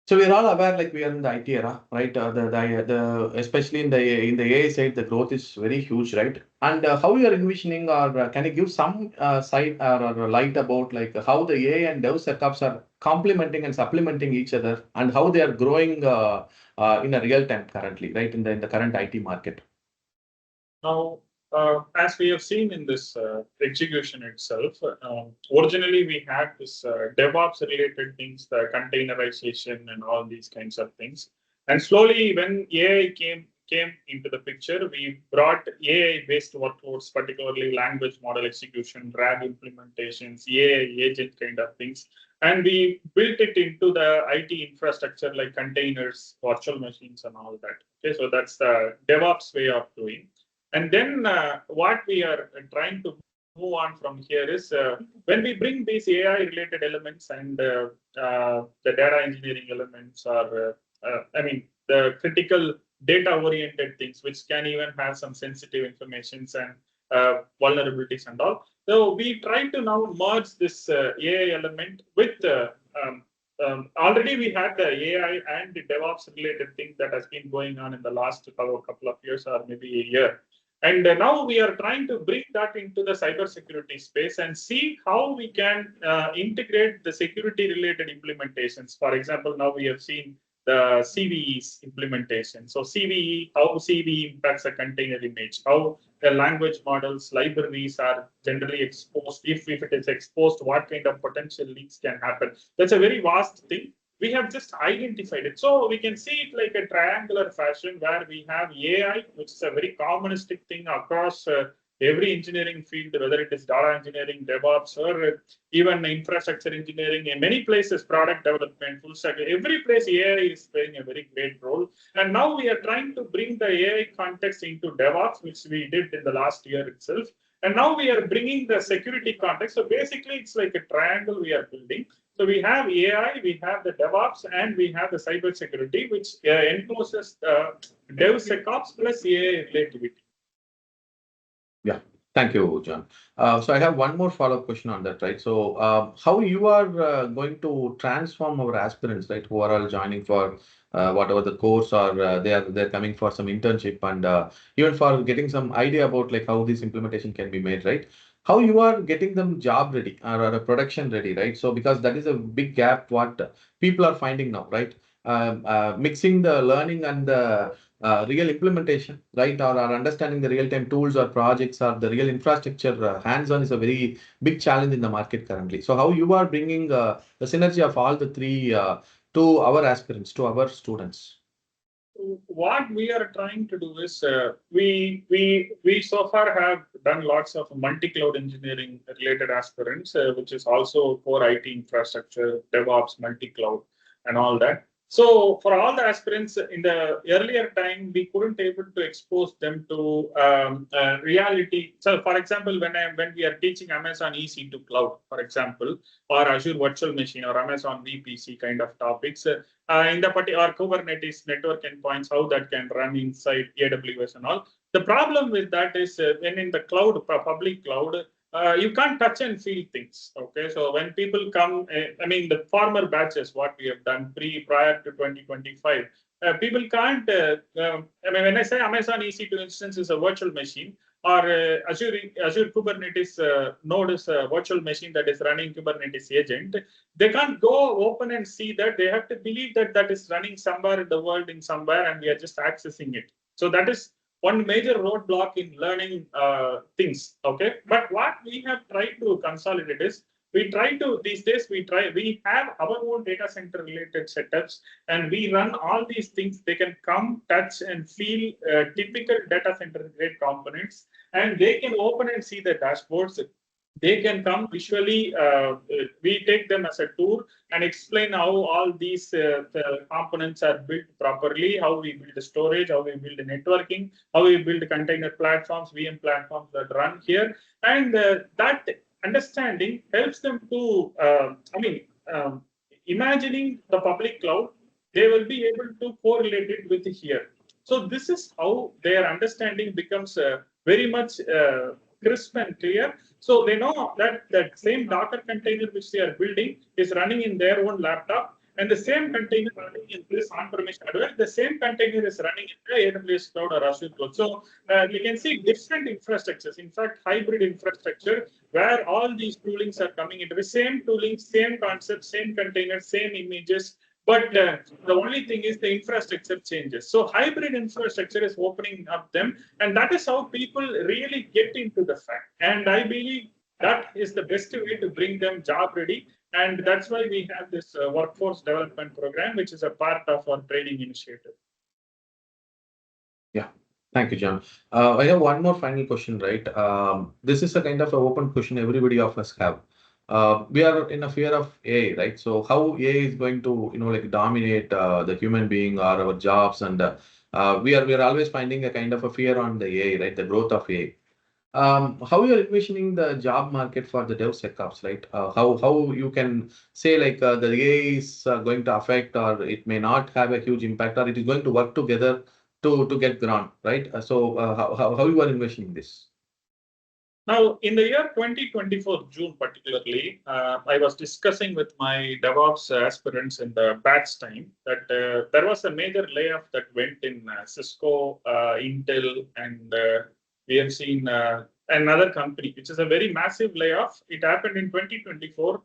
C: So we're all aware, like we are in the IT era, right? The especially in the AI side, the growth is very huge, right? And how you are envisioning, or can you give some side or light about like how the AI and DevSecOps are complementing and supplementing each other, and how they are growing in a real time currently, right? In the current IT market.
A: Now, as we have seen in this execution itself, originally we had this DevOps related things, the containerization and all these kinds of things. And slowly when AI came into the picture, we brought AI-based workloads, particularly language model execution, RAG implementations, AI agent kind of things. And we built it into the IT infrastructure like containers, virtual machines, and all that. Okay, so that's the DevOps way of doing. And then what we are trying to move on from here is when we bring these AI-related elements and the data engineering elements, or the critical data-oriented things, which can even have some sensitive informations and vulnerabilities and all. So we try to now merge this AI element with already we had the AI and the DevOps related thing that has been going on in the last couple of years or maybe a year. And now we are trying to bring that into the cybersecurity space and see how we can integrate the security related implementations. For example, now we have seen the CVEs implementation. So CVE, how CVE impacts a container image, how the language models, libraries are generally exposed. If it is exposed, what kind of potential leaks can happen. That's a very vast thing. We have just identified it. So we can see it like a triangular fashion where we have AI, which is a very commonistic thing across every engineering field, whether it is data engineering, DevOps, or even infrastructure engineering. In many places, product development, full stack, every place AI is playing a very great role. And now we are trying to bring the AI context into DevOps, which we did in the last year itself. And now we are bringing the security context. So basically, it's like a triangle we are building. So we have AI, we have the DevOps, and we have the cybersecurity, which encloses DevSecOps plus AI relativity.
C: Yeah, thank you, John. So I have one more follow-up question on that, right? So how you are going to transform our aspirants, right, who are all joining for whatever the course, or they're coming for some internship, and even for getting some idea about like how this implementation can be made, right? How you are getting them job ready or a production ready, right? So because that is a big gap what people are finding now, right? Mixing the learning and the real implementation, right? Or understanding the real-time tools or projects or the real infrastructure hands-on is a very big challenge in the market currently. So how you are bringing the synergy of all the three to our aspirants, to our students?
A: What we are trying to do is we so far have done lots of multi-cloud engineering related aspirants, which is also core IT infrastructure, DevOps, multi-cloud, and all that. So for all the aspirants in the earlier time, we couldn't able to expose them to reality. So for example, when we are teaching Amazon EC2 Cloud, for example, or Azure Virtual Machine or Amazon VPC kind of topics, in the particular Kubernetes network endpoints, how that can run inside AWS and all. The problem with that is when in the cloud, public cloud, you can't touch and feel things. Okay, so when people come, I mean, the former batches, what we have done prior to 2025, people can't. I mean, when I say Amazon EC2 instance is a virtual machine, or Azure Kubernetes node is a virtual machine that is running Kubernetes agent, they can't go open and see that. They have to believe that that is running somewhere in the world, in somewhere, and we are just accessing it. So that is one major roadblock in learning things. Okay, but what we have tried to consolidate is we try to these days we have our own data center related setups, and we run all these things. They can come, touch, and feel typical data center grade components, and they can open and see the dashboards. They can come visually. We take them as a tour and explain how all these components are built properly, how we build the storage, how we build the networking, how we build container platforms, VM platforms that run here. And that understanding helps them to, imagining the public cloud, they will be able to correlate it with here. So this is how their understanding becomes very much crisp and clear. So they know that that same Docker container which they are building is running in their own laptop, and the same container running in this on-premise hardware, the same container is running in the AWS cloud or Azure cloud. So you can see different infrastructures, in fact, hybrid infrastructure, where all these toolings are coming into the same tooling, same concept, same container, same images. But the only thing is the infrastructure changes. So hybrid infrastructure is opening up them, and that is how people really get into the fact. And I believe that is the best way to bring them job ready. And that's why we have this workforce development program, which is a part of our training initiative.
C: Yeah, thank you, John. I have one more final question, right? This is a kind of an open question everybody of us have. We are in a fear of AI, right? So how AI is going to, like dominate the human being or our jobs, and we are always finding a kind of a fear on the AI, right? The growth of AI. How you are envisioning the job market for the DevSecOps, right? How you can say like the AI is going to affect, or it may not have a huge impact, or it is going to work together to get ground, right? How you are envisioning this?
A: Now, in the year 2024, June particularly, I was discussing with my DevOps aspirants in the batch time that there was a major layoff that went in Cisco, Intel, and we have seen another company, which is a very massive layoff. It happened in 2024,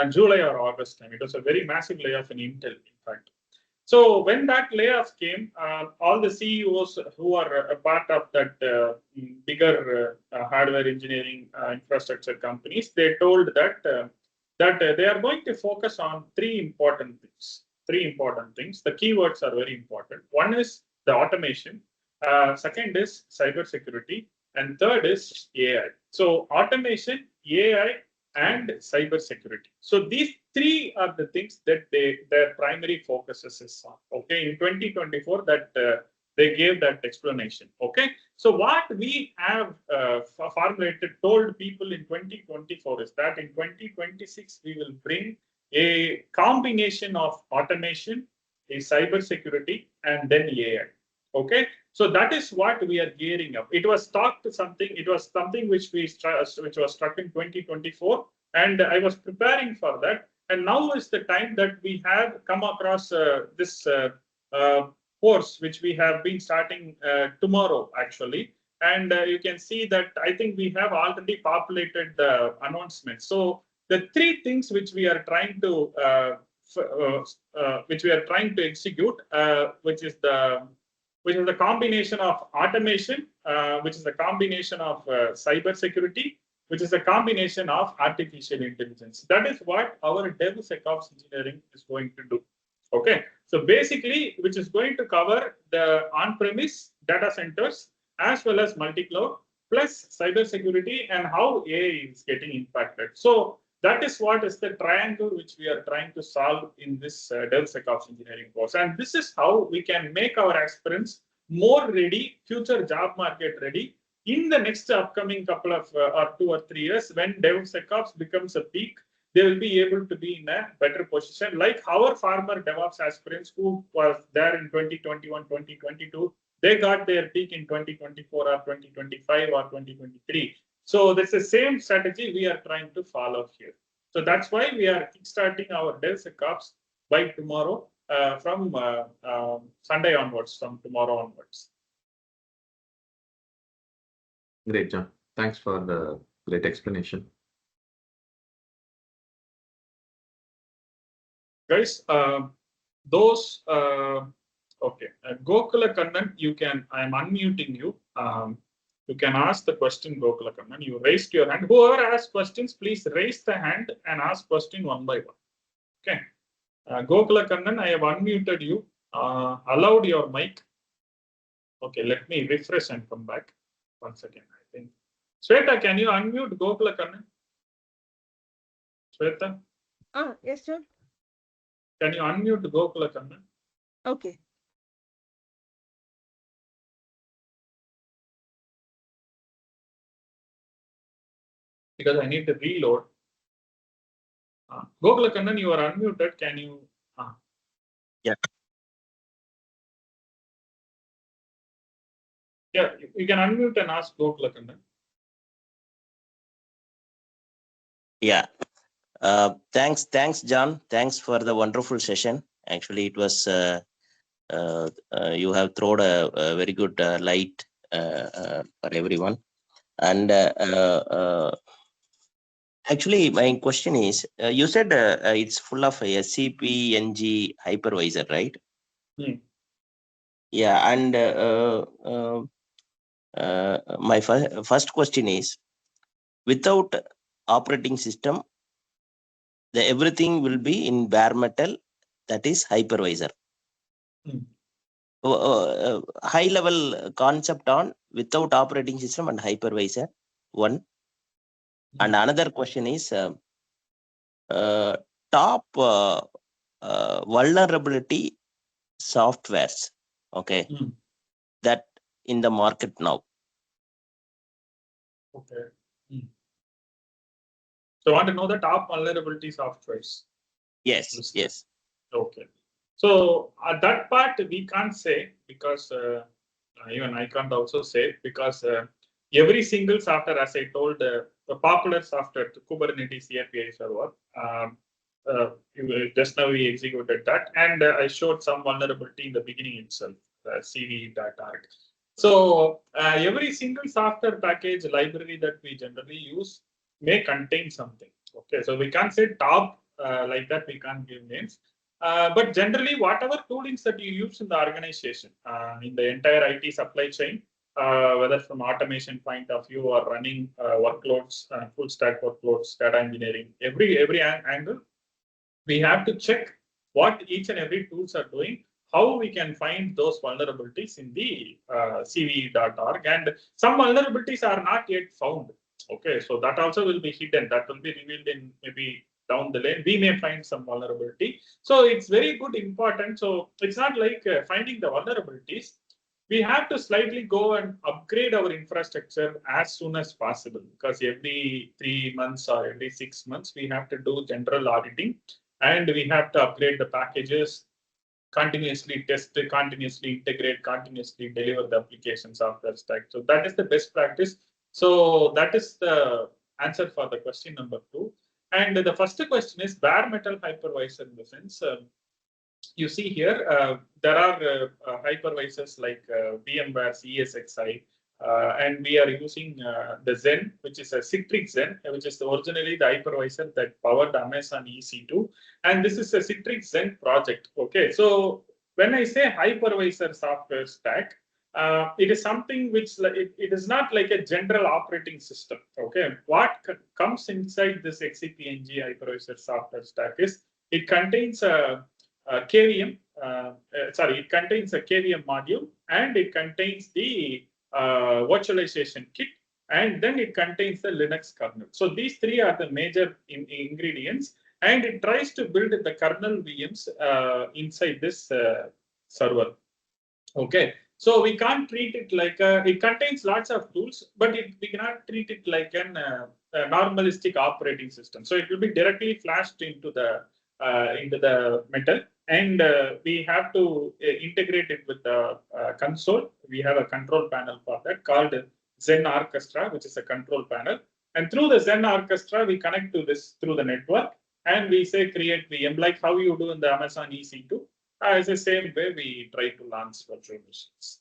A: July or August time. It was a very massive layoff in Intel, in fact. So when that layoff came, all the CEOs who are a part of that bigger hardware engineering infrastructure companies, they told that they are going to focus on three important things. The keywords are very important. One is the automation. Second is cybersecurity, and third is AI. So automation, AI, and cybersecurity. So these three are the things that their primary focuses is on. Okay, in 2024, that they gave that explanation. Okay, so what we have formulated, told people in 2024 is that in 2026 we will bring a combination of automation, a cybersecurity, and then AI. Okay, so that is what we are gearing up. It was something which was struck in 2024, and I was preparing for that. And now is the time that we have come across this course, which we have been starting tomorrow, actually. And you can see that I think we have already populated the announcement. So the three things which we are trying to execute, which is the combination of automation, which is a combination of cybersecurity, which is a combination of artificial intelligence. That is what our DevSecOps engineering is going to do. Okay, so basically, which is going to cover the on-premise data centers as well as multi-cloud, plus cybersecurity and how AI is getting impacted. So that is what is the triangle which we are trying to solve in this DevSecOps engineering course. And this is how we can make our aspirants more ready, future job market ready in the next upcoming couple of or 2 or 3 years when DevSecOps becomes a peak. They will be able to be in a better position, like our former DevOps aspirants who was there in 2021, 2022. They got their peak in 2024 or 2025 or 2023. So that's the same strategy we are trying to follow here. So that's why we are starting our DevSecOps by tomorrow, from Sunday onwards, from tomorrow onwards.
C: Great, John. Thanks for the great explanation.
A: Guys, those okay, Gokula Kannan, I'm unmuting you. You can ask the question, Gokula Kannan. You raised your hand. Whoever asks questions, please raise the hand and ask question one by one. Okay. Gokula Kannan, I have unmuted you, allowed your mic. Okay, let me refresh and come back. Once again, I think. Shweta, can you unmute Gokula Kannan? Shweta?
B: Yes, John.
A: Can you unmute Gokula Kannan?
B: Okay.
A: Because I need to reload. Gokula Kannan, you are unmuted. Can you?
D: Yeah.
A: Yeah, you can unmute and ask Gokula Kannan.
D: Yeah. Thanks, John. Thanks for the wonderful session. Actually, it was you have thrown a very good light for everyone. And actually, my question is, you said it's full of SCP-ng hypervisor, right? Yeah. And my first question is, without operating system, everything will be in bare metal, that is hypervisor. High level concept on without operating system and hypervisor, one. And another question is top vulnerability softwares, okay, that in the market now.
A: Okay. So I want to know the top vulnerability softwares.
D: Yes, yes.
A: Okay. So that part we can't say because even I can't also say because every single software, as I told, the popular software, the Kubernetes API server, just now we executed that, and I showed some vulnerability in the beginning itself, CVE.org. So every single software package library that we generally use may contain something. Okay, so we can't say top like that. We can't give names. But generally, whatever toolings that you use in the organization, in the entire IT supply chain, whether from automation point of view or running workloads, full stack workloads, data engineering, every angle, we have to check what each and every tools are doing, how we can find those vulnerabilities in the CVE.org. And some vulnerabilities are not yet found. Okay, so that also will be hidden. That will be revealed in maybe down the lane. We may find some vulnerability. So it's very good, important. So it's not like finding the vulnerabilities. We have to slightly go and upgrade our infrastructure as soon as possible, because every 3 months or every 6 months, we have to do general auditing and we have to upgrade the packages, continuously test, continuously integrate, continuously deliver the application software stack. So that is the best practice. So that is the answer for the question number 2. And the first question is bare metal hypervisor, in the sense, you see here, there are hypervisors like VMware's ESXi, and we are using the Zen, which is a Citrix Zen, which is originally the hypervisor that powered Amazon EC2. And this is a Citrix Zen project. Okay, so when I say hypervisor software stack, it is something which it is not like a general operating system. Okay, what comes inside this XCP-ng hypervisor software stack is it contains a KVM. It contains a KVM module, and it contains the virtualization kit, and then it contains the Linux kernel. So these three are the major ingredients, and it tries to build the kernel VMs inside this server. Okay, so we can't treat it like it contains lots of tools, but we cannot treat it like a normalistic operating system. So it will be directly flashed into the metal, and we have to integrate it with the console. We have a control panel for that called Zen Orchestra, which is a control panel. And through the Zen Orchestra, we connect to this through the network, and we say create VM, like how you do in the Amazon EC2. It's the same way we try to launch virtual machines.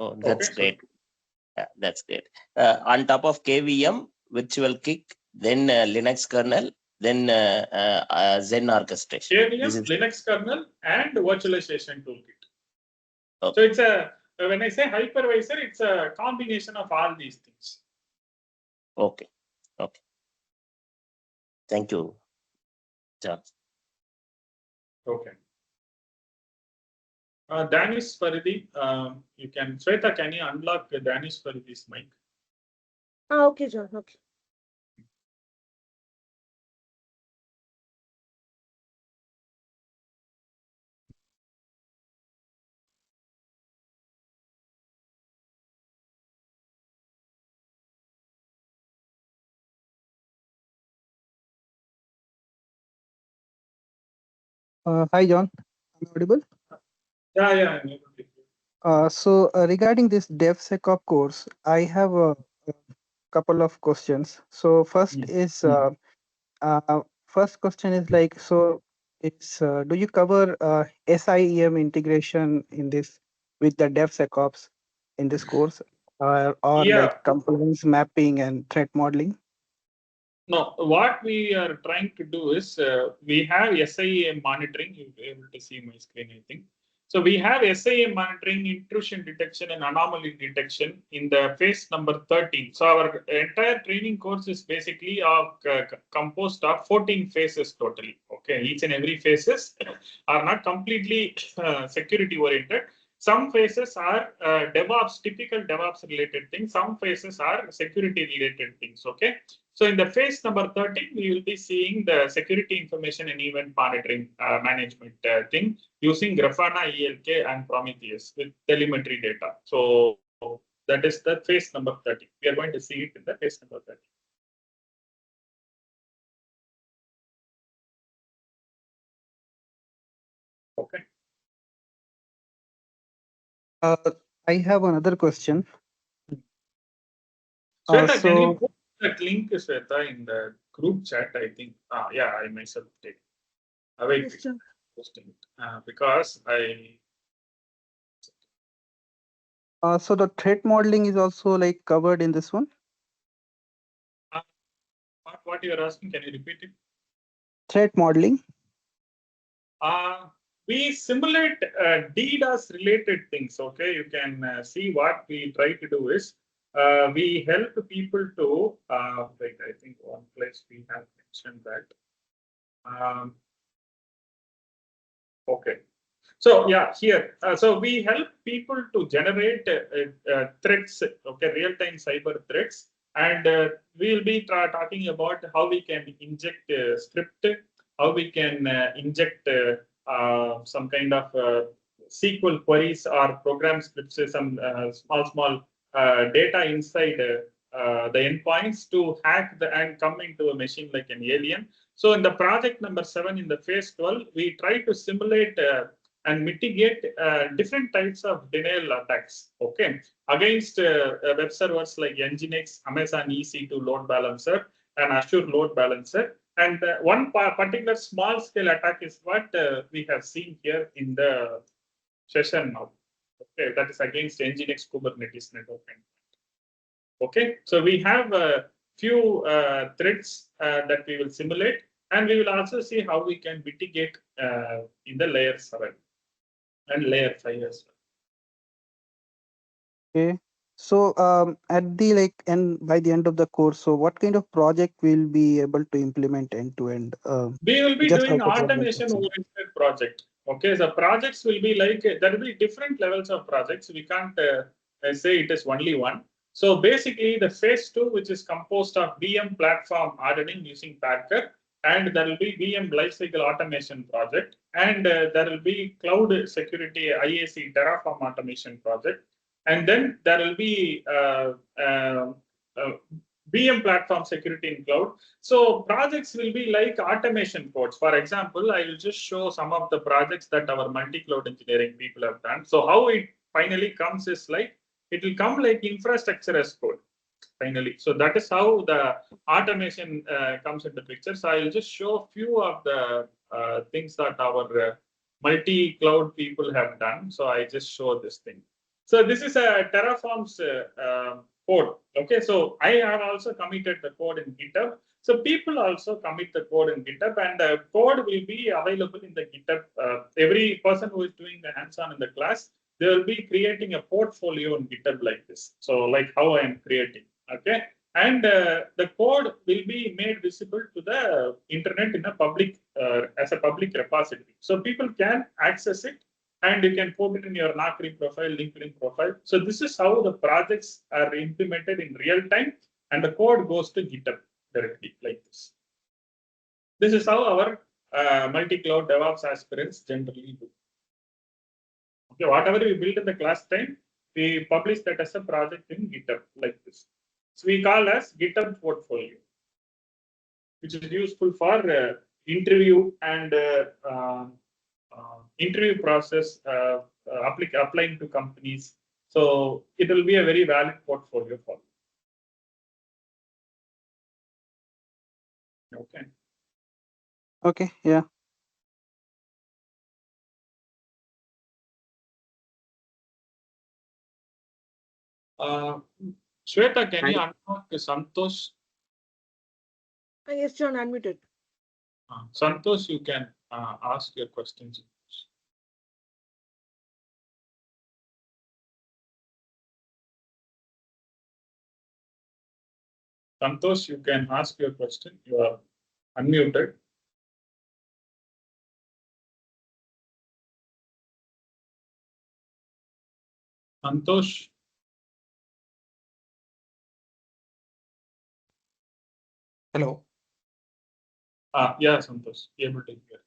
D: Oh, that's
A: Okay,
D: great. Yeah, that's great. On top of KVM, virtual kick, then Linux kernel, then Zen orchestration.
A: KVM, Linux kernel, and virtualization toolkit.
D: Okay.
A: So it's a, when I say hypervisor, it's a combination of all these things.
D: Okay. Okay. Thank you, John.
A: Okay. Danish Faridhi, you can, Shweta, can you unlock Danish Faridhi's mic?
B: Okay, John. Okay.
E: Hi, John. I'm audible.
A: Yeah, I'm able to hear.
E: So regarding this DevSecOps course, I have a couple of questions. So first is first question is like, so it's do you cover SIEM integration in this with the DevSecOps in this course, or
A: Yeah.
E: like components mapping and threat modeling?
A: No, what we are trying to do is we have SIEM monitoring. You'll be able to see my screen, I think. So we have SIEM monitoring, intrusion detection, and anomaly detection in the phase number 13. So our entire training course is basically composed of 14 phases totally. Okay, each and every phases are not completely security oriented. Some phases are DevOps, typical DevOps related things. Some phases are security related things. Okay. So in the phase number 13, we will be seeing the security information and event monitoring management thing using Grafana, ELK, and Prometheus with telemetry data. So that is the phase number 13. We are going to see it in the phase number 13. Okay.
E: I have another question.
A: Shweta, can you put that link, Shweta, in the group chat? I think. Yeah, I myself did. Wait,
B: Yes, John.
A: posting it because I.
E: So the threat modeling is also like covered in this one.
A: What you are asking? Can you repeat it?
E: Threat modeling.
A: We simulate DDoS related things. Okay, you can see what we try to do is we help people to wait. I think one place we have mentioned that. Okay. So yeah, here. So we help people to generate threats, okay, real-time cyber threats, and we will be talking about how we can inject script, how we can inject some kind of SQL queries or program scripts, some small data inside the endpoints to hack and come into a machine like an alien. So in the project number 7, in the phase 12, we try to simulate and mitigate different types of denial attacks, okay, against web servers like Nginx, Amazon EC2 load balancer, and Azure load balancer. And one particular small scale attack is what we have seen here in the session now. Okay, that is against Nginx Kubernetes network. Okay, so we have a few threats that we will simulate, and we will also see how we can mitigate in the layer 7 and layer 5 as well.
E: Okay. So at the by the end of the course, so what kind of project will be able to implement end to end?
A: We will be doing automation oriented project. Okay, the projects will be like there will be different levels of projects. We can't let's say it is only one. So basically the phase 2, which is composed of VM platform hardening using Packer, and there will be VM lifecycle automation project, and there will be cloud security IAC Terraform automation project, and then there will be VM platform security in cloud. So projects will be like automation codes. For example, I will just show some of the projects that our multi-cloud engineering people have done. So how it finally comes is like, it will come like infrastructure as code finally. So that is how the automation comes into picture. So I will just show a few of the things that our multi-cloud people have done. So I just show this thing. So this is a Terraform's code. Okay, so I have also committed the code in GitHub. So people also commit the code in GitHub, and the code will be available in the GitHub. Every person who is doing the hands-on in the class, they will be creating a portfolio in GitHub like this. So like how I am creating, okay? And the code will be made visible to the internet in a public, as a public repository. So people can access it, and you can put it in your Naukri profile, LinkedIn profile. So this is how the projects are implemented in real time, and the code goes to GitHub directly like this. This is how our multi-cloud DevOps aspirants generally do. Okay, whatever we build in the class time, we publish that as a project in GitHub like this. So we call as GitHub portfolio, which is useful for interview and interview process, applying to companies. So it will be a very valid portfolio for you. Okay.
E: Okay, yeah.
A: Shweta, can you unlock Santosh?
B: Yes, John, unmuted.
A: Santosh, you can ask your questions. Santosh, you can ask your question. You are unmuted. Santosh.
F: Hello.
A: Yeah, Santosh, able to hear.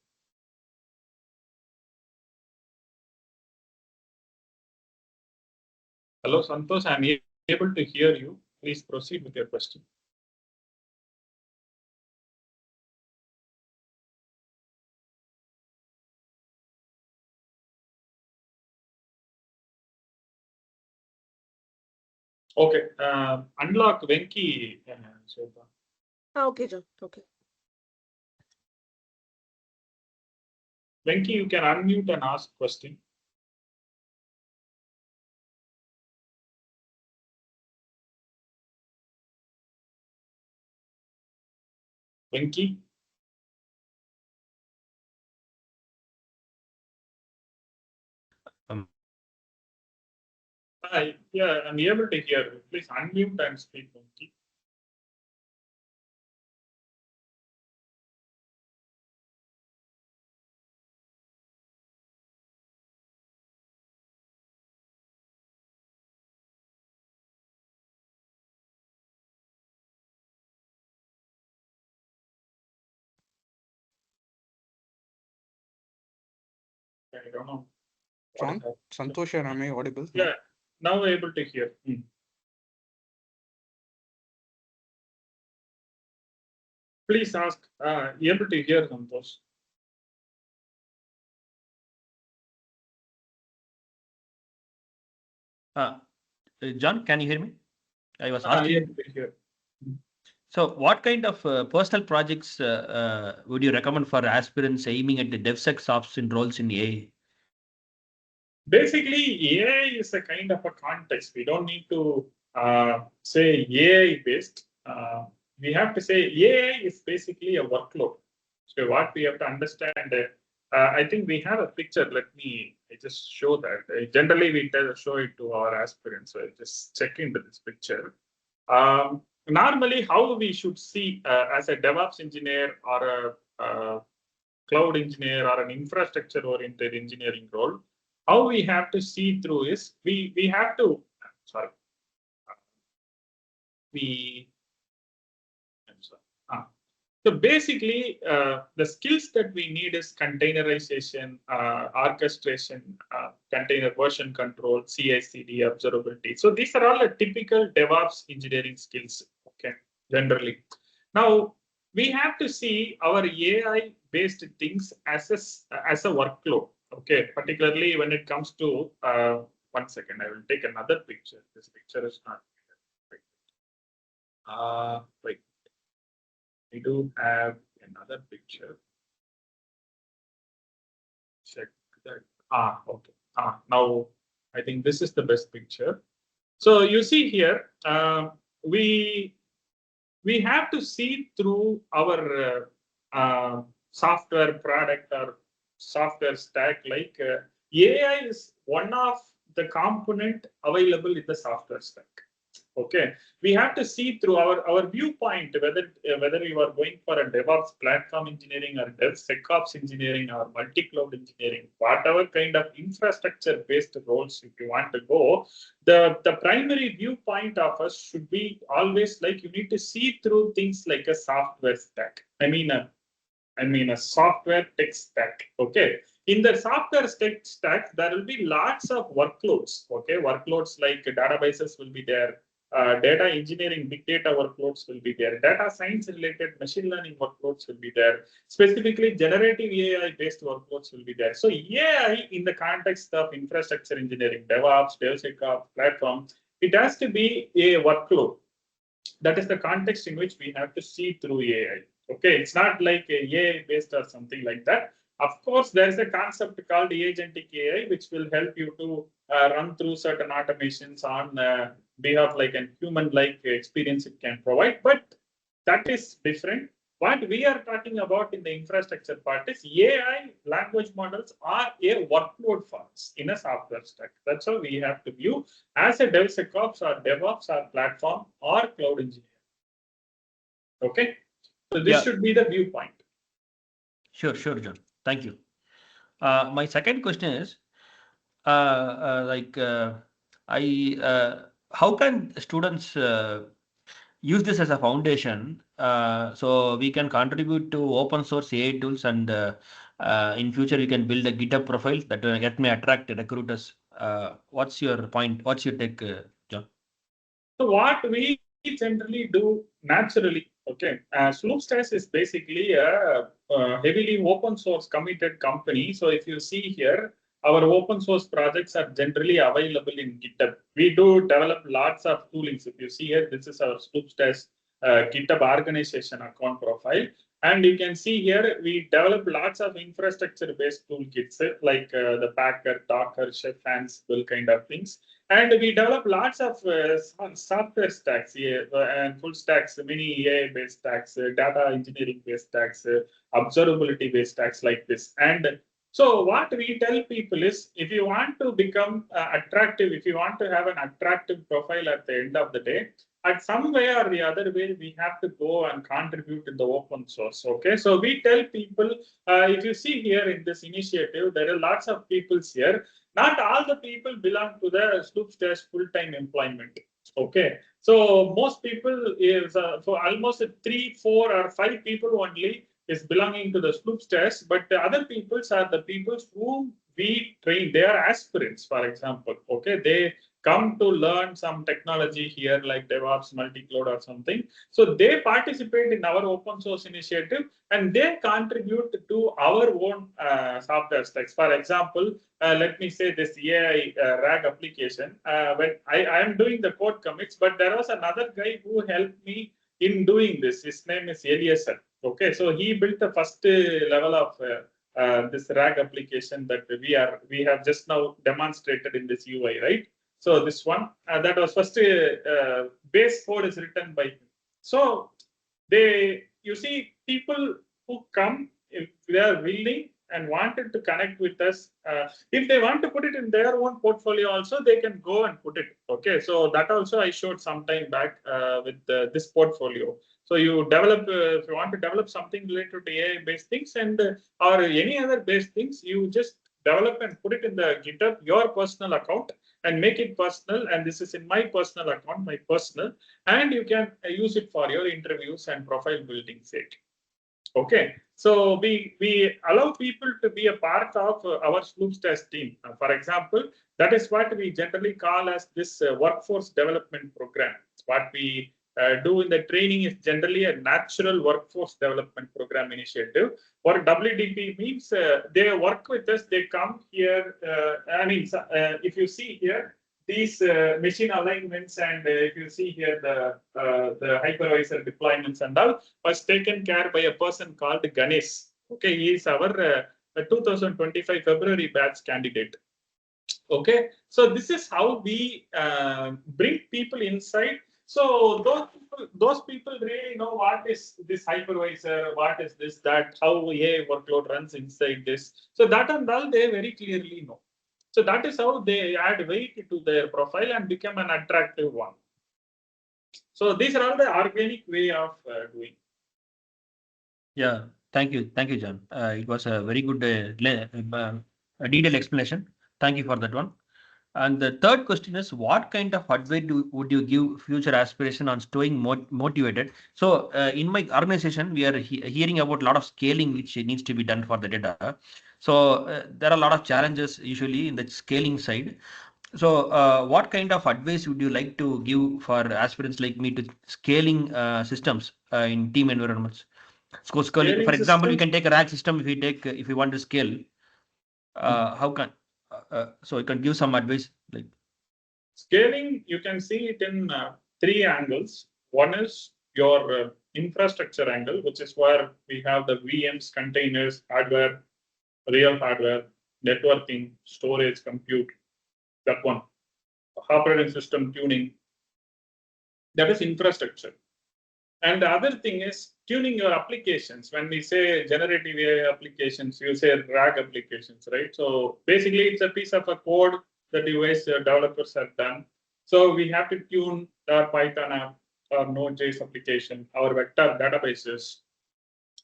A: Hello, Santosh, I'm able to hear you. Please proceed with your question. Okay, unlock Venki.
B: Okay, John. Okay.
A: Venki, you can unmute and ask question. Venki. Yeah, I'm able to hear you. Please unmute and speak, Venki. I don't know.
F: John, Santosh, am I audible?
A: Yeah, now able to hear. Please ask. Able to hear, Santosh.
G: John, can you hear me? I was asking.
A: Able to hear.
G: So, what kind of personal projects would you recommend for aspirants aiming at the DevSecOps in roles in AI?
A: Basically, AI is a kind of a context. We don't need to say AI based. We have to say AI is basically a workload. So what we have to understand, I think we have a picture. Let me just show that. Generally, we show it to our aspirants. So I just check into this picture. Normally, how we should see as a DevOps engineer or a cloud engineer or an infrastructure-oriented engineering role, how we have to see through is we have to sorry. So basically, the skills that we need is containerization, orchestration, container version control, CI/CD, observability. So these are all the typical DevOps engineering skills. Okay, generally. Now we have to see our AI-based things as a workload. Okay, particularly when it comes to 1 second, I will take another picture. This picture is not. Wait. We do have another picture. Check that. Okay. Now I think this is the best picture. So you see here, we have to see through our software product or software stack. Like AI is one of the component available in the software stack. Okay, we have to see through our viewpoint whether you are going for a DevOps platform engineering or DevSecOps engineering or multi-cloud engineering, whatever kind of infrastructure-based roles if you want to go. The primary viewpoint of us should be always like you need to see through things like a software stack. I mean a software tech stack. Okay. In the software tech stack, there will be lots of workloads. Okay, workloads like databases will be there. Data engineering, big data workloads will be there. Data science related machine learning workloads will be there. Specifically, generative AI-based workloads will be there. So AI in the context of infrastructure engineering, DevOps, DevSecOps, platform, it has to be a workload. That is the context in which we have to see through AI. Okay, it's not like AI-based or something like that. Of course, there is a concept called agentic AI, which will help you to run through certain automations on behalf like a human-like experience it can provide. But that is different. What we are talking about in the infrastructure part is AI language models are a workload for us in a software stack. That's how we have to view as a DevSecOps or DevOps or platform or cloud engineer. Okay, so this should be the viewpoint.
G: Sure, John. Thank you. My second question is, how can students use this as a foundation so we can contribute to open source AI tools, and in future we can build a GitHub profile that may attract recruiters. What's your point? What's your take, John?
A: So what we generally do naturally, okay, SloopStash is basically a heavily open source committed company. So if you see here, our open source projects are generally available in GitHub. We do develop lots of toolings. If you see here, this is our SloopStash GitHub organization account profile. And you can see here, we develop lots of infrastructure-based toolkits like the Packer, Docker, Chef, Ansible kind of things. And we develop lots of software stacks and full stacks, many AI-based stacks, data engineering-based stacks, observability-based stacks like this. And so what we tell people is, if you want to become attractive, if you want to have an attractive profile at the end of the day, at some way or the other way, we have to go and contribute in the open source. Okay, so we tell people, if you see here in this initiative, there are lots of people here. Not all the people belong to the SloopStash full-time employment. Okay, so most people is for almost 3, 4, or 5 people only is belonging to the SloopStash, but the other peoples are the peoples whom we train. They are aspirants, for example. Okay, they come to learn some technology here like DevOps, multi-cloud or something. So they participate in our open source initiative and they contribute to our own software stacks. For example, let me say this AI RAG application. When I am doing the code commits, but there was another guy who helped me in doing this. His name is Eliezer. Okay, so he built the first level of this RAG application that we have just now demonstrated in this UI, right? So this one that was first base code is written by him. So you see people who come, if they are willing and wanted to connect with us, if they want to put it in their own portfolio also, they can go and put it. Okay, so that also I showed some time back with this portfolio. So you develop, if you want to develop something related to AI-based things and or any other based things, you just develop and put it in the GitHub, your personal account, and make it personal. And this is in my personal account, my personal, and you can use it for your interviews and profile building sake. Okay, so we allow people to be a part of our SloopStash team. For example, that is what we generally call as this workforce development program. What we do in the training is generally a natural workforce development program initiative. What WDP means, they work with us, they come here. If you see here, these machine alignments, and if you see here the hypervisor deployments and all was taken care by a person called Ganesh. Okay, he is our 2025 February batch candidate. Okay, so this is how we bring people inside. So those people really know what is this hypervisor, what is this, that, how a workload runs inside this. So that and all they very clearly know. So that is how they add weight to their profile and become an attractive one. So these are all the organic way of doing.
G: Yeah, thank you, John. It was a very good detailed explanation. Thank you for that one. And the third question is, what kind of advice would you give future aspiration on staying motivated? So in my organization, we are hearing about a lot of scaling which needs to be done for the data. So there are a lot of challenges usually in the scaling side. So what kind of advice would you like to give for aspirants like me to scaling systems in team environments? So scaling, for example, we can take a rack system if we want to scale. How can so you can give some advice like
A: scaling? You can see it in three angles. One is your infrastructure angle, which is where we have the VMs, containers, hardware, real hardware, networking, storage, compute. That one, operating system tuning. That is infrastructure. And the other thing is tuning your applications. When we say generative AI applications, you say RAG applications, right? So basically, it's a piece of a code that device developers have done. So we have to tune our Python app, our Node.js application, our vector databases,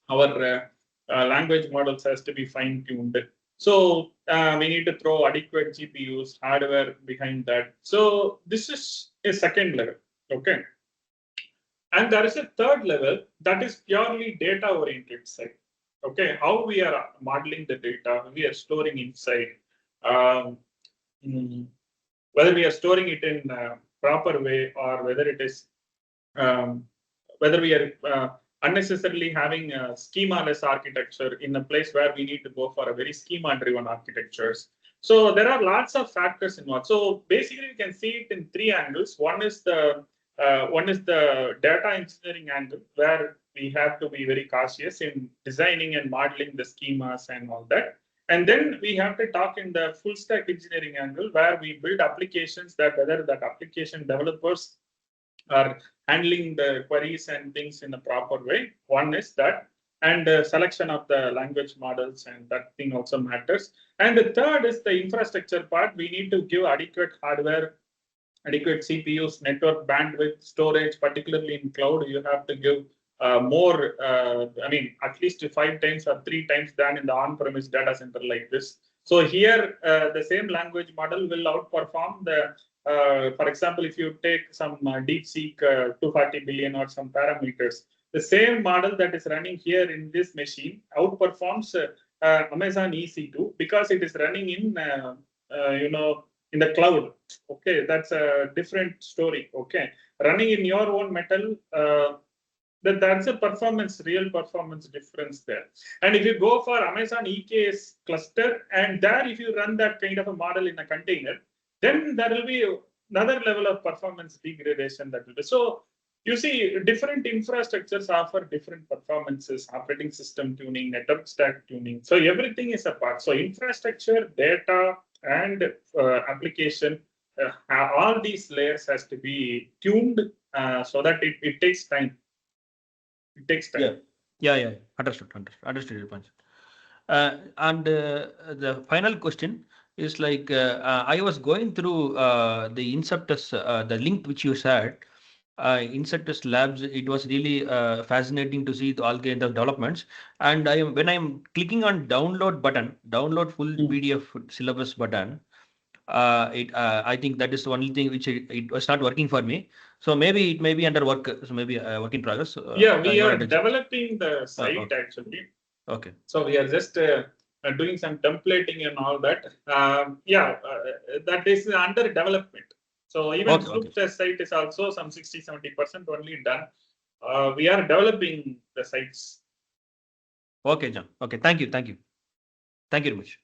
A: our language models has to be fine-tuned. So we need to throw adequate GPUs, hardware behind that. So this is a second level, okay? And there is a third level that is purely data-oriented side. Okay, how we are modeling the data, we are storing inside, whether we are storing it in a proper way or whether it is, whether we are unnecessarily having a schema-less architecture in a place where we need to go for a very schema-driven architectures. So there are lots of factors involved. So basically, you can see it in three angles. One is the data engineering angle, where we have to be very cautious in designing and modeling the schemas and all that. And then we have to talk in the full stack engineering angle, where we build applications that whether that application developers are handling the queries and things in a proper way. One is that, and the selection of the language models, and that thing also matters. And the third is the infrastructure part. We need to give adequate hardware, adequate CPUs, network bandwidth, storage, particularly in cloud. You have to give more, at least 5 times or 3 times than in the on-premise data center like this. So here, the same language model will outperform the, for example, if you take some DeepSeek 240 billion or some parameters, the same model that is running here in this machine outperforms Amazon EC2 because it is running in, in the cloud. Okay, that's a different story. Okay, running in your own metal, that's a real performance difference there. And if you go for Amazon EKS cluster, and there if you run that kind of a model in a container, then there will be another level of performance degradation that will be. So you see, different infrastructures offer different performances, operating system tuning, network stack tuning. So everything is a part. So infrastructure, data, and application, all these layers has to be tuned so that it takes time. It takes time.
G: Yeah. Understood your point. And the final question is like I was going through the Inceptus, the link which you shared. insect test labs. It was really fascinating to see all kinds of developments. And when I'm clicking on download full PDF syllabus button, I think that is the only thing which it was not working for me. So maybe it may be under work. So maybe work in progress.
A: Yeah, we are developing the site actually.
G: Okay.
A: So we are just doing some templating and all that. That is under development. So even SloopStash site is also some 60-70% only done. We are developing the sites.
G: Okay, John. Okay, thank you very much.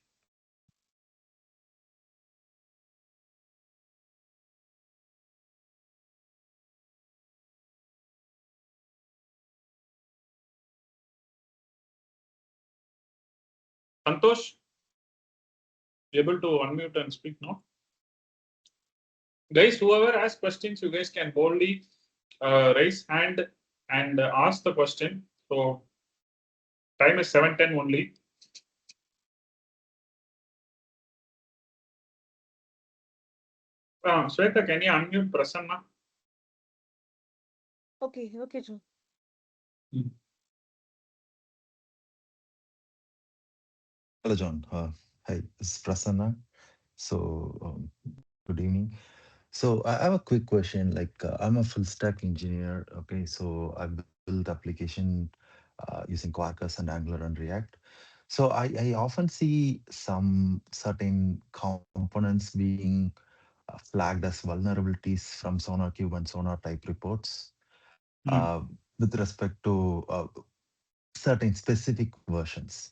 A: Santosh, able to unmute and speak now? Guys, whoever has questions, you guys can boldly raise hand and ask the question. So time is 7:10 only. Shweta, can you unmute Prasanna?
B: Okay, John.
H: Hello, John. Hi, this is Prasanna. So, good evening. So, I have a quick question. Like, I'm a full stack engineer. Okay, so I build application using Quarkus and Angular and React. So, I often see some certain components being flagged as vulnerabilities from SonarQube and Sonar type reports with respect to certain specific versions.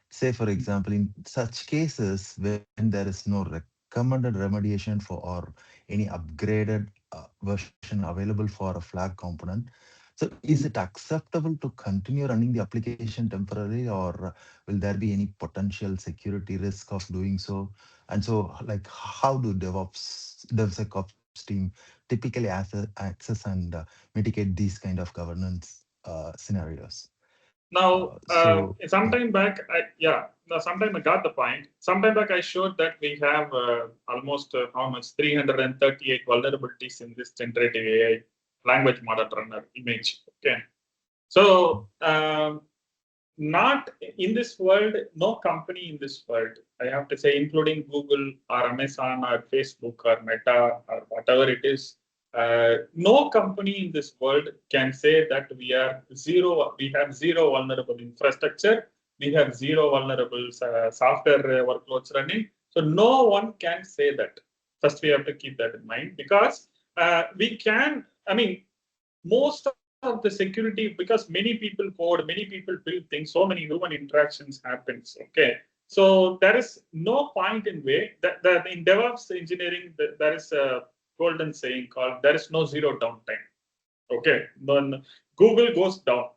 H: Say, for example, in such cases when there is no recommended remediation for or any upgraded version available for a flag component, so is it acceptable to continue running the application temporarily, or will there be any potential security risk of doing so? And so, like, how do DevSecOps team typically access and mitigate these kind of governance scenarios?
A: Now, sometime back, sometime I got the point. Sometime back, I showed that we have almost how much 338 vulnerabilities in this generative AI language model runner image. Okay, so not in this world, no company in this world, I have to say, including Google or Amazon or Facebook or Meta or whatever it is, no company in this world can say that we have zero vulnerable infrastructure, we have zero vulnerable software workloads running. So no one can say that. First, we have to keep that in mind, because we can, I mean, most of the security, because many people code, many people build things, so many human interactions happens. Okay, so there is no point in way that in DevOps engineering there is a golden saying called "there is no zero downtime." Okay, when Google goes down,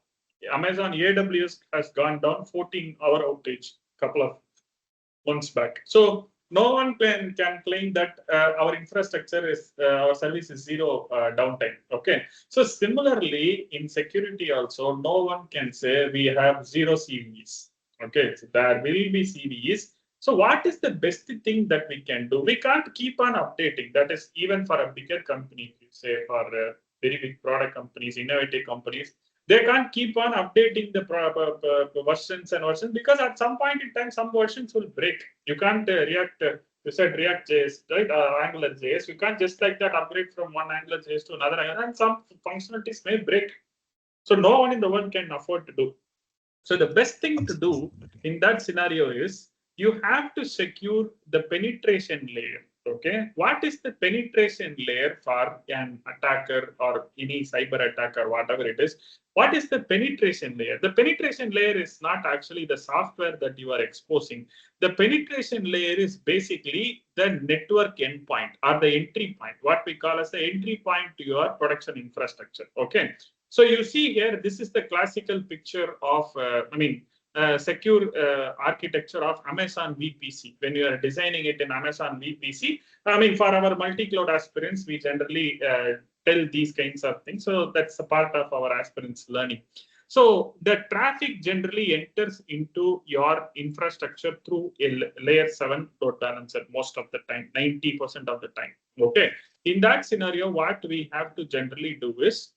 A: Amazon AWS has gone down 14-hour outage couple of months back. So no one can claim that our infrastructure is our service is zero downtime. Okay, so similarly in security also, no one can say we have zero CVEs. Okay, so there will be CVEs. So what is the best thing that we can do? We can't keep on updating. That is even for a bigger company, say for very big product companies, innovative companies, they can't keep on updating the versions and versions, because at some point in time, some versions will break. You can't you said React.js, right? Angular.js. You can't just like that upgrade from one Angular.js to another, and some functionalities may break. So no one in the world can afford to do. So the best thing to do in that scenario is you have to secure the penetration layer. Okay, what is the penetration layer for an attacker or any cyber attack or whatever it is? What is the penetration layer? The penetration layer is not actually the software that you are exposing. The penetration layer is basically the network endpoint or the entry point, what we call as the entry point to your production infrastructure. Okay, so you see here, this is the classical picture of, secure architecture of Amazon VPC. When you are designing it in Amazon VPC, for our multi-cloud aspirants, we generally tell these kinds of things. So that's a part of our aspirants learning. So the traffic generally enters into your infrastructure through a layer 7 load balancer most of the time, 90% of the time. Okay. In that scenario, what we have to generally do is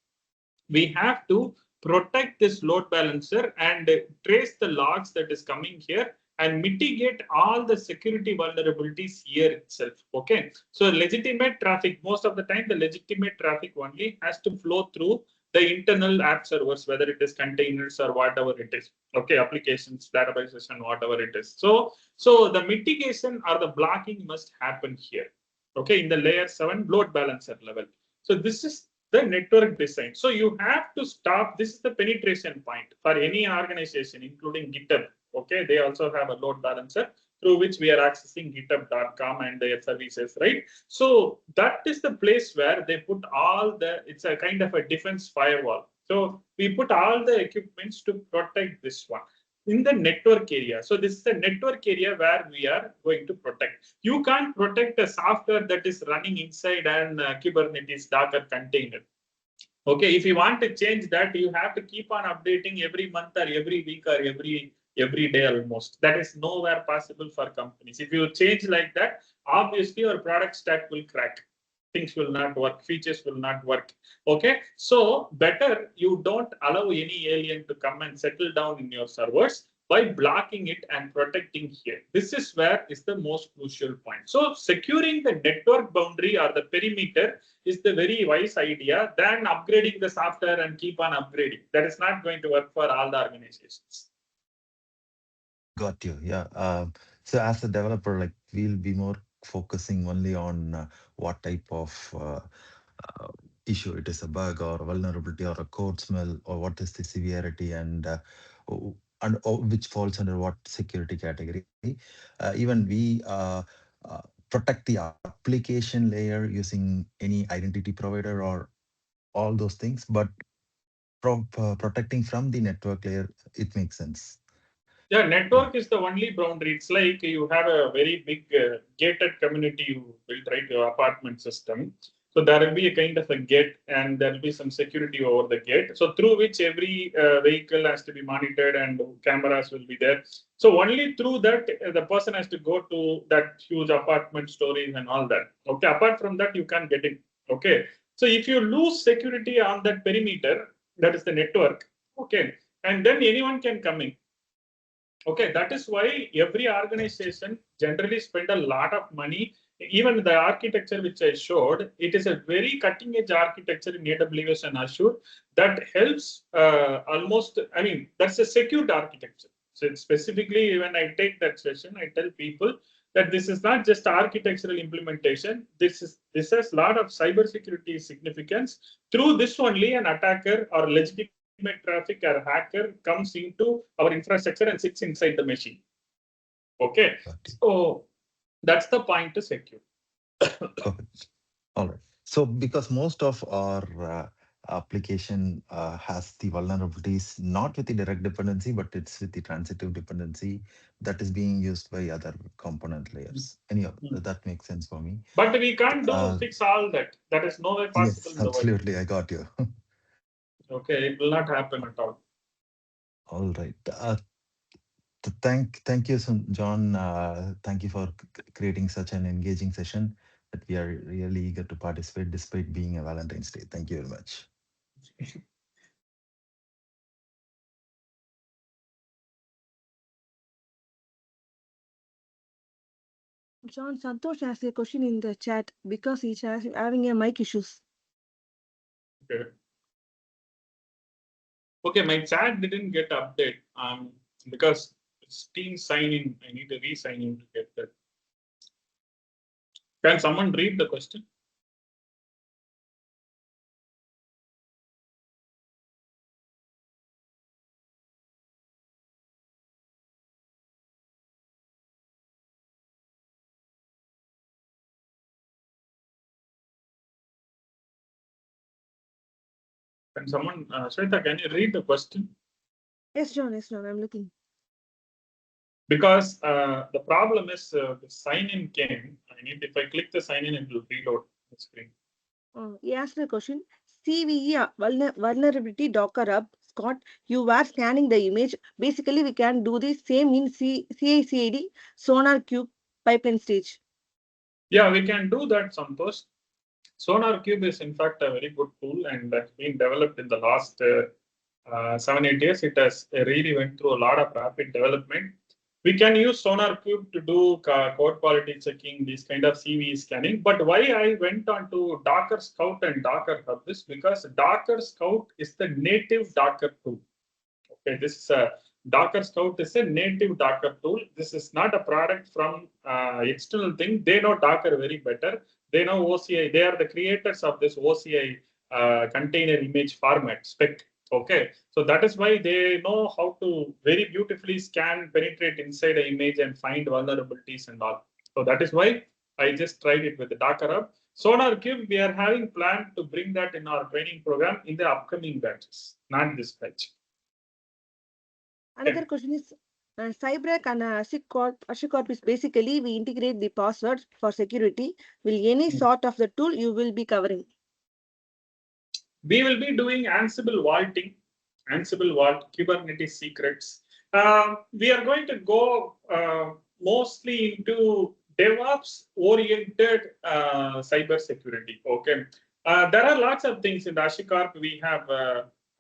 A: we have to protect this load balancer and trace the logs that is coming here and mitigate all the security vulnerabilities here itself. Okay. So legitimate traffic, most of the time, the legitimate traffic only has to flow through the internal app servers, whether it is containers or whatever it is. Okay, applications, databases, and whatever it is. So the mitigation or the blocking must happen here. Okay, in the layer 7 load balancer level. So this is the network design. So you have to stop. This is the penetration point for any organization, including GitHub. Okay, they also have a load balancer through which we are accessing github.com and their services, right? So that is the place where they put all the, it's a kind of a defense firewall. So we put all the equipments to protect this one in the network area. So this is the network area where we are going to protect. You can't protect a software that is running inside an Kubernetes Docker container. Okay, if you want to change that, you have to keep on updating every month or every week or every day almost. That is nowhere possible for companies. If you change like that, obviously your product stack will crack. Things will not work, features will not work. Okay, so better you don't allow any alien to come and settle down in your servers by blocking it and protecting here. This is where is the most crucial point. So securing the network boundary or the perimeter is the very wise idea than upgrading the software and keep on upgrading. That is not going to work for all the organizations.
H: Got you. Yeah. So as a developer, like we'll be more focusing only on what type of issue it is, a bug or a vulnerability or a code smell, or what is the severity and which falls under what security category. Even we protect the application layer using any identity provider or all those things, but protecting from the network layer, it makes sense.
A: Yeah, network is the only boundary. It's like you have a very big gated community you build, right, your apartment system. So there will be a kind of a gate and there will be some security over the gate. So through which every vehicle has to be monitored and cameras will be there. So only through that, the person has to go to that huge apartment stories and all that. Okay, apart from that, you can't get in. Okay, so if you lose security on that perimeter, that is the network. Okay, and then anyone can come in. Okay, that is why every organization generally spend a lot of money. Even the architecture which I showed, it is a very cutting edge architecture in AWS and Azure that helps almost, I mean, that's a secured architecture. So specifically, when I take that session, I tell people that this is not just architectural implementation. This has a lot of cybersecurity significance. Through this only, an attacker or legitimate traffic or hacker comes into our infrastructure and sits inside the machine. Okay, so that's the point to secure.
H: Perfect. All right. So because most of our application has the vulnerabilities, not with the direct dependency, but it's with the transitive dependency that is being used by other component layers. Anyhow, that makes sense for me.
A: But we can't fix all that. That is no way possible.
H: Yes, absolutely. I got you.
A: Okay, it will not happen at all.
H: All right. Thank you, John. Thank you for creating such an engaging session that we are really eager to participate despite being a Valentine's Day. Thank you very much.
B: John, Santosh asked a question in the chat because he's having a mic issues.
A: Okay. Okay, my chat didn't get update because it's Team sign in. I need to re-sign in to get that. Can someone read the question? Can someone, Shweta, can you read the question?
B: Yes, John, I'm looking.
A: Because the problem is the sign in came. If I click the sign in, it will reload the screen.
B: He asked the question: CVE vulnerability Docker up Scott, you were scanning the image. Basically, we can do the same in CI/CD Sonar Cube pipeline stage.
A: Yeah, we can do that, Santosh. Sonar Cube is in fact a very good tool and that's been developed in the last 7-8 years. It has really went through a lot of rapid development. We can use Sonar Cube to do code quality checking, these kind of CVE scanning. But why I went on to Docker Scout and Docker Hub is because Docker Scout is the native Docker tool. Okay, this Docker Scout is a native Docker tool. This is not a product from external thing. They know Docker very better. They know OCI. They are the creators of this OCI container image format spec. Okay, so that is why they know how to very beautifully scan, penetrate inside an image and find vulnerabilities and all. So that is why I just tried it with the Docker Hub. Sonar Cube, we are having planned to bring that in our training program in the upcoming batches, not this batch.
B: Another question is CyberAttack and HashiCorp is basically we integrate the passwords for security. Will any sort of the tool you will be covering?
A: We will be doing Ansible vaulting, Ansible Vault, Kubernetes secrets. We are going to go mostly into DevOps oriented cybersecurity. Okay. There are lots of things in HashiCorp. We have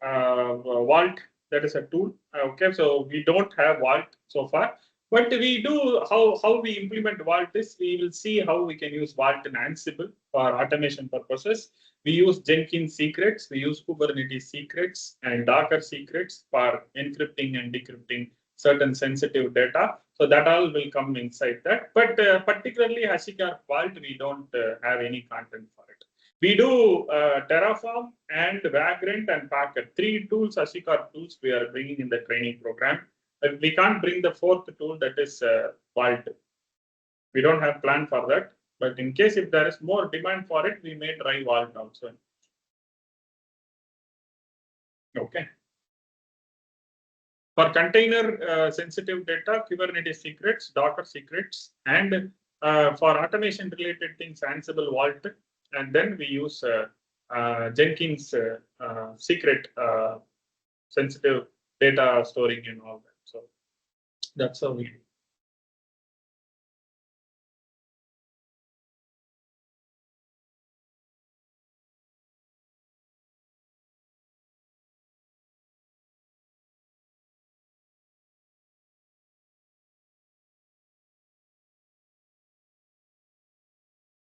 A: Vault, that is a tool. Okay, so we don't have Vault so far. But we do how we implement Vault is we will see how we can use Vault in Ansible for automation purposes. We use Jenkins secrets, we use Kubernetes secrets and Docker secrets for encrypting and decrypting certain sensitive data. So that all will come inside that. But particularly HashiCorp Vault, we don't have any content for it. We do Terraform and Vagrant and Packer. 3 tools, HashiCorp tools, we are bringing in the training program. But we can't bring the 4th tool, that is Vault. We don't have plan for that. But in case if there is more demand for it, we may try Vault also. Okay. For container sensitive data, Kubernetes secrets, Docker secrets, and for automation related things, Ansible Vault, and then we use Jenkins secret sensitive data storing and all that. So that's how we do.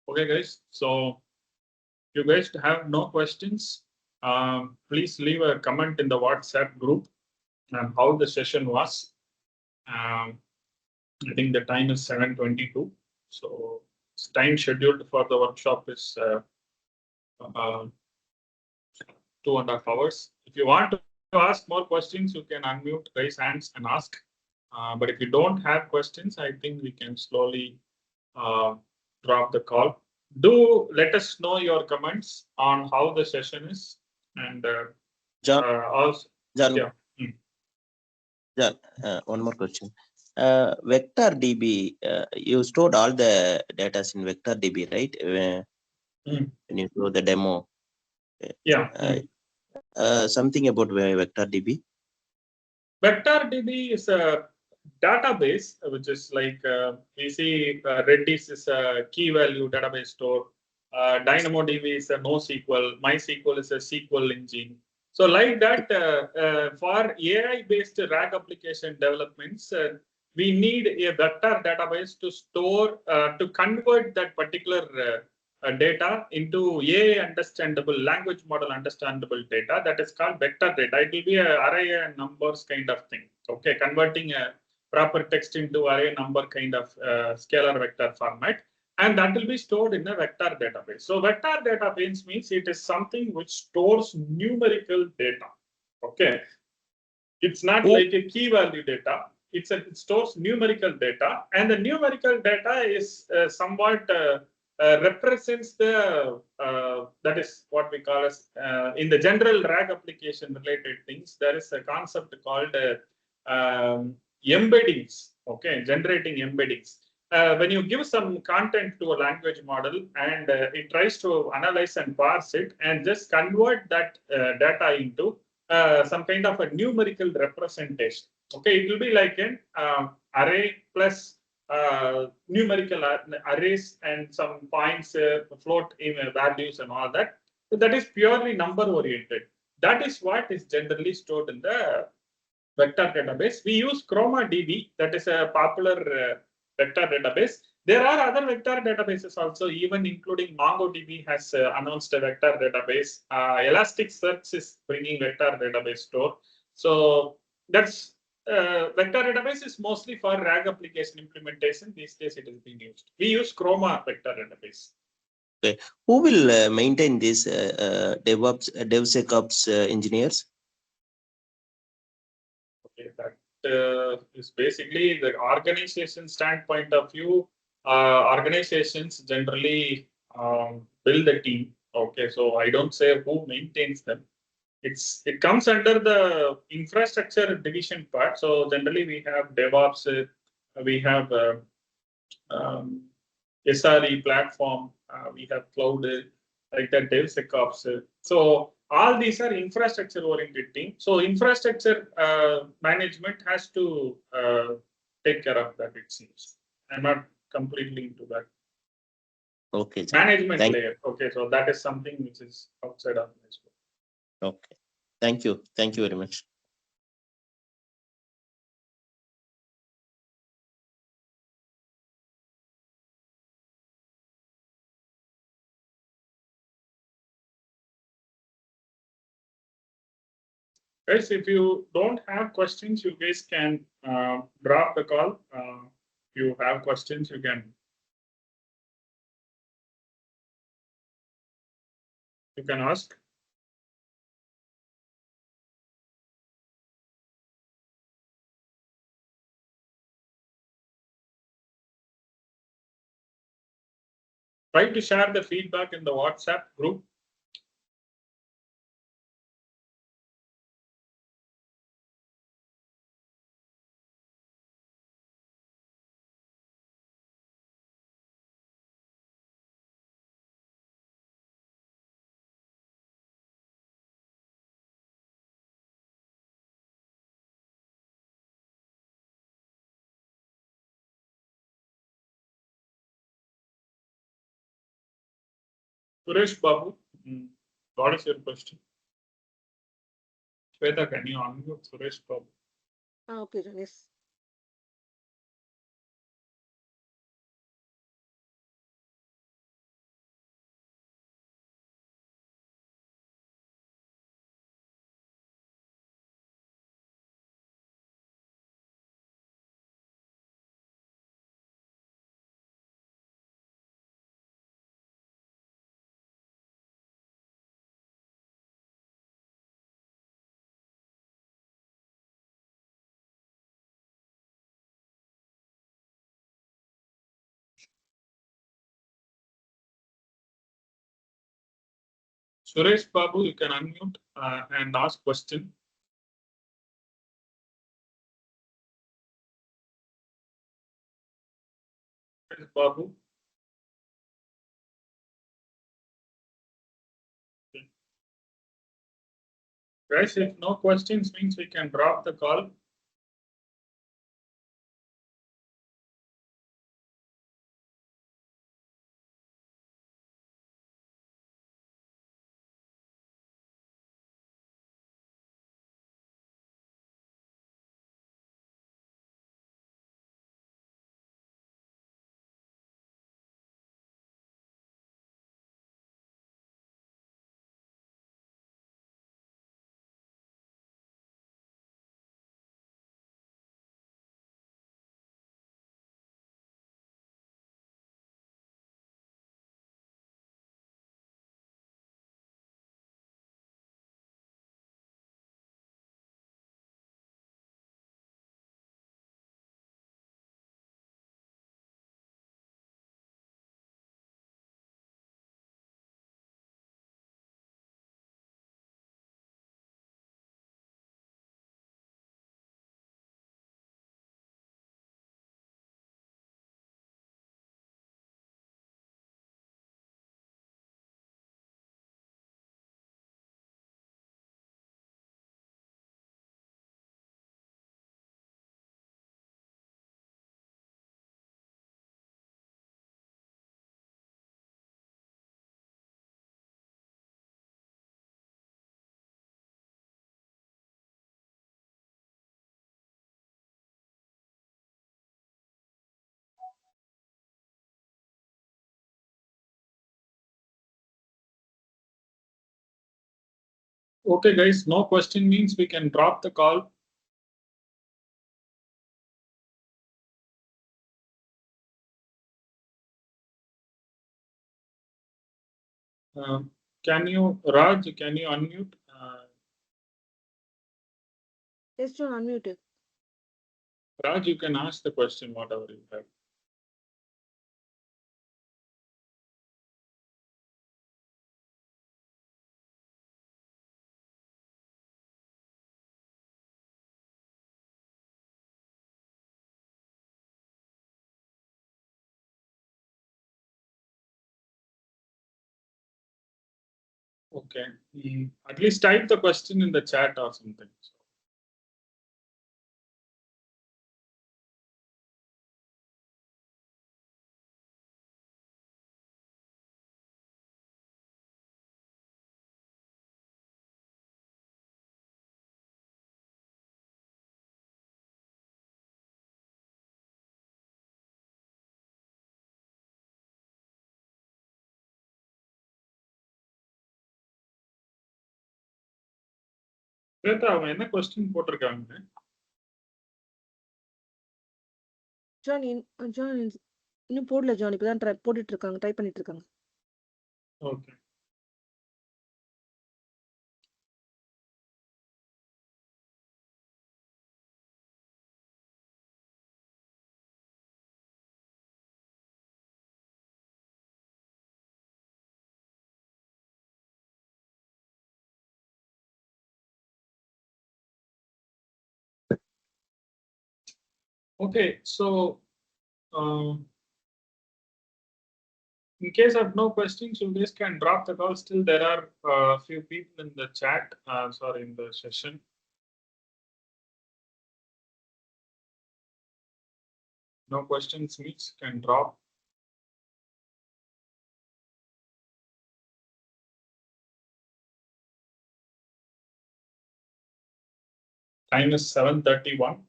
A: Okay, guys. So you guys have no questions. Please leave a comment in the WhatsApp group on how the session was. I think the time is 7:22. So time scheduled for the workshop is 2.5 hours. If you want to ask more questions, you can unmute, raise hands and ask. But if you don't have questions, I think we can slowly drop the call. Do let us know your comments on how the session is. And
D: John,
A: also,
D: John,
A: yeah.
D: John, one more question. Vector DB, you stored all the data in Vector DB, right? When you show the demo.
A: Yeah.
D: Something about Vector DB.
A: Vector DB is a database, which is like we see Redis is a key value database store. DynamoDB is a NoSQL. MySQL is a SQL engine. So like that, for AI-based RAG application developments, we need a vector database to store, to convert that particular data into AI understandable, language model understandable data. That is called vector data. It will be an array and numbers kind of thing. Okay, converting a proper text into array number kind of scalar vector format. And that will be stored in a vector database. So vector database means it is something which stores numerical data. Okay, it's not like a key value data. It stores numerical data, and the numerical data is somewhat represents the that is what we call as in the general RAG application related things. There is a concept called embeddings. Okay, generating embeddings. When you give some content to a language model and it tries to analyze and parse it and just convert that data into some kind of a numerical representation. Okay, it will be like an array plus numerical arrays and some points, float in values and all that. So that is purely number oriented. That is what is generally stored in the vector database. We use ChromaDB, that is a popular vector database. There are other vector databases also, even including MongoDB has announced a vector database. Elasticsearch is bringing vector database store. So that's vector database is mostly for RAG application implementation. These days it is being used. We use Chroma vector database.
D: Okay. Who will maintain this DevSecOps engineers?
A: Okay, that is basically the organization standpoint of view. Organizations generally build a team. Okay, so I don't say who maintains them. It comes under the infrastructure division part. So generally we have DevOps, we have SRE platform, we have cloud, like that DevSecOps. So all these are infrastructure oriented team. So infrastructure management has to take care of that, it seems. I'm not completely into that.
D: Okay.
A: Management layer. Okay, so that is something which is outside of my scope.
D: Okay. Thank you. Thank you very much.
A: Guys, if you don't have questions, you guys can drop the call. If you have questions, you can ask. Try to share the feedback in the WhatsApp group. Suresh Babu, what is your question? Shweta, can you unmute Suresh Babu?
B: Okay, Jonas.
A: Suresh Babu, you can unmute and ask question. Suresh Babu. Guys, if no questions means we can drop the call. Okay, guys, no question means we can drop the call. Can you, Raj, can you unmute?
B: Yes, John, unmuted.
A: Raj, you can ask the question, whatever you have. Okay, at least type the question in the chat or something. Shweta, அவன் என்ன question போட்டிருக்காங்க?
B: John, இன்னும் போடல John, இப்பதான் போட்டுட்டு இருக்காங்க, type பண்ணிட்டு இருக்காங்க.
A: Okay. Okay, so in case of no questions, you guys can drop the call. Still, there are a few people in the chat, sorry, in the session. No questions means can drop. Time is 7:31.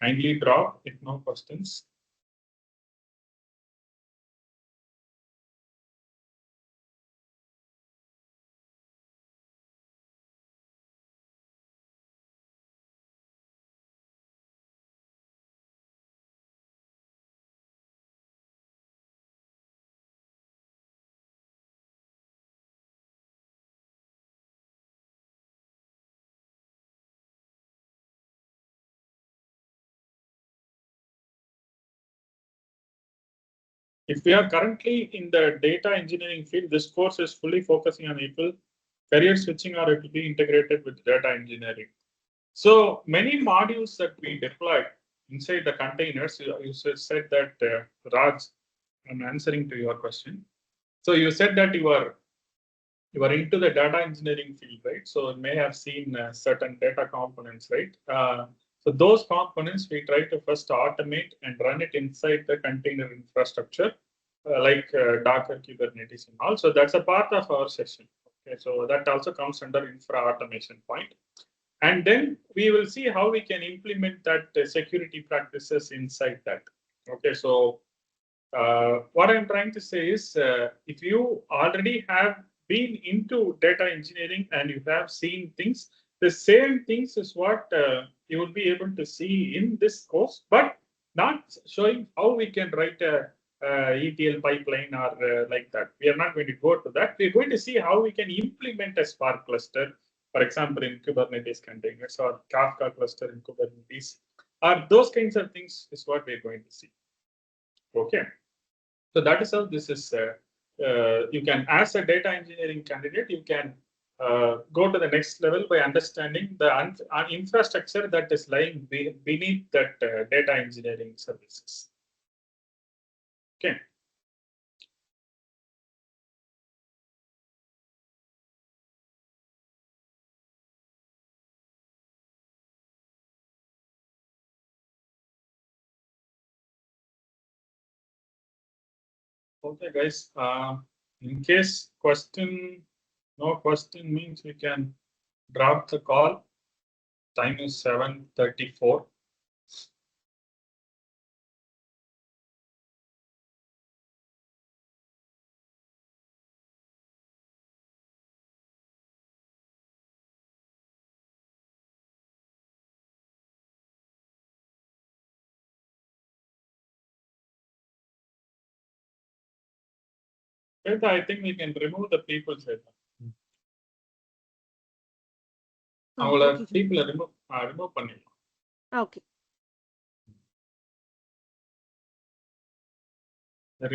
A: Kindly drop if no questions. If we are currently in the data engineering field, this course is fully focusing on people career switching, or it will be integrated with data engineering. So many modules that we deploy inside the containers, you said that, Raj, I'm answering to your question. So you said that you are into the data engineering field, right? So you may have seen certain data components, right? So those components we try to first automate and run it inside the container infrastructure, like Docker, Kubernetes, and all. So that's a part of our session. Okay, so that also comes under infra automation point. And then we will see how we can implement that security practices inside that. Okay, so what I'm trying to say is, if you already have been into data engineering and you have seen things, the same things is what you will be able to see in this course, but not showing how we can write a ETL pipeline or like that. We are not going to go to that. We're going to see how we can implement a Spark cluster, for example, in Kubernetes containers, or Kafka cluster in Kubernetes, or those kinds of things is what we're going to see. Okay. So that is how this is. You can, as a data engineering candidate, you can go to the next level by understanding the infrastructure that is lying beneath that data engineering services. Okay. Okay, guys. In case no question means we can drop the call. Time is 7:34. Shweta, I think we can remove the people, Shweta. அவங்கள
B: okay,
A: people remove பண்ணிடலாம்.
B: okay.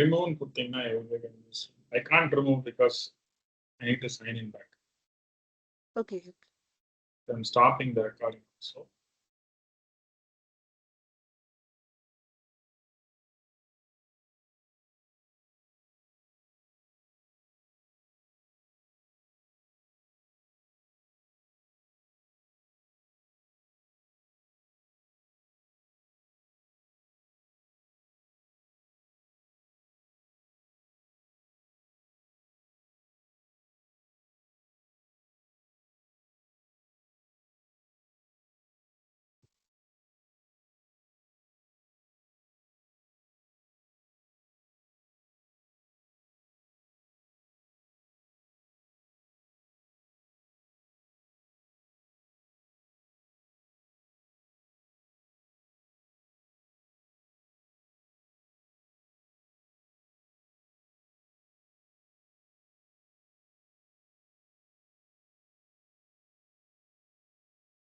A: Remove கொடுத்தீங்கன்னா everybody can use. I can't remove because I need to sign in back.
B: Okay.
A: So I'm stopping the recording. So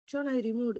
B: John, I removed.